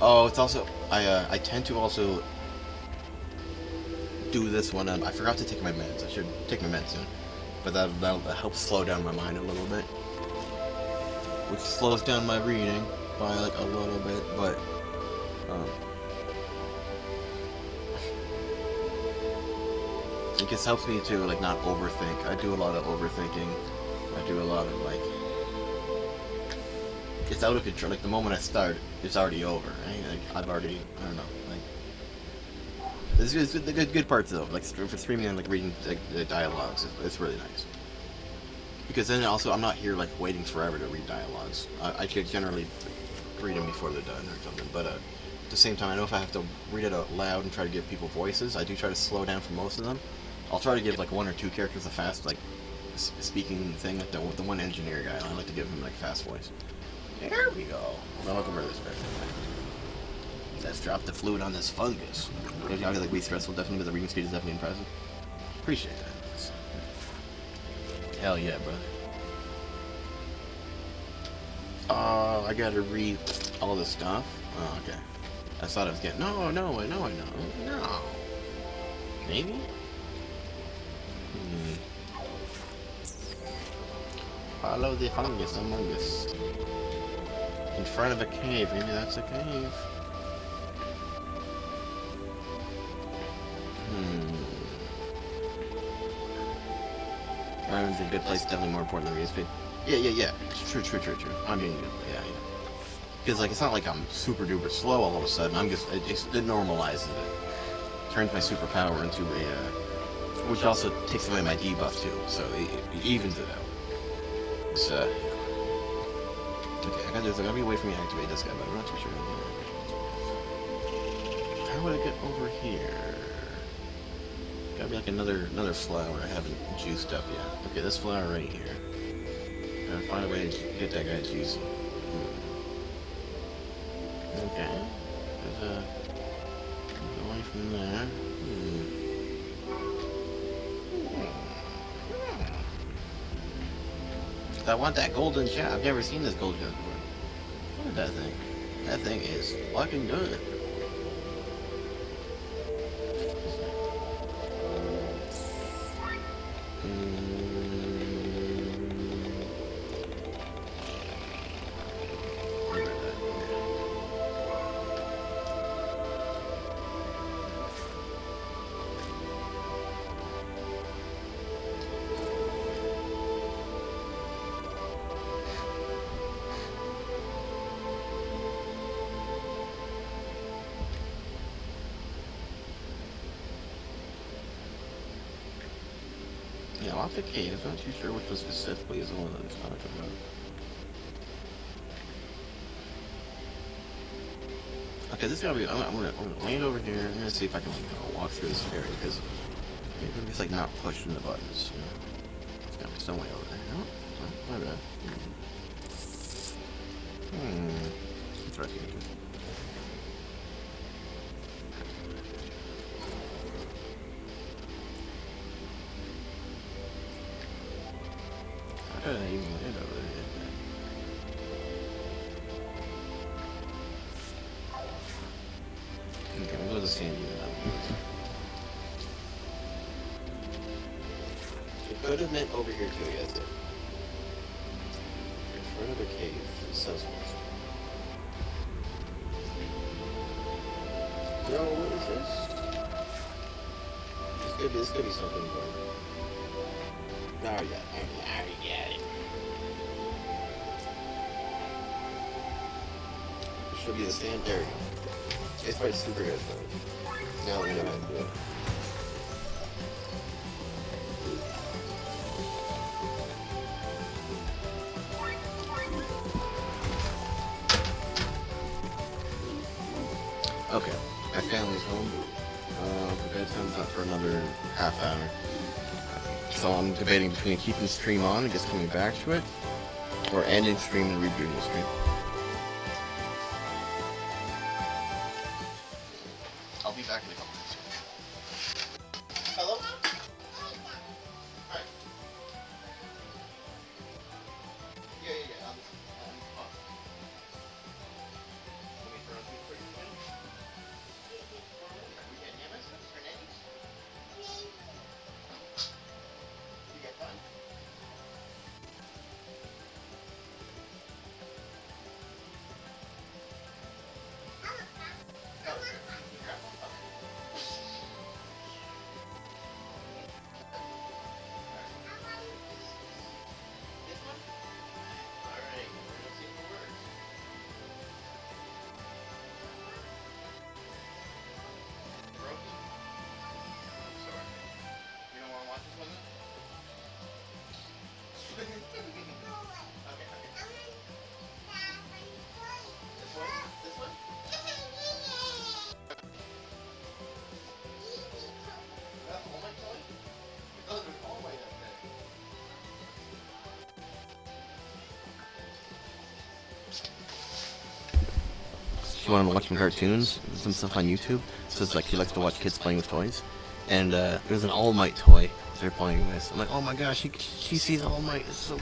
Oh, it's also I tend to also do this when I forgot to take my meds. I should take my meds soon, but that'll help slow down my mind a little bit, which slows down my reading by like a little bit, but it just helps me to like not overthink. I do a lot of overthinking. I do a lot of like, it's out of control. Like the moment I start, it's already over. Right? Like I've already, I don't know. Like there's the good parts though. Like for streaming and like reading like, the dialogues, it's really nice. Because then also I'm not here like waiting forever to read dialogues. I could generally read them before they're done or something. But at the same time, I know if I have to read it out loud and try to give people voices, I do try to slow down for most of them. I'll try to give like 1 or 2 characters a fast like speaking thing. Like the one engineer guy, I like to give him like fast voice. There we go. Well, welcome to this better. Let's drop the fluid on this fungus. If y'all get like weed stressful, definitely, but the reading speed is definitely impressive. Appreciate that. Hell yeah, brother. I gotta read all this stuff. Oh, okay. I thought I was getting. No. Maybe? Follow the fungus among us. In front of a cave. Maybe that's a cave. Environment's a good place, definitely more important than reading speed. Yeah. True. I'm being good. Yeah. Because like it's not like I'm super duper slow all of a sudden. I'm just it normalizes it. Turns my superpower into a which also takes away my debuff too. So it evens it out. It's okay. I gotta be away from me to activate this guy, but I'm not too sure. How would I get over here? Gotta be like another flower I haven't juiced up yet. Okay, this flower right here. Gotta find a way to get that guy juicy. Okay. There's away from there. I want that golden shot. I've never seen this golden shot before. Look at that thing. That thing is fucking good. Yeah, lots of caves. I'm not too sure which one specifically is the one that it's talking about. Okay, this is gonna be. I'm gonna land over here. I'm gonna see if I can walk through this area because maybe it's like not pushing the buttons. You know? It's gotta be some way over there. No, my bad. Interesting. How did I even land over there? Okay, we'll go to the sand dune now. It could have meant over here too, yes. In front of a cave, it says one. No, what is this? This could be something important. I already got it. It should be the sand. There we go. It's probably super good though. Now we know how to do it. Okay, my family's home. The bedtime's not for another half hour. So I'm debating between keeping the stream on and just coming back to it, or ending stream and rebooting the stream. I'll be back in a couple minutes. Hello? Alright. Yeah. Let me turn on the quick again. We get nemesis or nannies? You get fun? She wanted to watch some cartoons, some stuff on YouTube. So it's like she likes to watch kids playing with toys. And there's an All Might toy they're playing with. I'm like, oh my gosh, she sees All Might. It's so.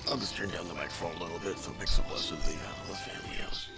I'll just turn down the microphone a little bit so it makes it less of the family house.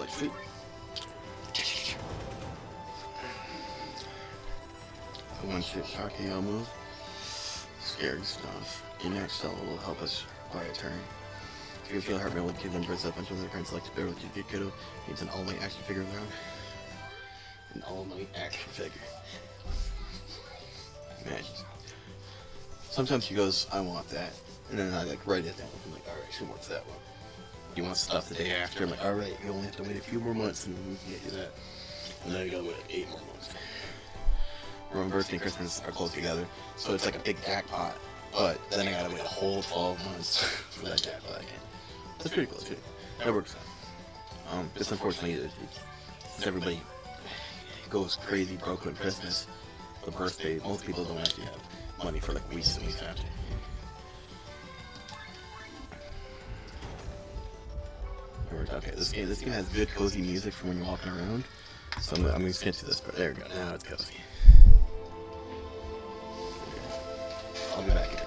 Sweet. The one shit Takeo move. Scary stuff. Your next cell will help us by a turn. If you feel heart rate will give them birds up until their current select barrel to get Kiddo needs an all-night action figure around. An all-night action figure. Imagine. Sometimes she goes, I want that. And then I like write it down. I'm like, alright, she wants that one. You want stuff the day after? I'm like, alright, you only have to wait a few more months and we can get you that. And then you gotta wait 8 more months. Remember, birthday and Christmas are close together, so it's like a big jackpot. But then I gotta wait a whole 12 months for that jackpot again. That's pretty close too. That works out. Just unfortunately, since everybody goes crazy broke on Christmas, the birthday, most people don't actually have money for like weeks and weeks after. Okay, this game has good cozy music for when you're walking around. So I'm gonna skip to this part. There we go. Now it's cozy. I'll be back here.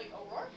Wait, O'Rourke?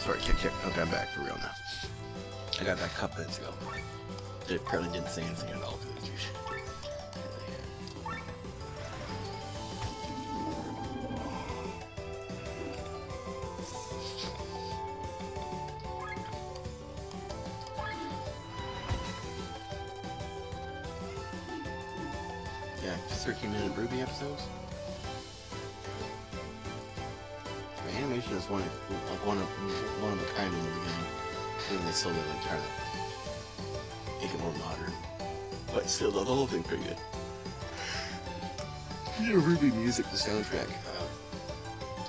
sorry, kick. Okay, I'm back for real now. I got back a couple minutes ago. It apparently didn't say anything at all because it was juicy. Yeah, just 13-minute Ruby episodes. The animation is one of a kind in the beginning. Then they slowly like try to make it more modern, but still the whole thing pretty good. Yeah, Ruby music, the soundtrack.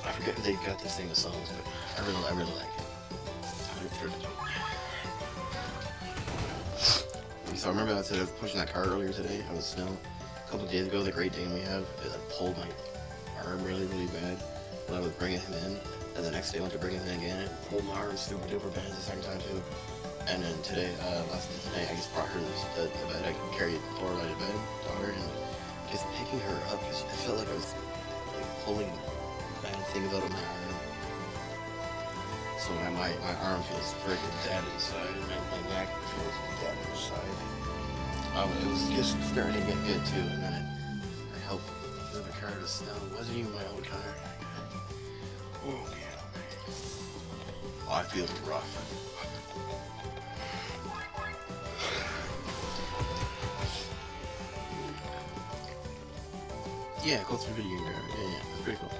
I forget they got this thing of songs, but I really like it. So I remember I said I was pushing that car earlier today. I was snow. A couple of days ago, the Great Dane we have, it pulled my arm really bad when I was bringing him in. And the next day I went to bring him in again, and pulled my arm super duper bad the second time too. And then today, last night, I just brought her to the bed. I carried Laura to bed, daughter, and just picking her up. I felt like I was like pulling bad things out of my arm. So my arm feels freaking dead inside, and my neck feels dead inside. It was just starting to get good too, and then I helped move the car to snow. It wasn't even my own car. Oh man. I feel rough. Yeah, go through video game. Yeah, it's pretty cool.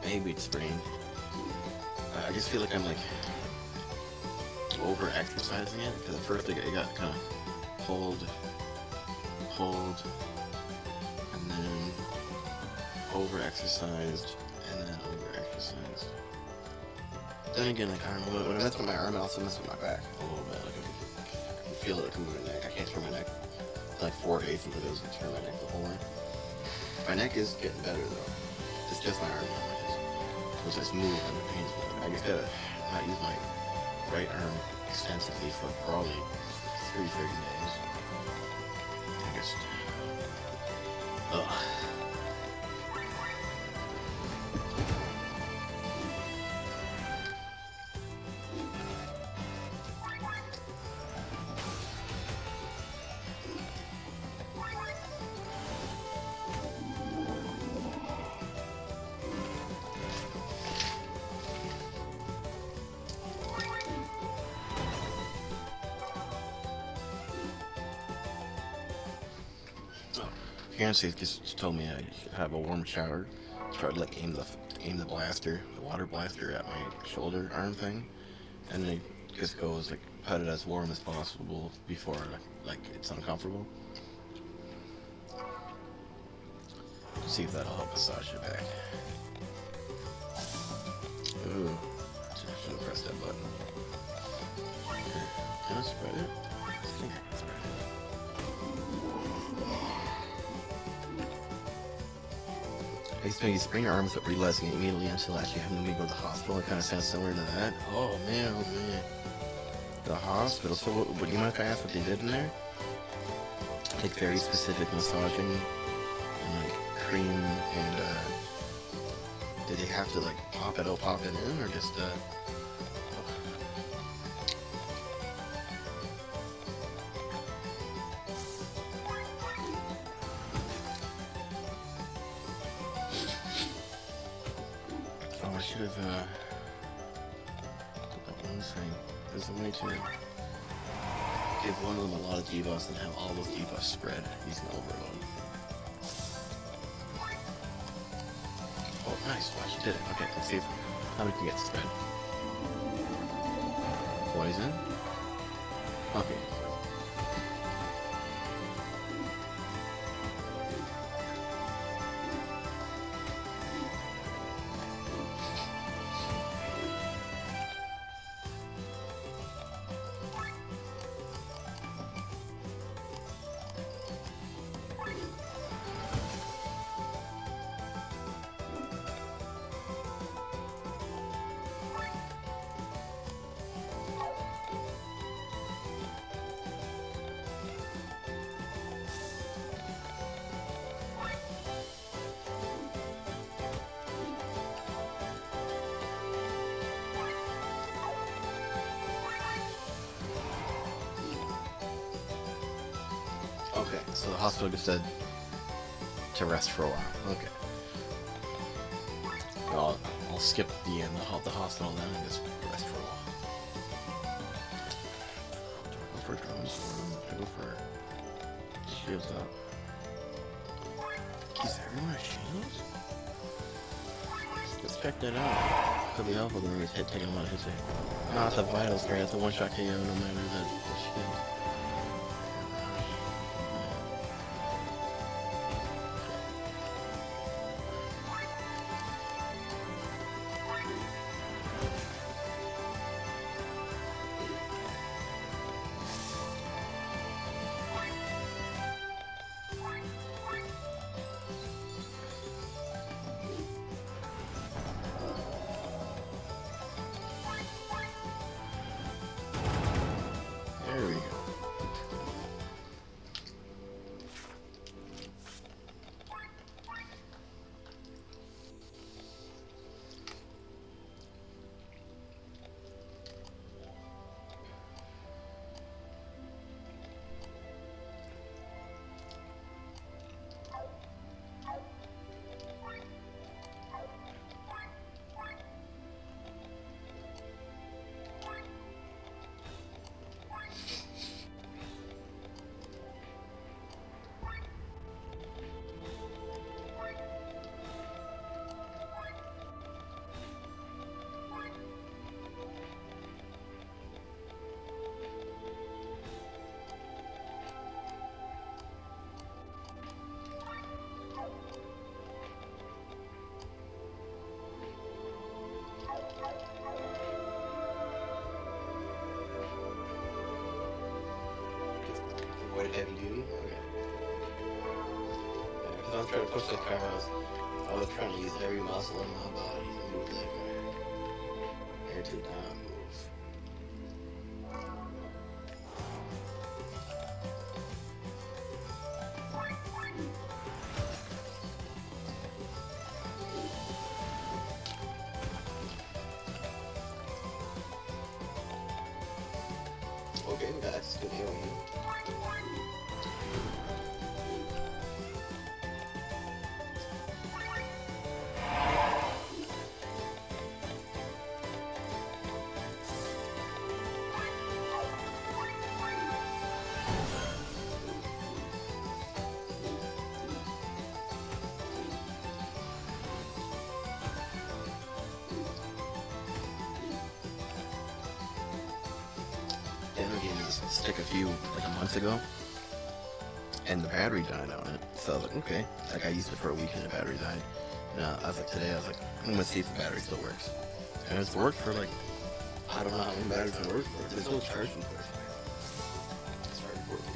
Maybe it's spring. I just feel like I'm like over exercising it because at first it got kind of pulled, and then over exercised, and then over exercised. Then again, like I don't know, when I mess with my arm, I also mess with my back a little bit. Like I can feel it like in my neck. I can't turn my neck like 4 days into those and turn my neck the whole way. My neck is getting better though. It's just my arm now. It's just move and it pains me. I just gotta not use my right arm extensively for probably 30 days. I guess. Ugh. Fiance just told me I should have a warm shower. Tried to like aim the blaster, the water blaster at my shoulder arm thing, and then it just goes like put it as warm as possible before like it's uncomfortable. See if that'll help massage it back. Ooh, I should have pressed that button. Here. Can I spread it? I think I can spread it. I used to maybe sprain your arm without realizing it immediately until actually having to go to the hospital. It kind of sounds similar to that. Oh man. The hospital. So what do you mind if I ask what they did in there? Like very specific massaging and like cream and did they have to like pop it in or just I should have put that one thing. There's a way to give one of them a lot of debuffs and have all those debuffs spread using overload. Oh, nice. Wow, she did it. Okay, let's see how we can get spread. Poison. Okay. Okay, so the hospital just said to rest for a while. Okay. I'll skip the hospital then and just rest for a while. Do I go for drones or do I go for shields up? Is everyone a shield? Let's check that out. Could be helpful when he's taking a lot of hits here. Not the vitals, right? It's a one-shot KO no matter the shield. There we go. Avoid heavy duty? Okay. Yeah, because I was trying to push that car, I was trying to use every muscle in my body to move that car. Air to not move. Okay, that's good healing. Demo gave me this stick a few, like a month ago, and the battery died on it. So I was like, okay. Like I used it for a week and the battery died. And I was like, today I was like, I'm gonna see if the battery still works. And it's worked for like, I don't know how many batteries it worked for, but it's still charging for it. Started working.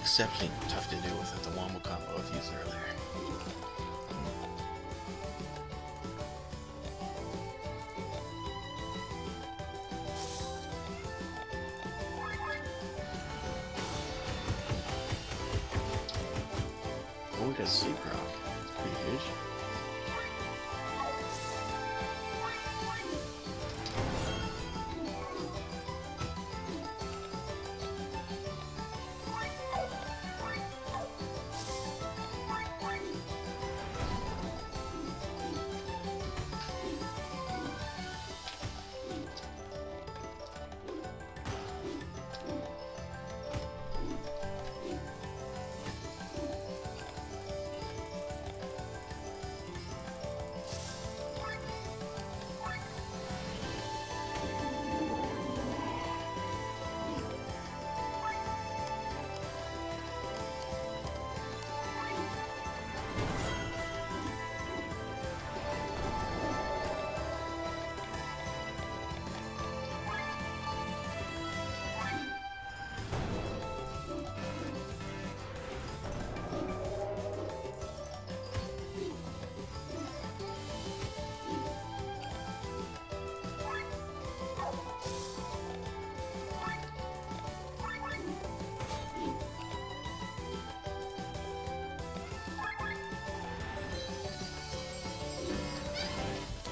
exceptionally tough to deal with the wombo combo I was using earlier. Oh, we got a sleep rock. That's pretty good.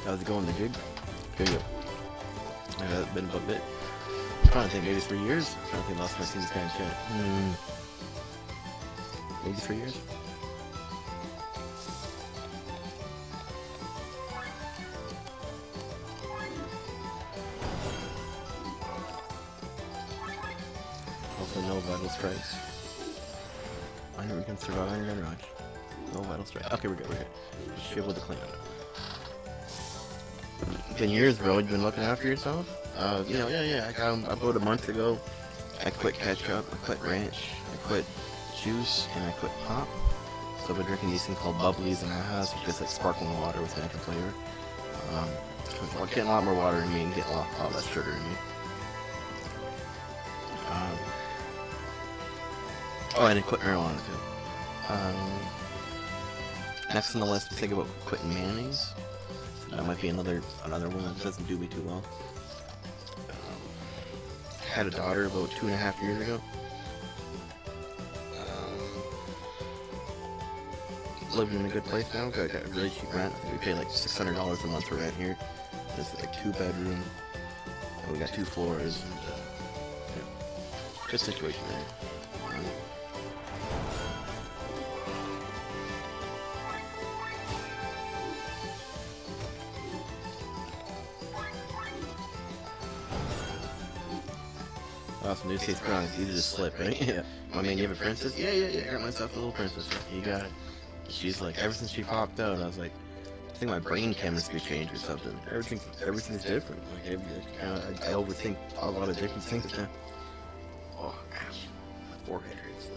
How's it going, the jig? Good. It's been a bit. I'm trying to think, maybe 3 years? I'm trying to think last time I seen this guy in chat. Maybe 3 years? Also, no vital strikes. I know we can survive on your rush. No vital strikes. Okay, we're good, Should be able to clean it up. Been years, bro. You've been looking after yourself? Yeah. I got about a month ago. I quit ketchup, I quit ranch, I quit juice, and I quit pop. So I've been drinking these things called bubblies and ahas, which is like sparkling water with natural flavor. I'm getting a lot more water in me and getting a lot less sugar in me. And I quit marijuana too. Next on the list, I'm thinking about quitting mayonnaise. That might be another one that doesn't do me too well. Had a daughter about 2.5 years ago. Living in a good place now. Got really cheap rent. I think we pay like $600 a month for rent here. It's like 2-bedroom. We got 2 floors. And, good situation there. Awesome, dude. Tastes strong. It's easy to slip, right? Yeah. My man, you have a princess? Yeah. I got myself a little princess. You got it. She's like, ever since she popped out, I was like, I think my brain chemistry changed or something. Everything's different. Like, I overthink a lot of different things now. Oh, gosh. My forehead hurts.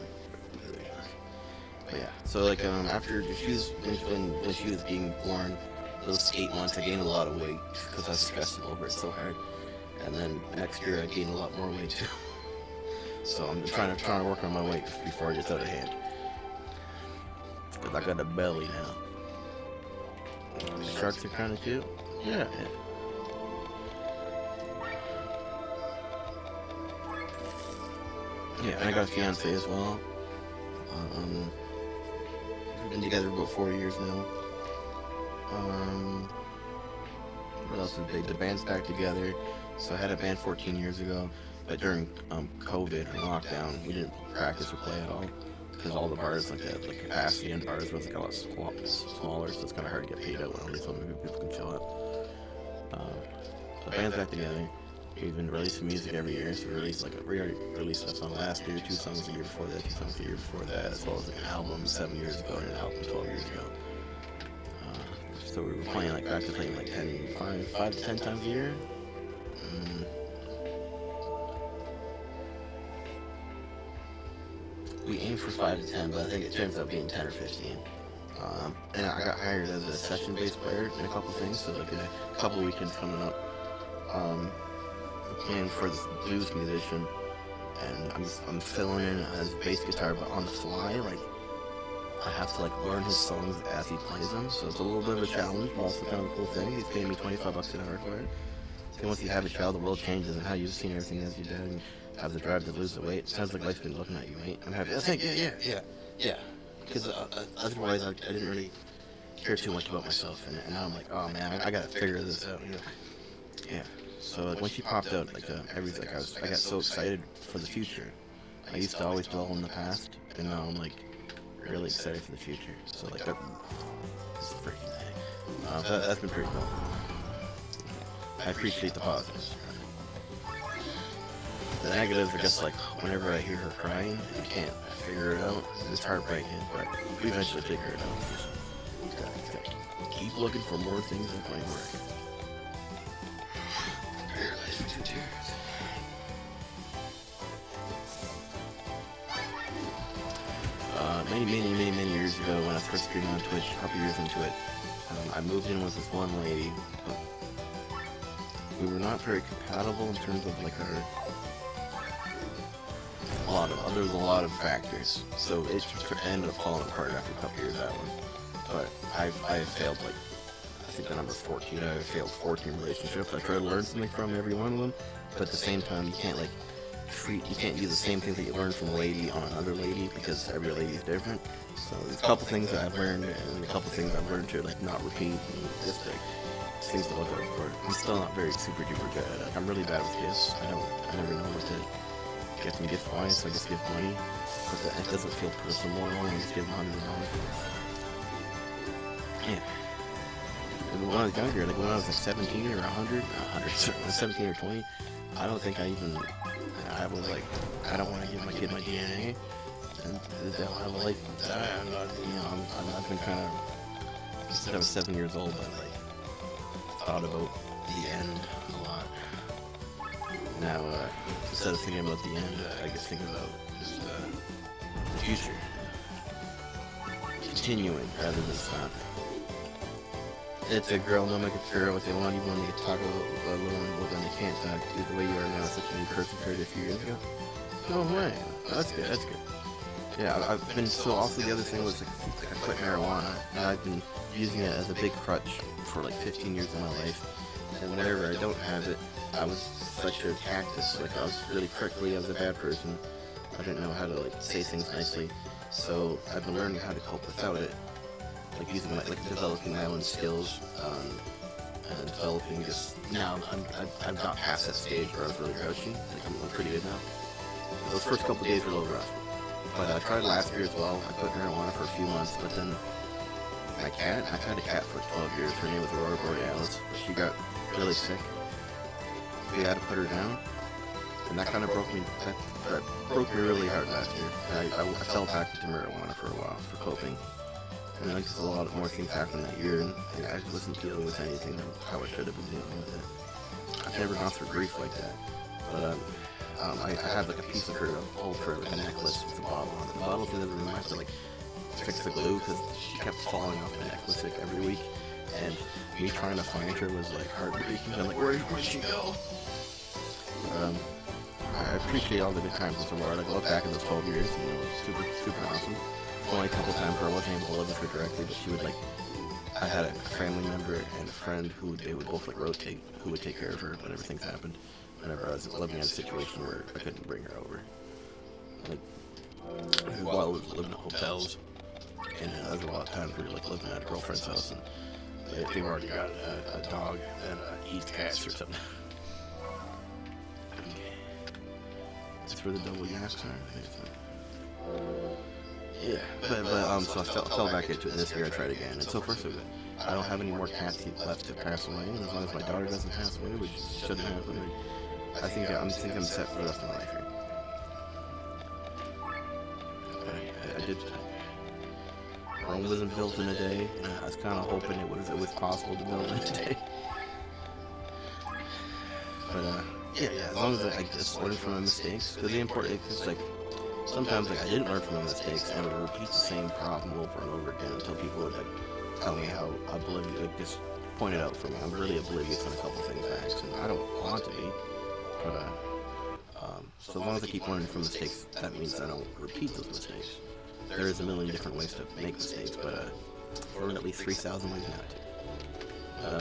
But yeah. So like, after when she was being born, those 8 months, I gained a lot of weight because I was stressing over it so hard. And then next year I gained a lot more weight too. So I'm trying to work on my weight before it gets out of hand. Cause I got a belly now. The sharks are kind of cute. Yeah. Yeah, and I got a fiance as well. We've been together about 4 years now. What else is big? The band's back together. So I had a band 14 years ago, but during COVID and lockdown, we didn't practice or play at all because all the bars, like the capacity in bars was like a lot smaller, so it's kind of hard to get paid out when only so many people can show up. The band's back together. We've been releasing music every year, so we released a song last year, 2 songs the year before that, 2 songs the year before that, as well as like an album 7 years ago and an album 12 years ago. So we were playing back to playing like 5 to 10 times a year. We aim for 5 to 10, but I think it turns out being 10 or 15. And I got hired as a session bass player in a couple things, so like in a couple weekends coming up, I'm playing for this blues musician and I'm filling in as bass guitar, but on the fly, like I have to like learn his songs as he plays them. So it's a little bit of a challenge, but also kind of a cool thing. He's paying me $25 an hour for it. And once you have a child, the world changes, and how you've seen everything as you did, and have the drive to lose the weight. It sounds like life's been looking at you, mate. I'm happy. I think, yeah. Because otherwise, I didn't really care too much about myself, and now I'm like, oh man, I gotta figure this out. Yeah. So like, when she popped out, like everything, I got so excited for the future. I used to always dwell in the past, and now I'm like really excited for the future. So like that, this is freaking thing. That's been pretty cool. I appreciate the positives. The negatives are just like whenever I hear her crying, I can't figure it out. It's heartbreaking, but we eventually figure it out. Just gotta keep looking for more things that might work. Paralyzed with 2 tears. Many years ago, when I first streamed on Twitch, a couple years into it, I moved in with this one lady, but we were not very compatible in terms of like our. There was a lot of factors, so it ended up falling apart after a couple years, that one. But I failed like, I think the number's 14. I failed 14 relationships. I tried to learn something from every one of them, but at the same time, you can't use the same things that you learn from a lady on another lady, because every lady is different. So there's a couple things that I've learned, and a couple things I've learned to like not repeat, and just like things to look out for. I'm still not very super duper good at it. I'm really bad with gifts. I never know what to get them gift wise, so I just give money. But it doesn't feel personal at all. I just give them $100. Yeah. And when I was younger, like when I was like 17 or 17 or 20, I don't think I was like, I don't want to give my kid my DNA, and they'll have a life. I've been kind of, since I was 7 years old, I like thought about the end a lot. Now, instead of thinking about the end, I just think about just the future. Continuing rather than stopping. It's a girl, no one can figure out what they want, even when they talk about when they can't talk the way you are now, such a new person compared to a few years ago. No way. That's good. Yeah, I've been, so also the other thing was like, I quit marijuana, and I've been using it as a big crutch for like 15 years of my life. And whenever I don't have it, I was such a cactus. Like I was really prickly. I was a bad person. I didn't know how to like say things nicely. So I've been learning how to cope without it. Like using developing my own skills, and developing just now. I've got past that stage where I was really grouchy. Like I'm pretty good now. Those first couple days were a little rough. But I tried last year as well. I quit marijuana for a few months, but then my cat. I've had a cat for 12 years. Her name was Aurora Borealis. She got really sick. We had to put her down, and that kind of broke me. That broke me really hard last year. I fell back into marijuana for a while for coping, and like a lot more things happened that year, and I wasn't dealing with anything how I should have been dealing with it. I've never gone through grief like that, but I had like a piece of her hold for like a necklace with a bottle on it. The bottle's in the room. I have to like fix the glue because she kept falling off the necklace like every week, and me trying to find her was like heartbreaking. I'm like, where'd she go? I appreciate all the good times with Aurora. Like, I look back at those 12 years, and it was super awesome. Only a couple times where I wasn't able to live with her directly, but she would like, I had a family member and a friend who they would both like rotate who would take care of her whenever things happened. Whenever I was living in a situation where I couldn't bring her over, like while I was living in hotels, and there was a lot of times where you're like living at a girlfriend's house, and they've already got a dog that eats cats or something. That's where the double yaks are. Yeah, but so I fell back into it. This year I tried again, and so far so good. I don't have any more cats left to pass away, and as long as my daughter doesn't pass away, which shouldn't happen, I think I'm set for the rest of my life here. I did. Rome wasn't built in a day, and I was kind of hoping it was possible to build in a day. But yeah, as long as I just learn from my mistakes, because the important is like sometimes like I didn't learn from my mistakes, and I would repeat the same problem over and over again until people would like tell me how oblivious, like, just point it out for me. I'm really oblivious on a couple things I asked, and I don't want to be. But So as long as I keep learning from mistakes, that means I don't repeat those mistakes. There is a million different ways to make mistakes, but I've learned at least 3,000 ways not to.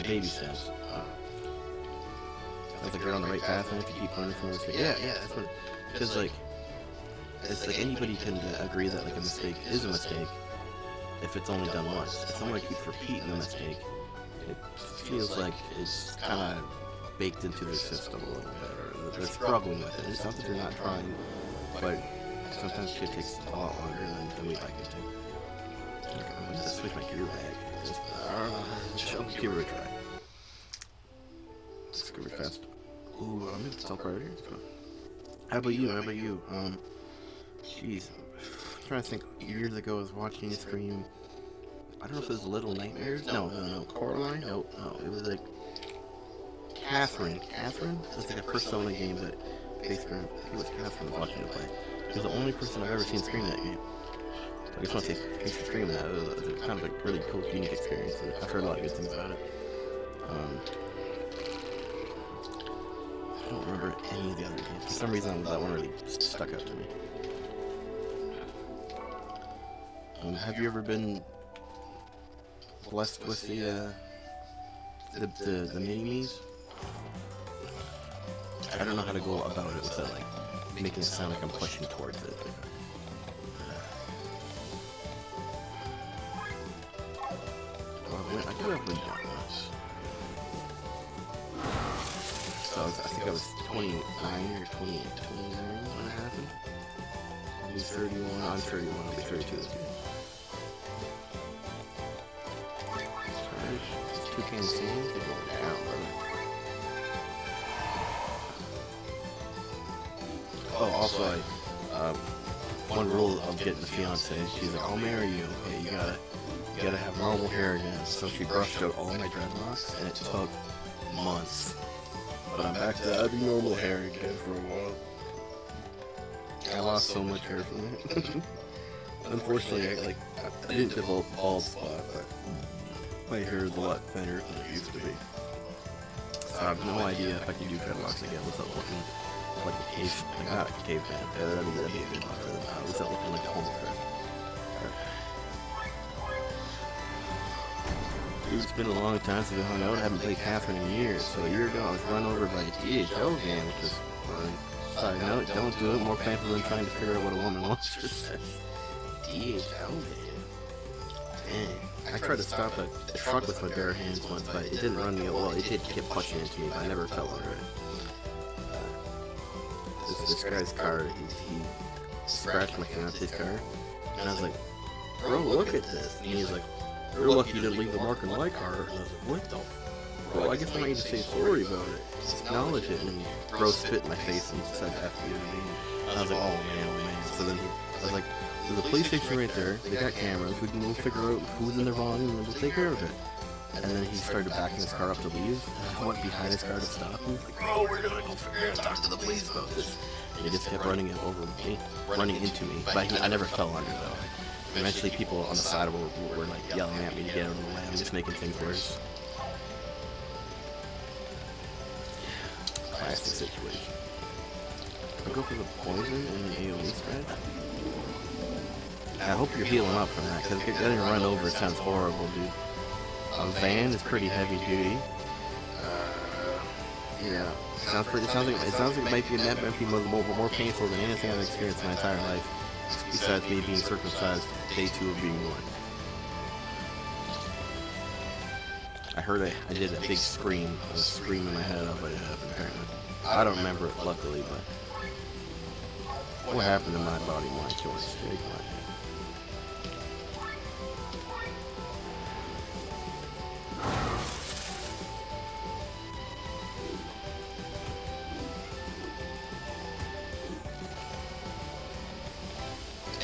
Baby steps. Sounds like you're on the right path, and if you keep learning from mistakes, yeah, that's what. Because like, it's like anybody can agree that like a mistake is a mistake if it's only done once. If someone keeps repeating the mistake, it feels like it's kind of baked into their system a little bit, or they're struggling with it. It's not that they're not trying, but sometimes shit takes a lot longer than we'd like it to. Okay, I'm gonna switch my gear back. Just give it a try. Let's go really fast. Ooh, I'm gonna stop right here. How about you? Jeez. I'm trying to think. Years ago, I was watching a stream. I don't know if it was Little Nightmares. No. Coraline? No. It was like Catherine. It was like a Persona game that based around. I think it was Catherine was watching it play. It was the only person I've ever seen stream that game. So I just want to say thanks for streaming that. It was kind of a really cool, unique experience. And I've heard a lot of good things about it. I don't remember any of the other games. For some reason, that one really stuck out to me. Have you ever been blessed with the mini-me's? I don't know how to go about it without like making it sound like I'm pushing towards it. Well, I do have been done once. So I think I was 29 or 28, 29 when it happened. I'll be 31, I'm 31, I'll be 32 this year. It's 2K scenes, they're going down, brother. Oh, also, one rule of getting a fiance, she's like, I'll marry you, okay, you gotta have normal hair again. So she brushed out all my dreadlocks, and it took months. But I'm back to having normal hair again for a while. I lost so much hair from it. Unfortunately, I didn't develop a bald spot, but my hair is a lot thinner than it used to be. So I have no idea if I can do dreadlocks again without looking like a cave, like not a caveman. That'd be a good one for them. Without looking like a homestead. Dude, it's been a long time since we hung out. I haven't played Catherine in years. So a year ago, I was run over by a DHL van, which is fun. Side note, don't do it. More painful than trying to figure out what a woman wants or says. DHL van. Dang. I tried to stop a truck with my bare hands once, but it didn't run me. Well, it did keep pushing into me, but I never fell under it. This guy's car, he scratched my fiance's car, and I was like, bro, look at this. And he's like, you're lucky you didn't leave the mark on my car. And I was like, what the? Bro, I guess I might need to say sorry about it. Just acknowledge it. And bro spit in my face and said F you to me. And I was like, oh man. So then I was like, there's a police station right there. They got cameras. We can go figure out who's in the wrong and we'll take care of it. And then he started backing his car up to leave. And I went behind his car to stop him. Like, bro, we're gonna go figure out, talk to the police about this. And he just kept running into me. But I never fell under though. Eventually people on the side were like yelling at me to get out of the way. I'm just making things worse. Classic situation. I'll go for the poison and the AoE spread. I hope you're healing up from that, because getting run over sounds horrible, dude. A van is pretty heavy duty. Yeah, it sounds like it might be more painful than anything I've experienced in my entire life. Besides me being circumcised, day 2 of being born. I heard I did a big scream. I was screaming my head off when it happened, apparently. I don't remember it, luckily, but what happened to my body when I killed a snake?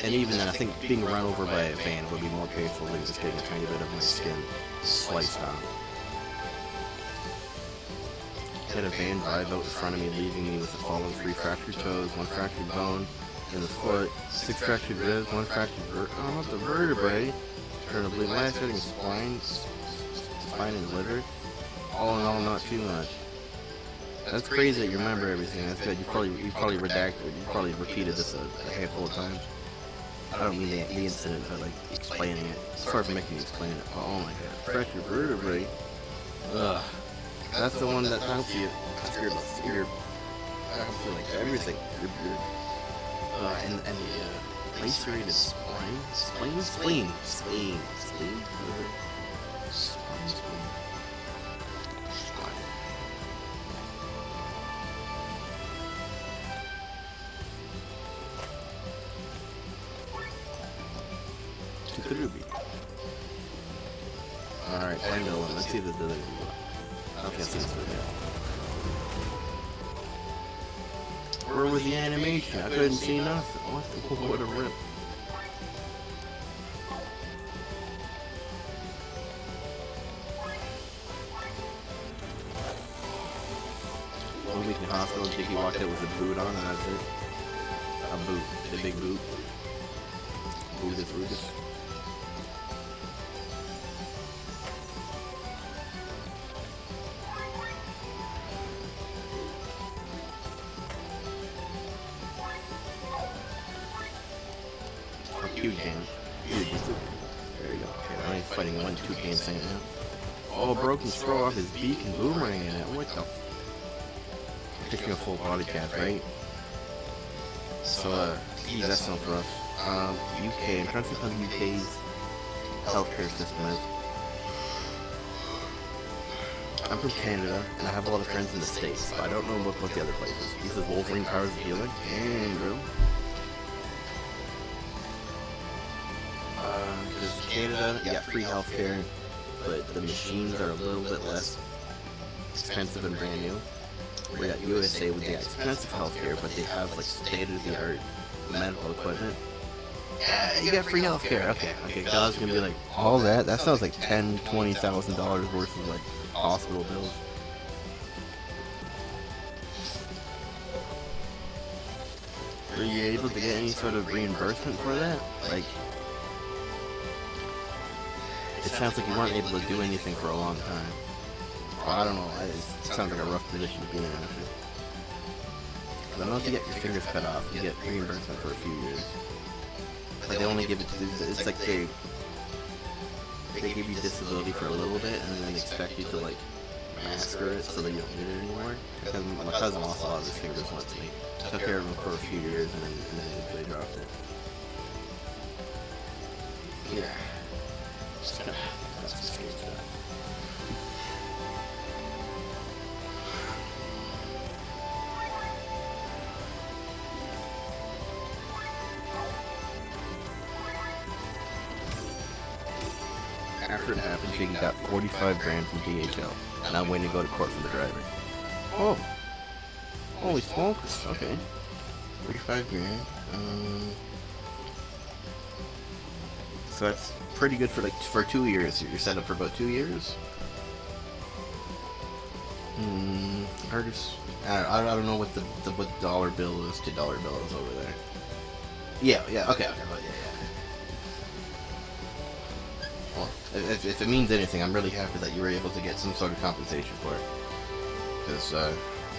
And even then, I think being run over by a van would be more painful than just getting a tiny bit of my skin sliced out. I had a van drive out in front of me, leaving me with the following 3 fractured toes, 1 fractured bone in the foot, 6 fractured ribs, 1 fractured not the vertebrae, turned to bleed, last hitting spine and liver. All in all, not too much. That's crazy that you remember everything. That's good. You probably redacted. You probably repeated this a handful of times. I don't mean the incident, but like explaining it. Sorry for making you explain it. Oh my god, fracture vertebrae. Ugh. That's the one that helps you. That's your I feel like everything. And the lacerated spine, spleen. Alright, final one. Let's see the delivery. I can't see this video. Where was the animation? I couldn't see nothing. What a rip. One week in hospital, Jiggy walked out with a boot on, and that's it. A boot. The big boot. Rudis. Toucan. There you go. Okay, I'm fighting one toucan thing now. Oh, broken straw off his beak and boomerang in it. What the? Taking a full body cast, right? So, geez, that sounds rough. UK. I'm trying to think how the UK's healthcare system is. I'm from Canada, and I have a lot of friends in the States, but I don't know about the other places. This is Wolverine Powers of Healing. Damn, bro. Because Canada, you got free healthcare, but the machines are a little bit less expensive and brand new. We got USA with the expensive healthcare, but they have like state-of-the-art medical equipment. Yeah, you got free healthcare. Okay. So I was gonna be like, all that? That sounds like $10,000-$20,000 worth of like hospital bills. Were you able to get any sort of reimbursement for that? Like, it sounds like you weren't able to do anything for a long time. Well, I don't know. It sounds like a rough position to be in, actually. I don't know if you get your fingers cut off, you get reimbursement for a few years. But they only give it to it's like they give you disability for a little bit and then expect you to like master it so that you don't get it anymore. Because my cousin lost a lot of his fingers once and he took care of them for a few years and then they dropped it. Yeah. That's scary stuff. After it happened, Jiggy got 45 grand from DHL. Now I'm waiting to go to court for the driver. Oh. Holy smokes. Okay. 45 grand. So that's pretty good for 2 years. You're set up for about 2 years? I don't know what the dollar bill is. $2 bill is over there. Yeah, okay. Well, yeah. Well, if it means anything, I'm really happy that you were able to get some sort of compensation for it. Because it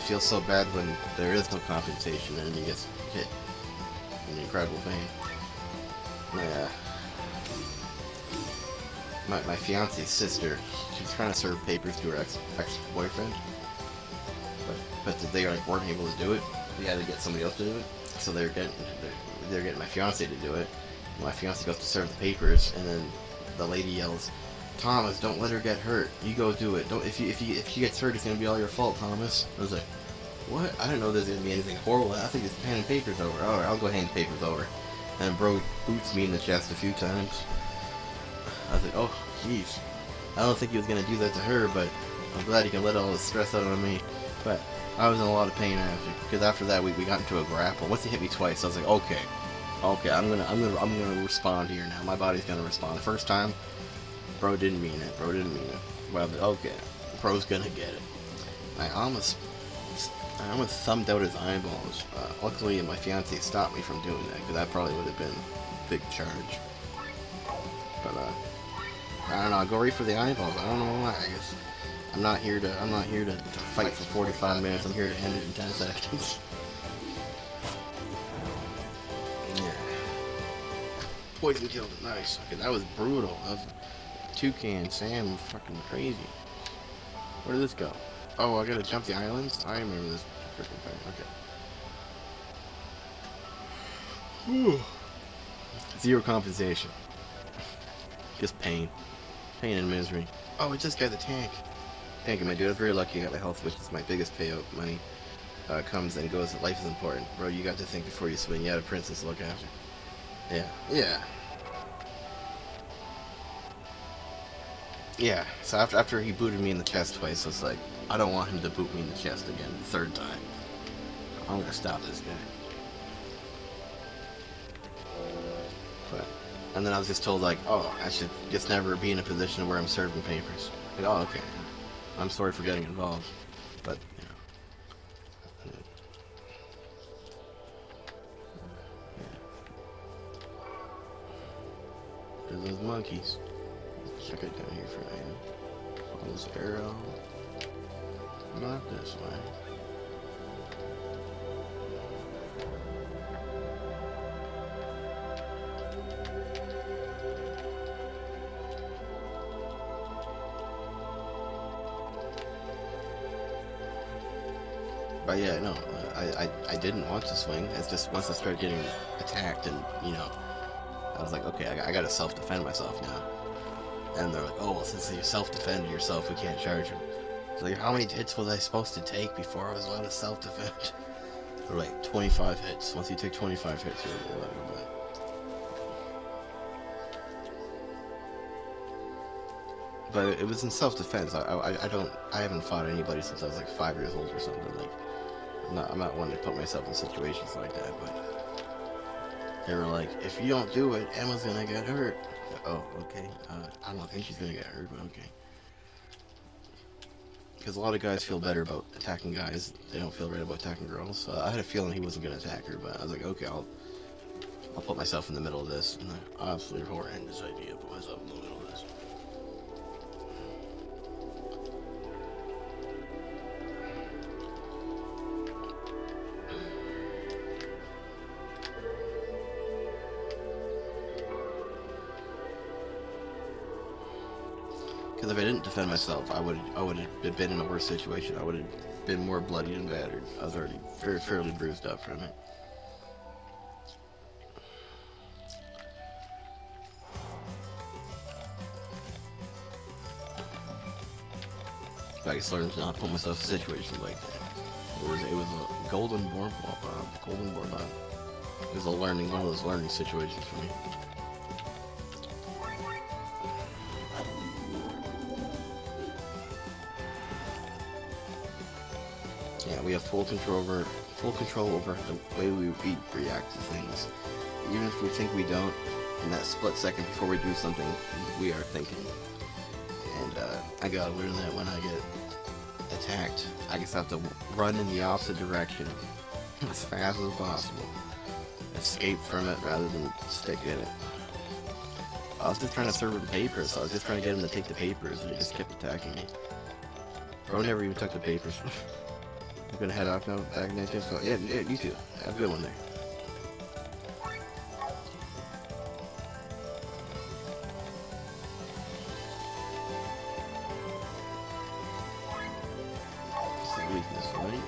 feels so bad when there is no compensation and you get hit in incredible pain. My fiance's sister, she's trying to serve papers to her ex-boyfriend, but they like weren't able to do it. They had to get somebody else to do it, so they're getting my fiance to do it. My fiance goes to serve the papers, and then the lady yells, "Thomas, don't let her get hurt. You go do it. Don't if she gets hurt, it's gonna be all your fault, Thomas." I was like, "What? I didn't know there's gonna be anything horrible. I think it's handing papers over. Alright, I'll go hand the papers over." And bro boots me in the chest a few times. I was like, oh, jeez. I don't think he was gonna do that to her, but I'm glad he can let all the stress out on me. But I was in a lot of pain after, because after that we got into a grapple. Once he hit me twice, I was like, okay, I'm gonna respond here now. My body's gonna respond. The first time, bro didn't mean it. Well, okay, bro's gonna get it. I almost thumbed out his eyeballs. Luckily, my fiance stopped me from doing that, because that probably would have been a big charge. But I don't know. I'll go right for the eyeballs. I don't know why. I'm not here to fight for 45 minutes. I'm here to end it in 10 seconds. Yeah. Poison killed it. Nice. Okay, that was brutal. That was Toucan Sam, fucking crazy. Where did this go? Oh, I gotta jump the islands? I remember this freaking thing. Okay. Whew. Zero compensation. Just pain. Pain and misery. Oh, it just got the tank. Thank you, my dude. I was very lucky I got my health, which is my biggest payout. Money comes and goes. Life is important. Bro, you got to think before you swing. You had a princess to look after. Yeah. Yeah. Yeah. So after he booted me in the chest twice, I was like, I don't want him to boot me in the chest again the third time. I'm gonna stop this guy. But, and then I was just told, like, oh, I should just never be in a position where I'm serving papers. Like, oh, okay. I'm sorry for getting involved. But, you know. Yeah. There's those monkeys. Let's check it down here for an item. Follow this arrow. Not this way. But yeah, no, I didn't want to swing. It's just once I started getting attacked and, you know, I was like, okay, I gotta self-defend myself now. And they're like, oh, well, since you self-defended yourself, we can't charge him. So like, how many hits was I supposed to take before I was allowed to self-defend? They're like, 25 hits. Once you take 25 hits, you're allowed to go back. But it was in self-defense. I haven't fought anybody since I was like 5 years old or something. Like, I'm not one to put myself in situations like that. But they were like, if you don't do it, Emma's gonna get hurt. Oh, okay. I don't think she's gonna get hurt, but okay. Because a lot of guys feel better about attacking guys. They don't feel right about attacking girls. So I had a feeling he wasn't gonna attack her, but I was like, okay, I'll put myself in the middle of this. And I absolutely horrendous idea to put myself in the middle of this. Because if I didn't defend myself, I would have been in a worse situation. I would have been more bloodied and battered. I was already fairly bruised up from it. I just learned not to put myself in situations like that. It was a golden board. It was one of those learning situations for me. Yeah, we have full control over the way we react to things. Even if we think we don't, in that split second before we do something, we are thinking. And I gotta learn that when I get attacked, I just have to run in the opposite direction as fast as possible. Escape from it rather than stick in it. I was just trying to serve him papers, so I was just trying to get him to take the papers, and he just kept attacking me. Bro never even took the papers. I'm gonna head off now, back in that so yeah, you too. Have a good one there. It's a weakness, right?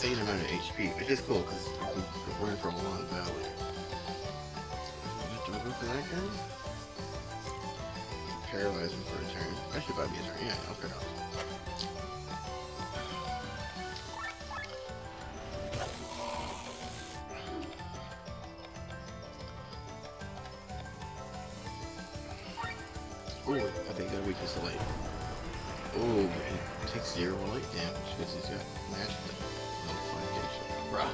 insane amount of HP, which is cool because we're in for a long battle here. Do I go for that guy? Paralyze him for a turn. I should buy me a turn. Yeah, I'll paralyze him. Ooh, I think that weakness to light. Ooh, he takes 0 light damage because he's got magic nullification. Bruh.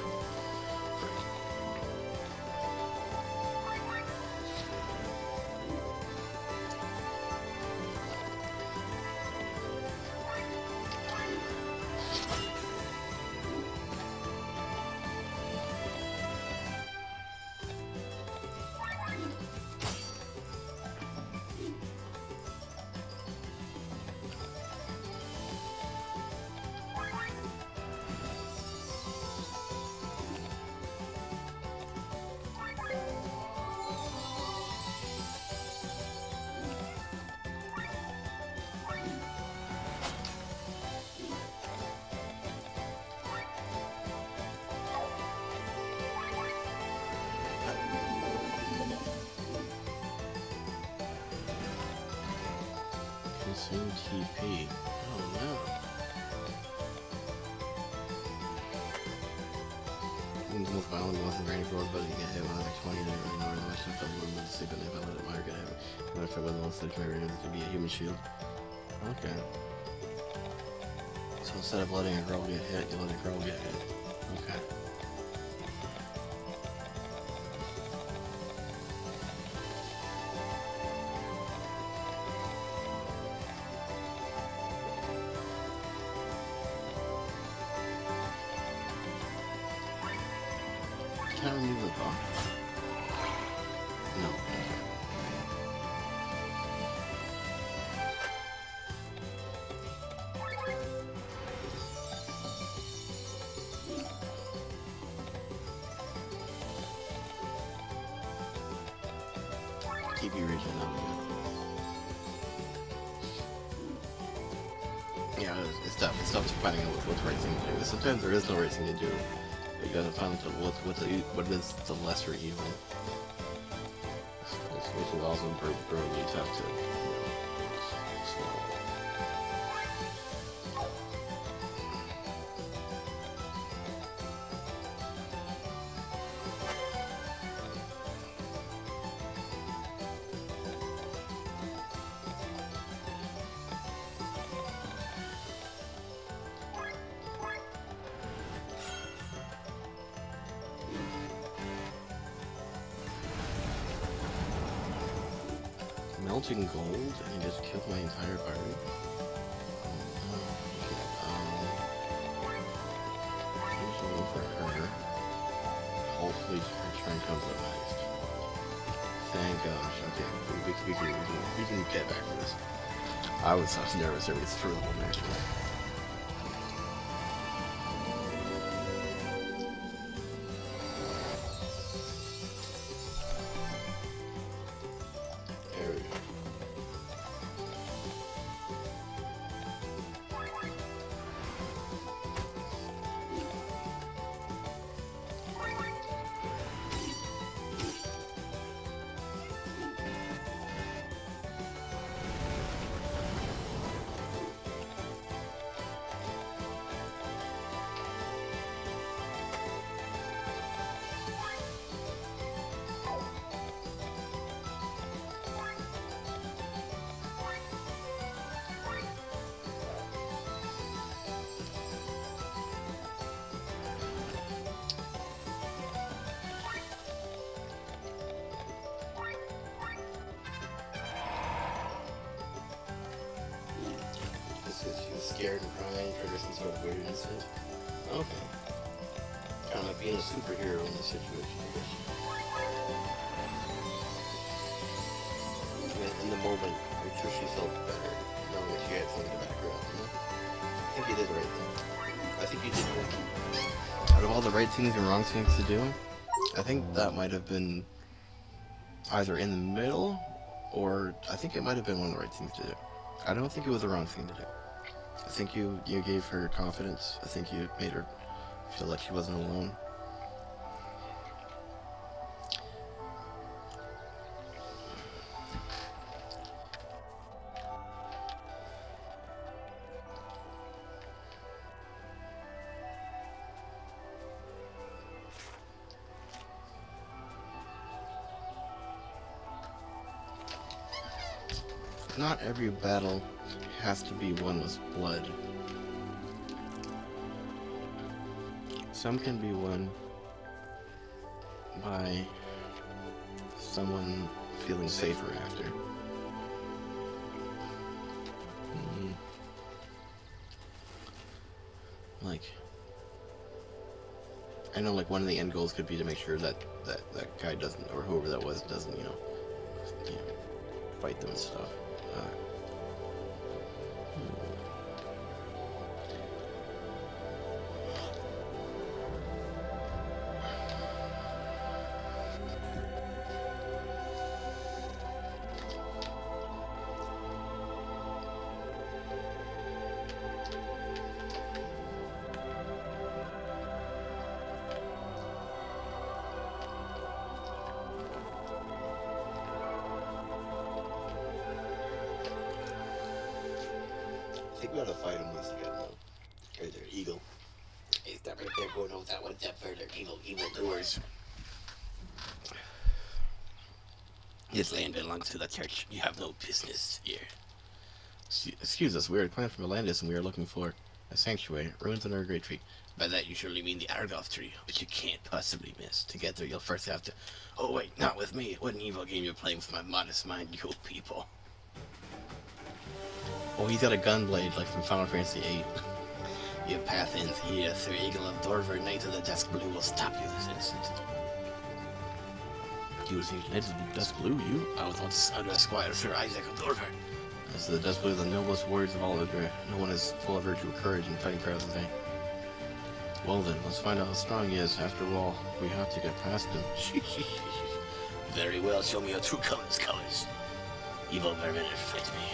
Consume TP. Oh no. The most violent ones in Granny Bros, but you get hit with another 20 and it really know much stuff that would sleep and if I let it Mario get hit. And if I was the one that maybe it could be a human shield. Okay. So instead of letting a girl get hit, you let a girl get hit. Okay. Can I remove the box? No. TP region, yeah, it's tough. It's tough finding out what's the right thing to do. Sometimes there is no right thing to do. You gotta find what is the lesser evil. Which is also brutally tough to, swallow. Melting gold and he just killed my entire party. Oh no. Here's one for her. Hopefully her turn comes up next. Thank gosh. Okay, we can get back to this. I was so nervous every through the whole match. She was scared and crying, triggered some sort of weird incident. Okay. Kind of being a superhero in this situation, I guess. In the moment, I'm sure she felt better knowing that she had something to back her up, you know? I think you did the right thing. I think you did the right thing. Out of all the right things and wrong things to do, I think that might have been either in the middle, or I think it might have been one of the right things to do. I don't think it was the wrong thing to do. I think you gave her confidence. I think you made her Feel like she wasn't alone. Not every battle has to be won with blood. Some can be won by someone feeling safer after. Like, I know, like, one of the end goals could be to make sure that that guy doesn't, or whoever that was, doesn't, fight them and stuff. I think we ought to fight him once again, though. Right there, Eagle. Hey, stop right there, going over that one step further. Evil doers. This land belongs to the church. You have no business here. Excuse us, we are clan from Atlantis and we are looking for a sanctuary, ruins under a great tree. By that you surely mean the Argoth tree, which you can't possibly miss. To get there, you'll first have to... Oh wait, not with me. What an evil game you're playing with my modest mind, you people. Oh, he's got a gun blade, like from Final Fantasy VIII. Your path ends here. Sir Eagle of Dorver, Knight of the Dusk Blue, will stop you this instant. You was the Knight of the Dusk Blue, you? I was once under Squire Sir Isaac of Dorver. As the Dusk Blue, the noblest warriors of all Idra. No one is full of virtue or courage in fighting prowess today. Well then, let's find out how strong he is. After all, we have to get past him. Very well, show me your true colors. Evil vermin, fight me.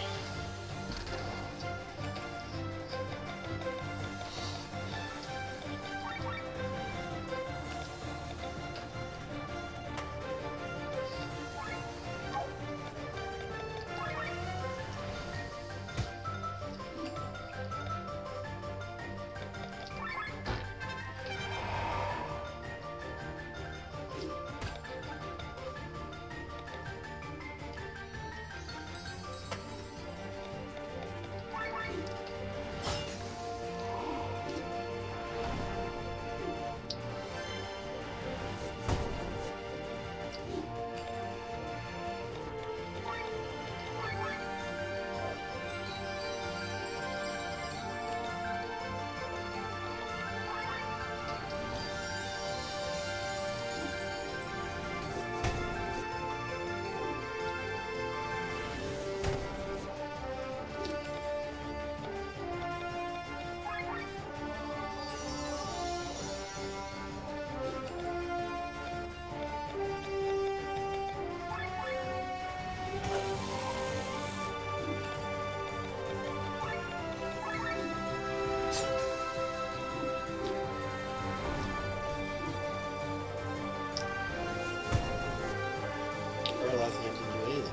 Paralyzing him to do anything.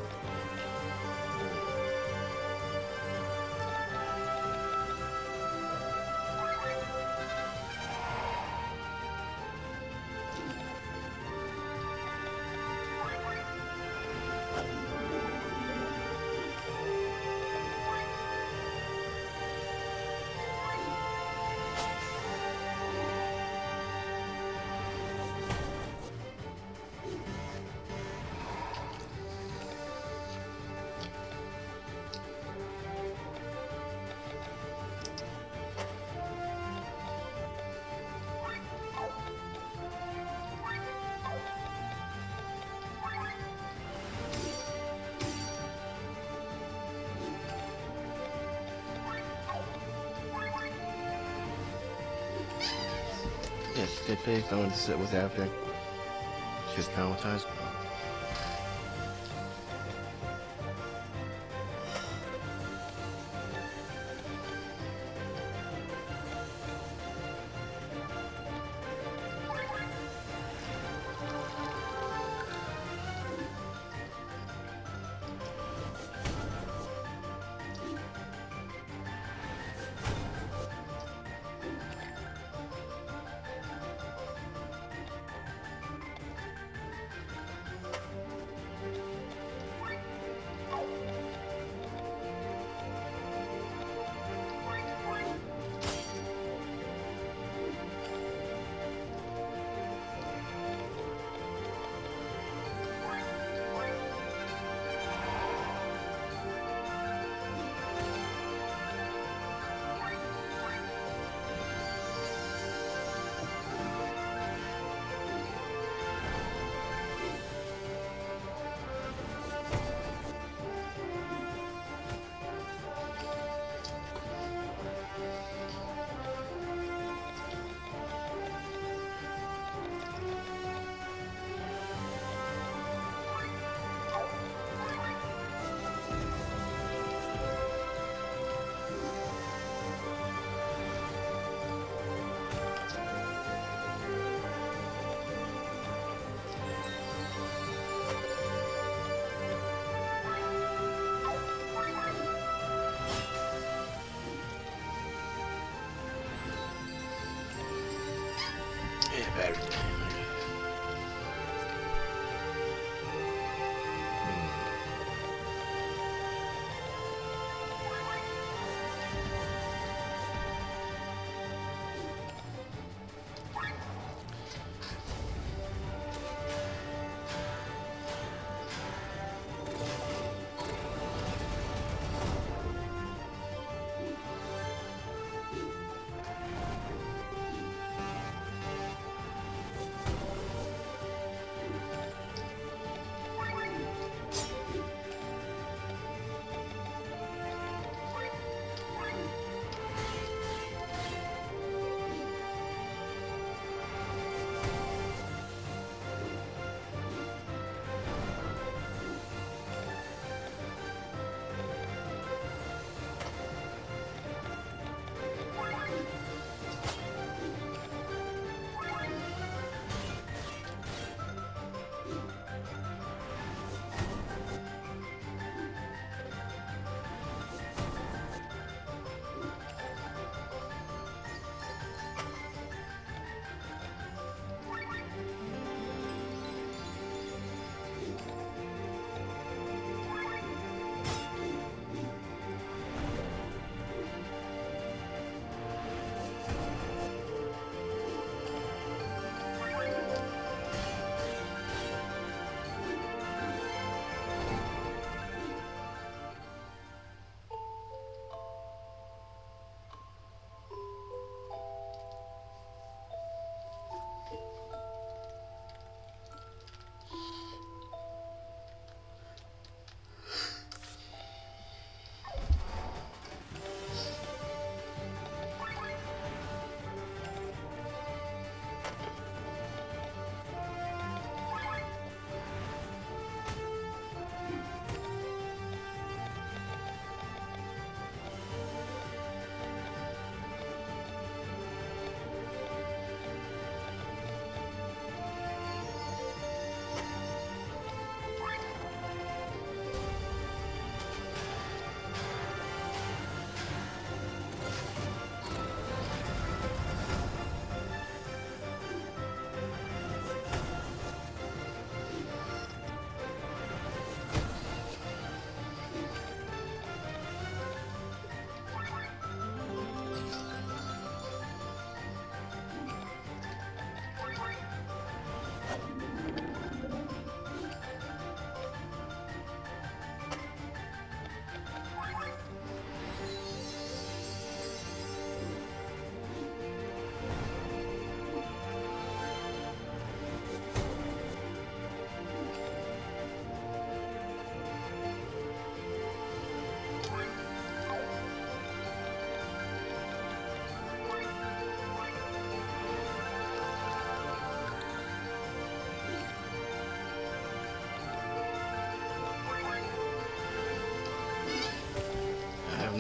Yes, get paid. I wanted to sit with after. She's traumatized.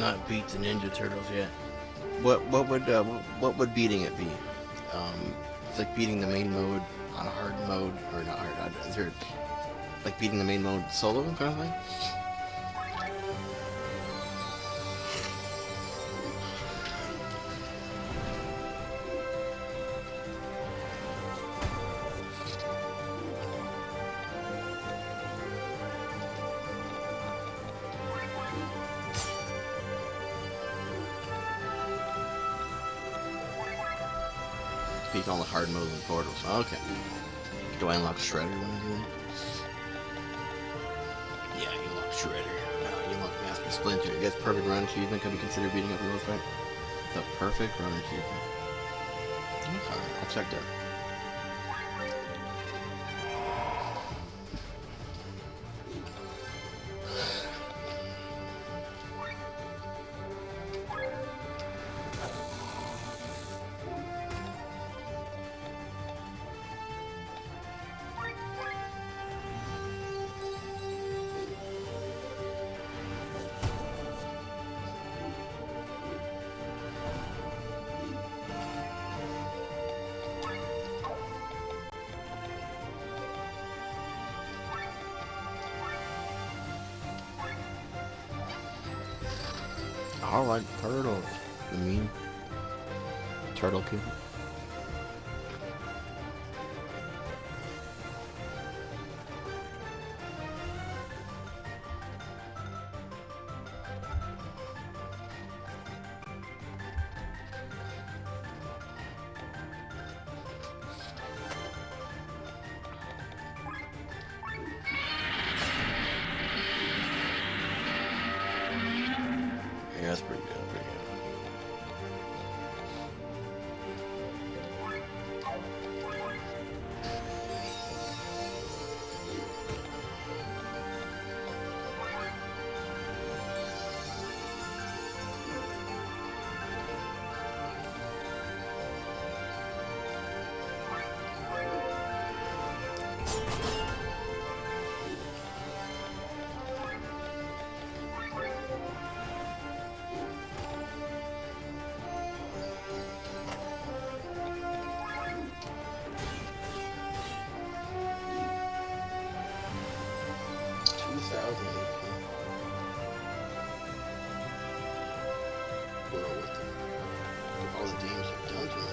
not beat the Ninja Turtles yet. What would beating it be? It's like beating the main mode on a hard mode, or not hard. Is there like beating the main mode solo kind of thing? Beat all the hard modes and portals. Okay. Do I unlock Shredder when I do that? Yeah, you unlock Shredder. You unlock Master Splinter. I guess perfect run achievement could be considered beating up the most, right? The perfect run achievement. Okay, I'll check that. Alright, turtles. The mean turtle kid. Yeah, that's pretty good. Pretty good. All the games are done to me.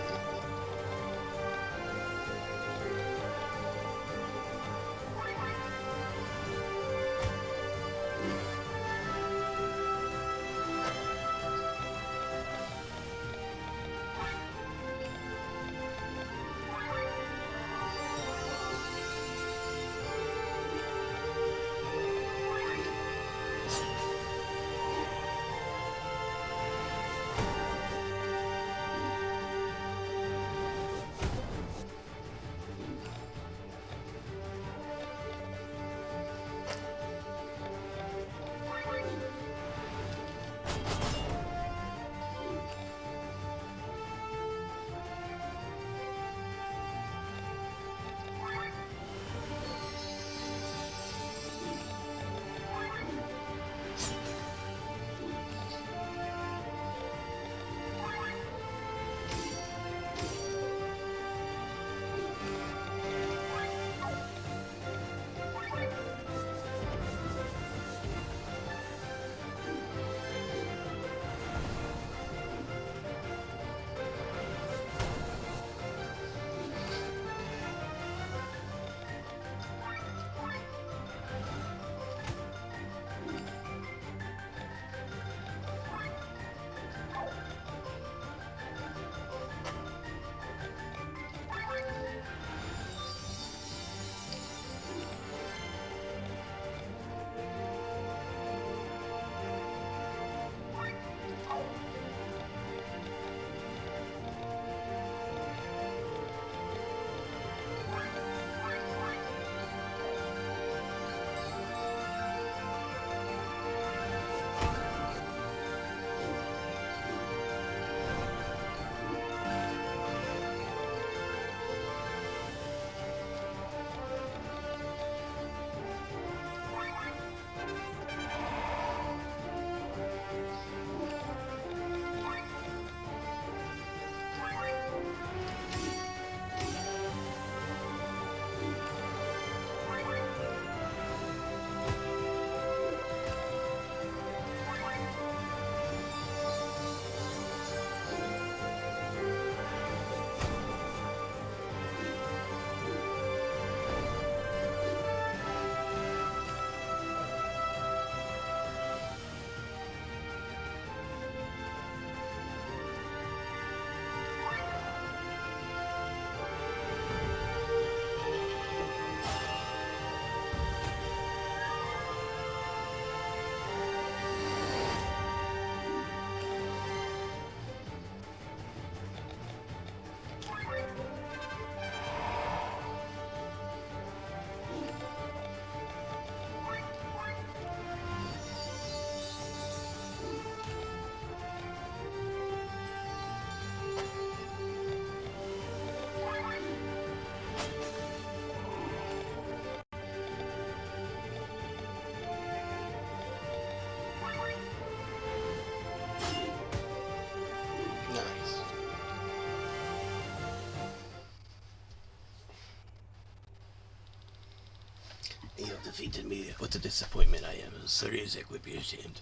You have defeated me. What a disappointment I am. Sir Isaac would be ashamed.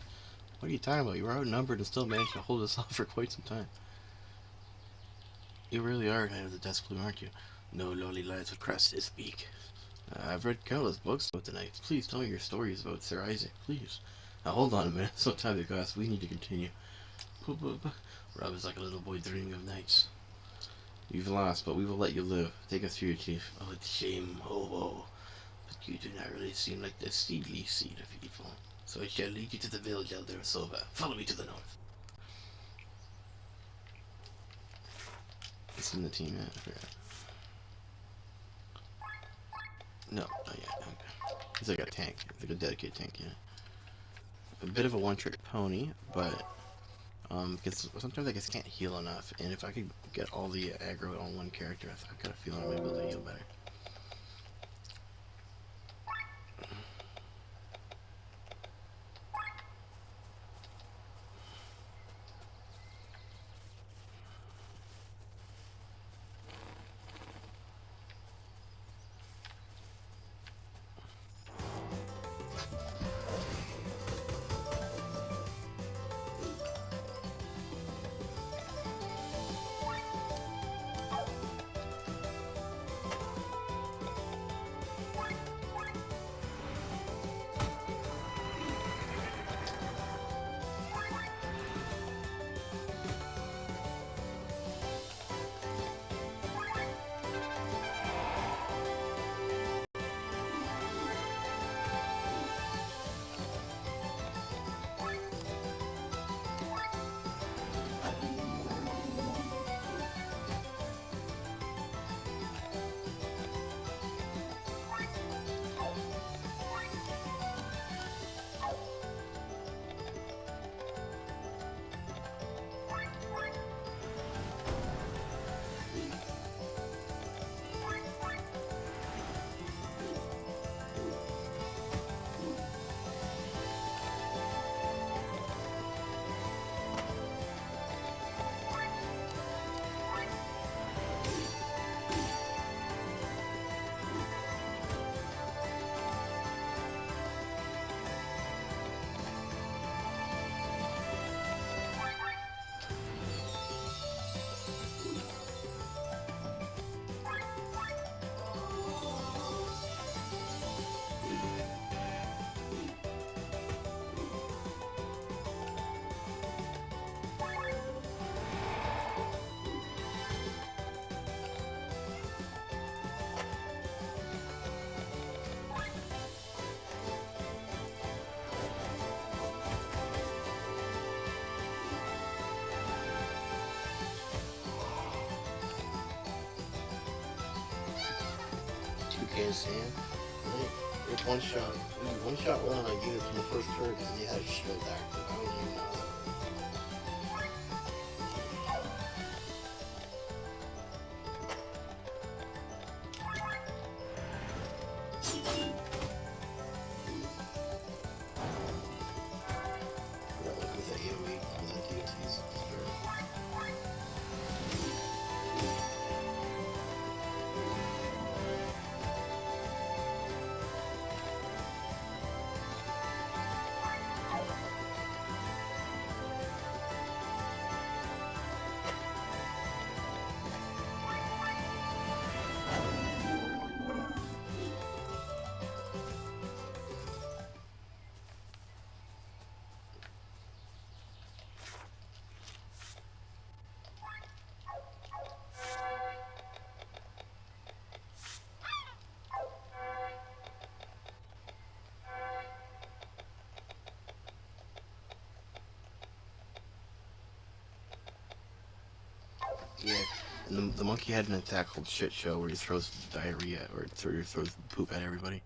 What are you talking about? You were outnumbered and still managed to hold us off for quite some time. You really are a Knight of the Deathbloom, aren't you? No lowly lads would cross this beak. I've read countless books about the knights. Please tell me your stories about Sir Isaac, please. Now hold on a minute. So time to pass. We need to continue. Rob is like a little boy dreaming of knights. You've lost, but we will let you live. Take us through, Chief. Oh, it's shame, oh. But you do not really seem like the seedly seed of evil. So I shall lead you to the village elder of Sova. Follow me to the north. It's in the team, yeah. I forgot. No, not yet. Okay. He's like a tank. He's like a dedicated tank, yeah. A bit of a one-trick pony, but because sometimes I just can't heal enough, and if I could get all the aggro on one character, I've got a feeling I might be able to heal better. Can't stand. It's one shot. One shot one on unit from the first turret and they had a shield active. I don't even know that. With the AoE on the DLCs. Yeah, and the monkey had an attack called Shit Show where he throws diarrhea or throws poop at everybody.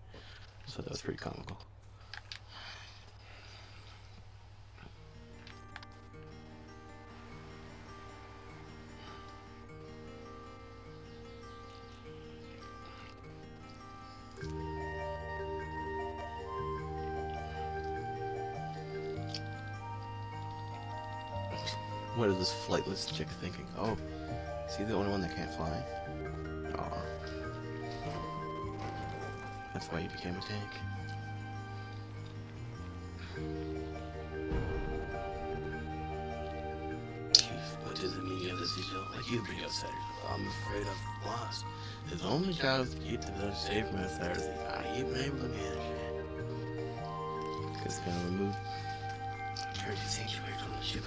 So that was pretty comical. What is this flightless chick thinking? Oh, is he the only one that can't fly? Aw. that's why he became a tank. Chief, what does it mean you have this detail? Like you bring outsiders. I'm afraid I've lost. His only job is to keep the village safe from outsiders. He's not even able to manage it. Because it's gonna remove Turn to sanctuary on the ship.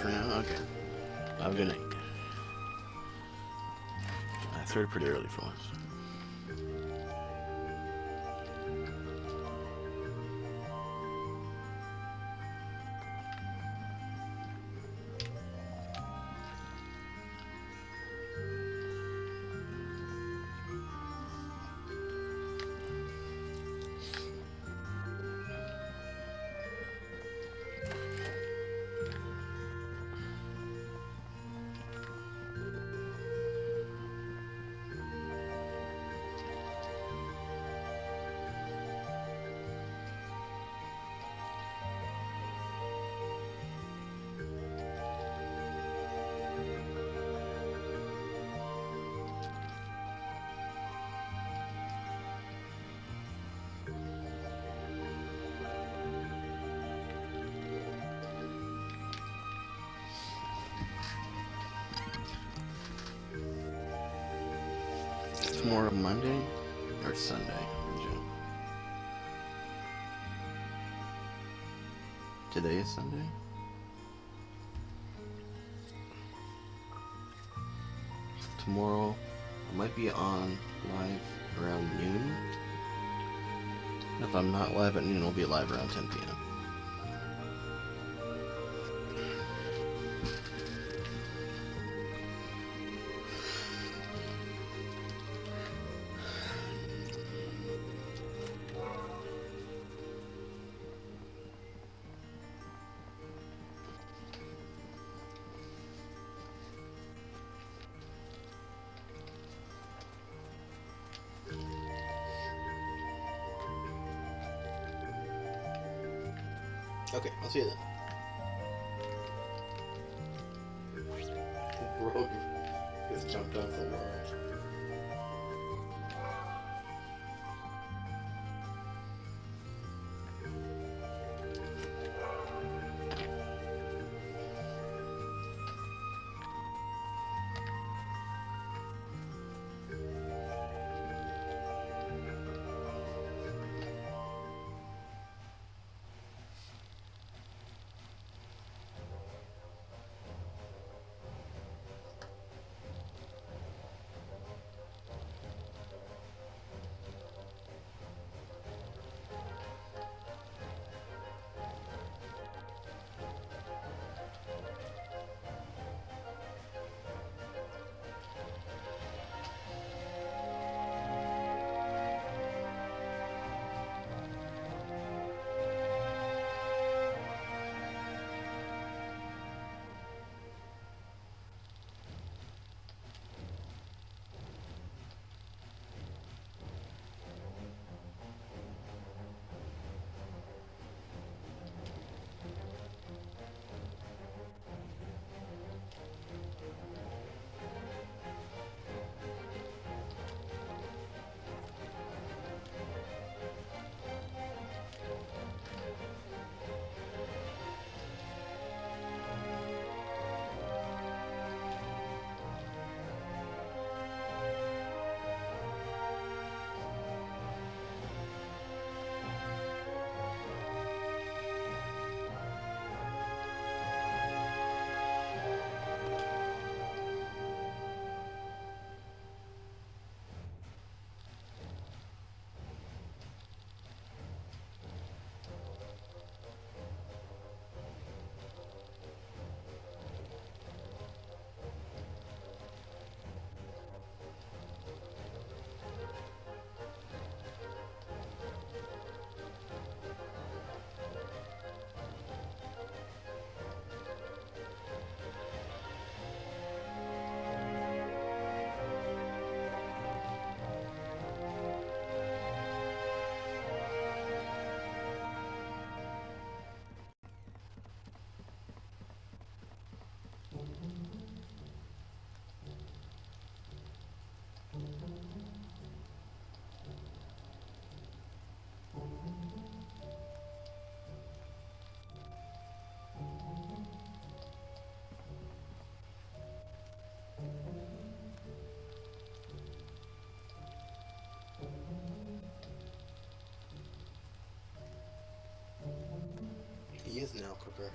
for now. Okay. Have a good night. I started pretty early for once. Tomorrow Monday or Sunday? Today is Sunday? Tomorrow I might be on live around noon. If I'm not live at noon, I'll be live around 10 p.m. Okay, I'll see you then. Rogue just jumped off the world. his nail clipper.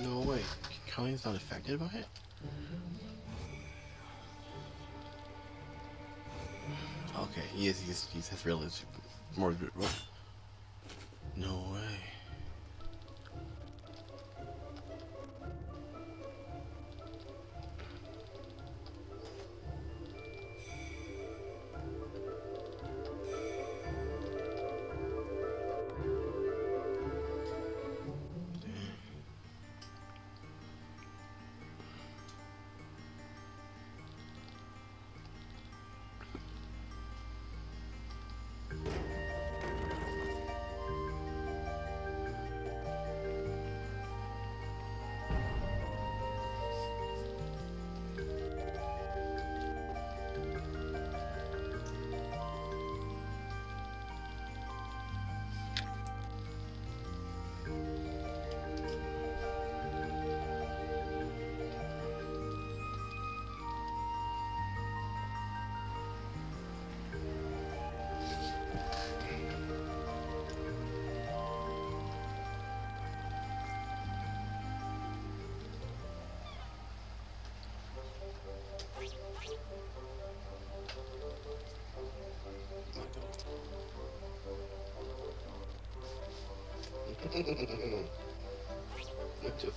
No way. Colleen's not affected by it? Okay, he's has realized more good. No way. Just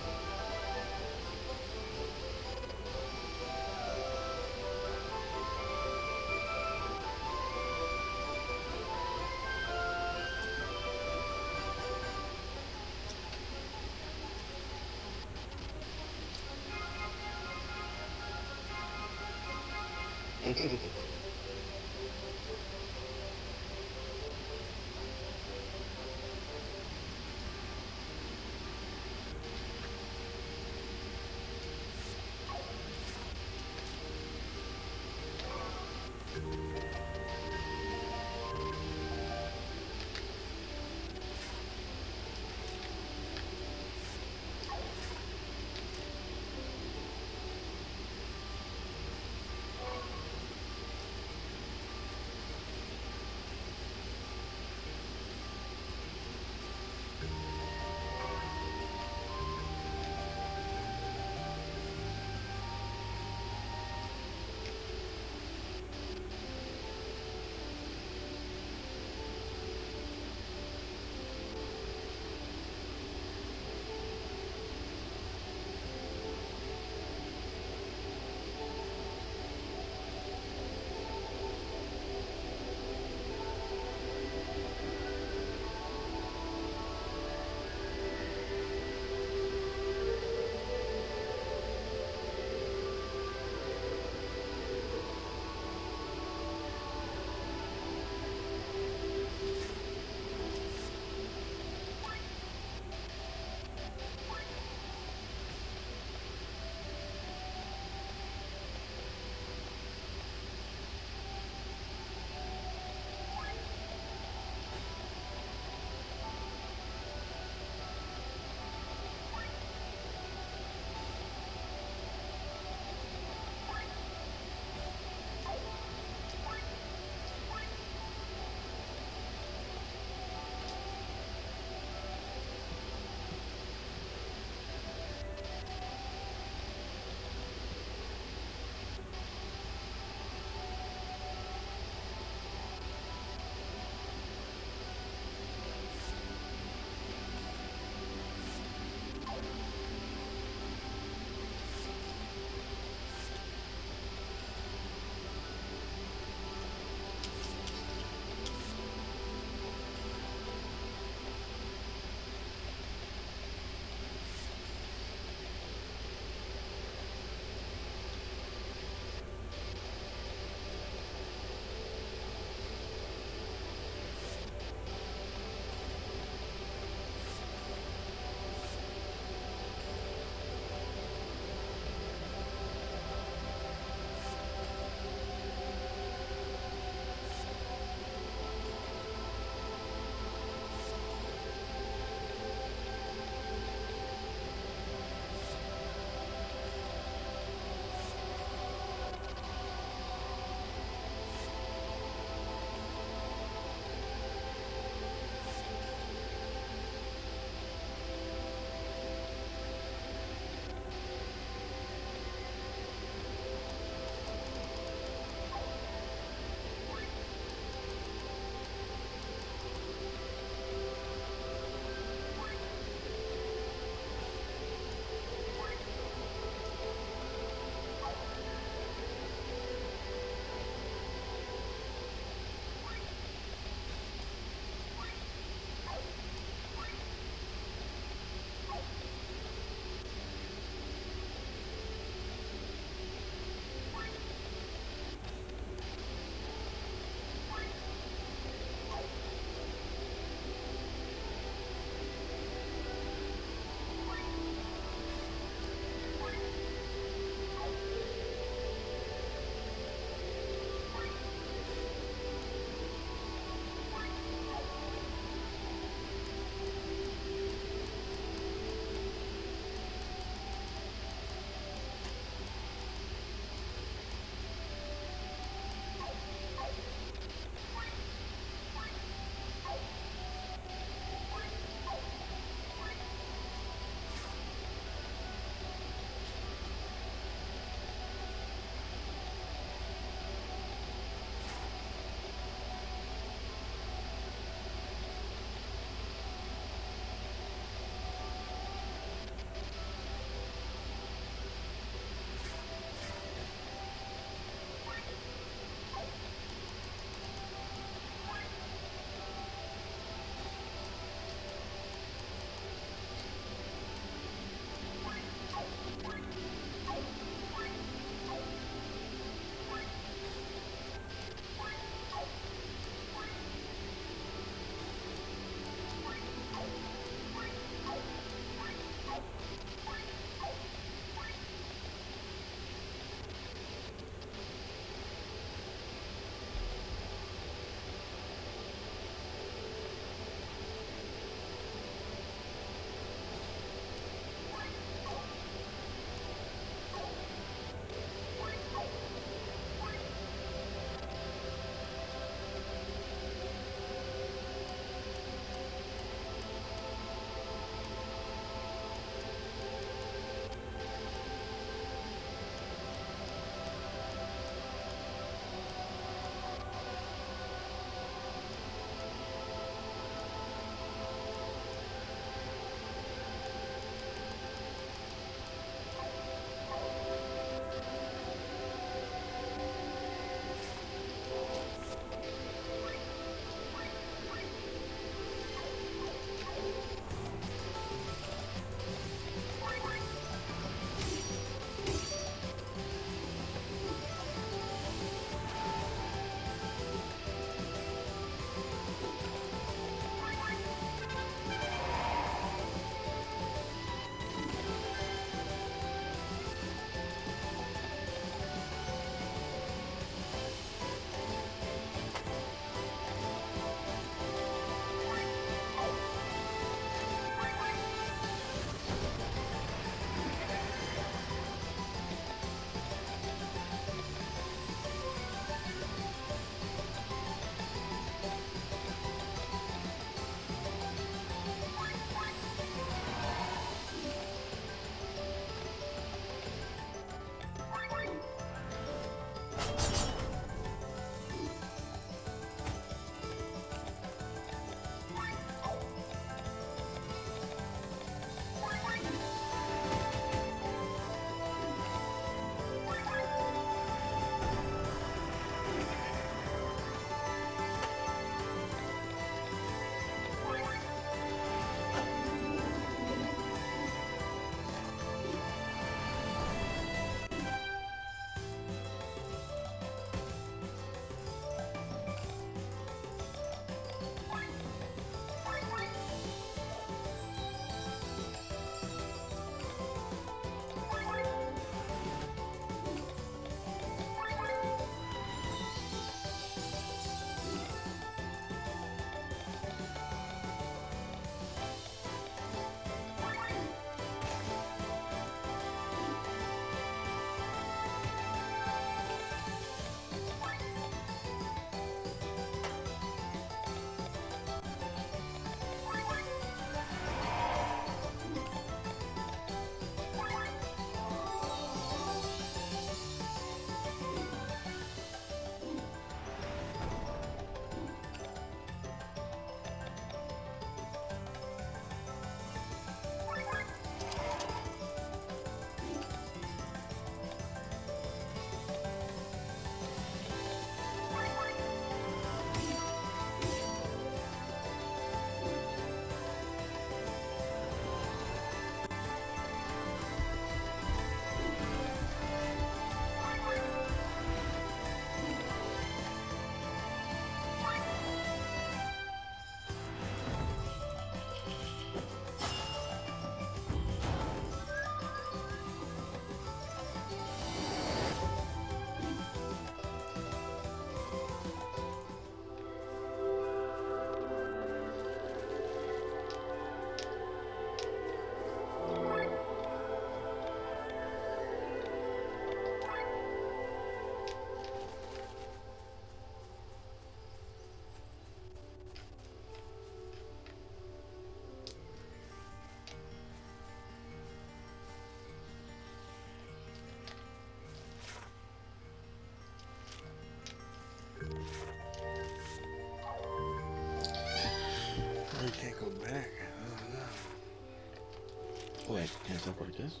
Oh wait, can I teleport this?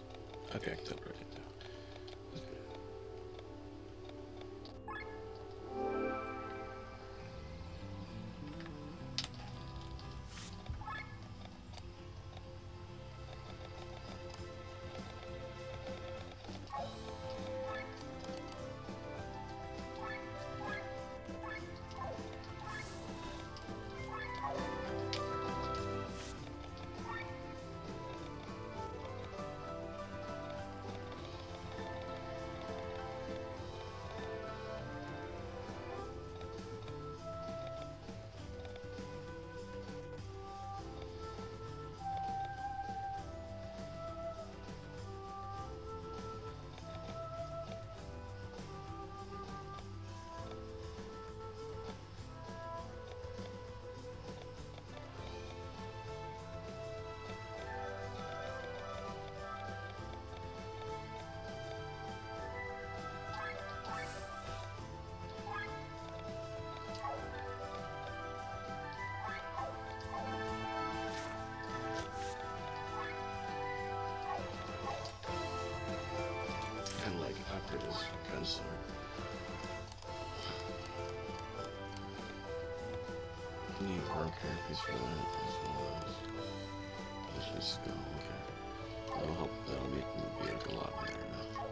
Okay, I can teleport it now. And like upgrade his gun sword. Need work carapace for that as well as let's just go, okay. That'll help, that'll make me be like a lot better now.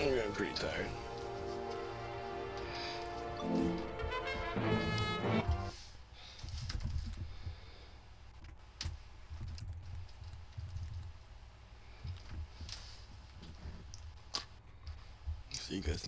I'm getting pretty tired. See you guys next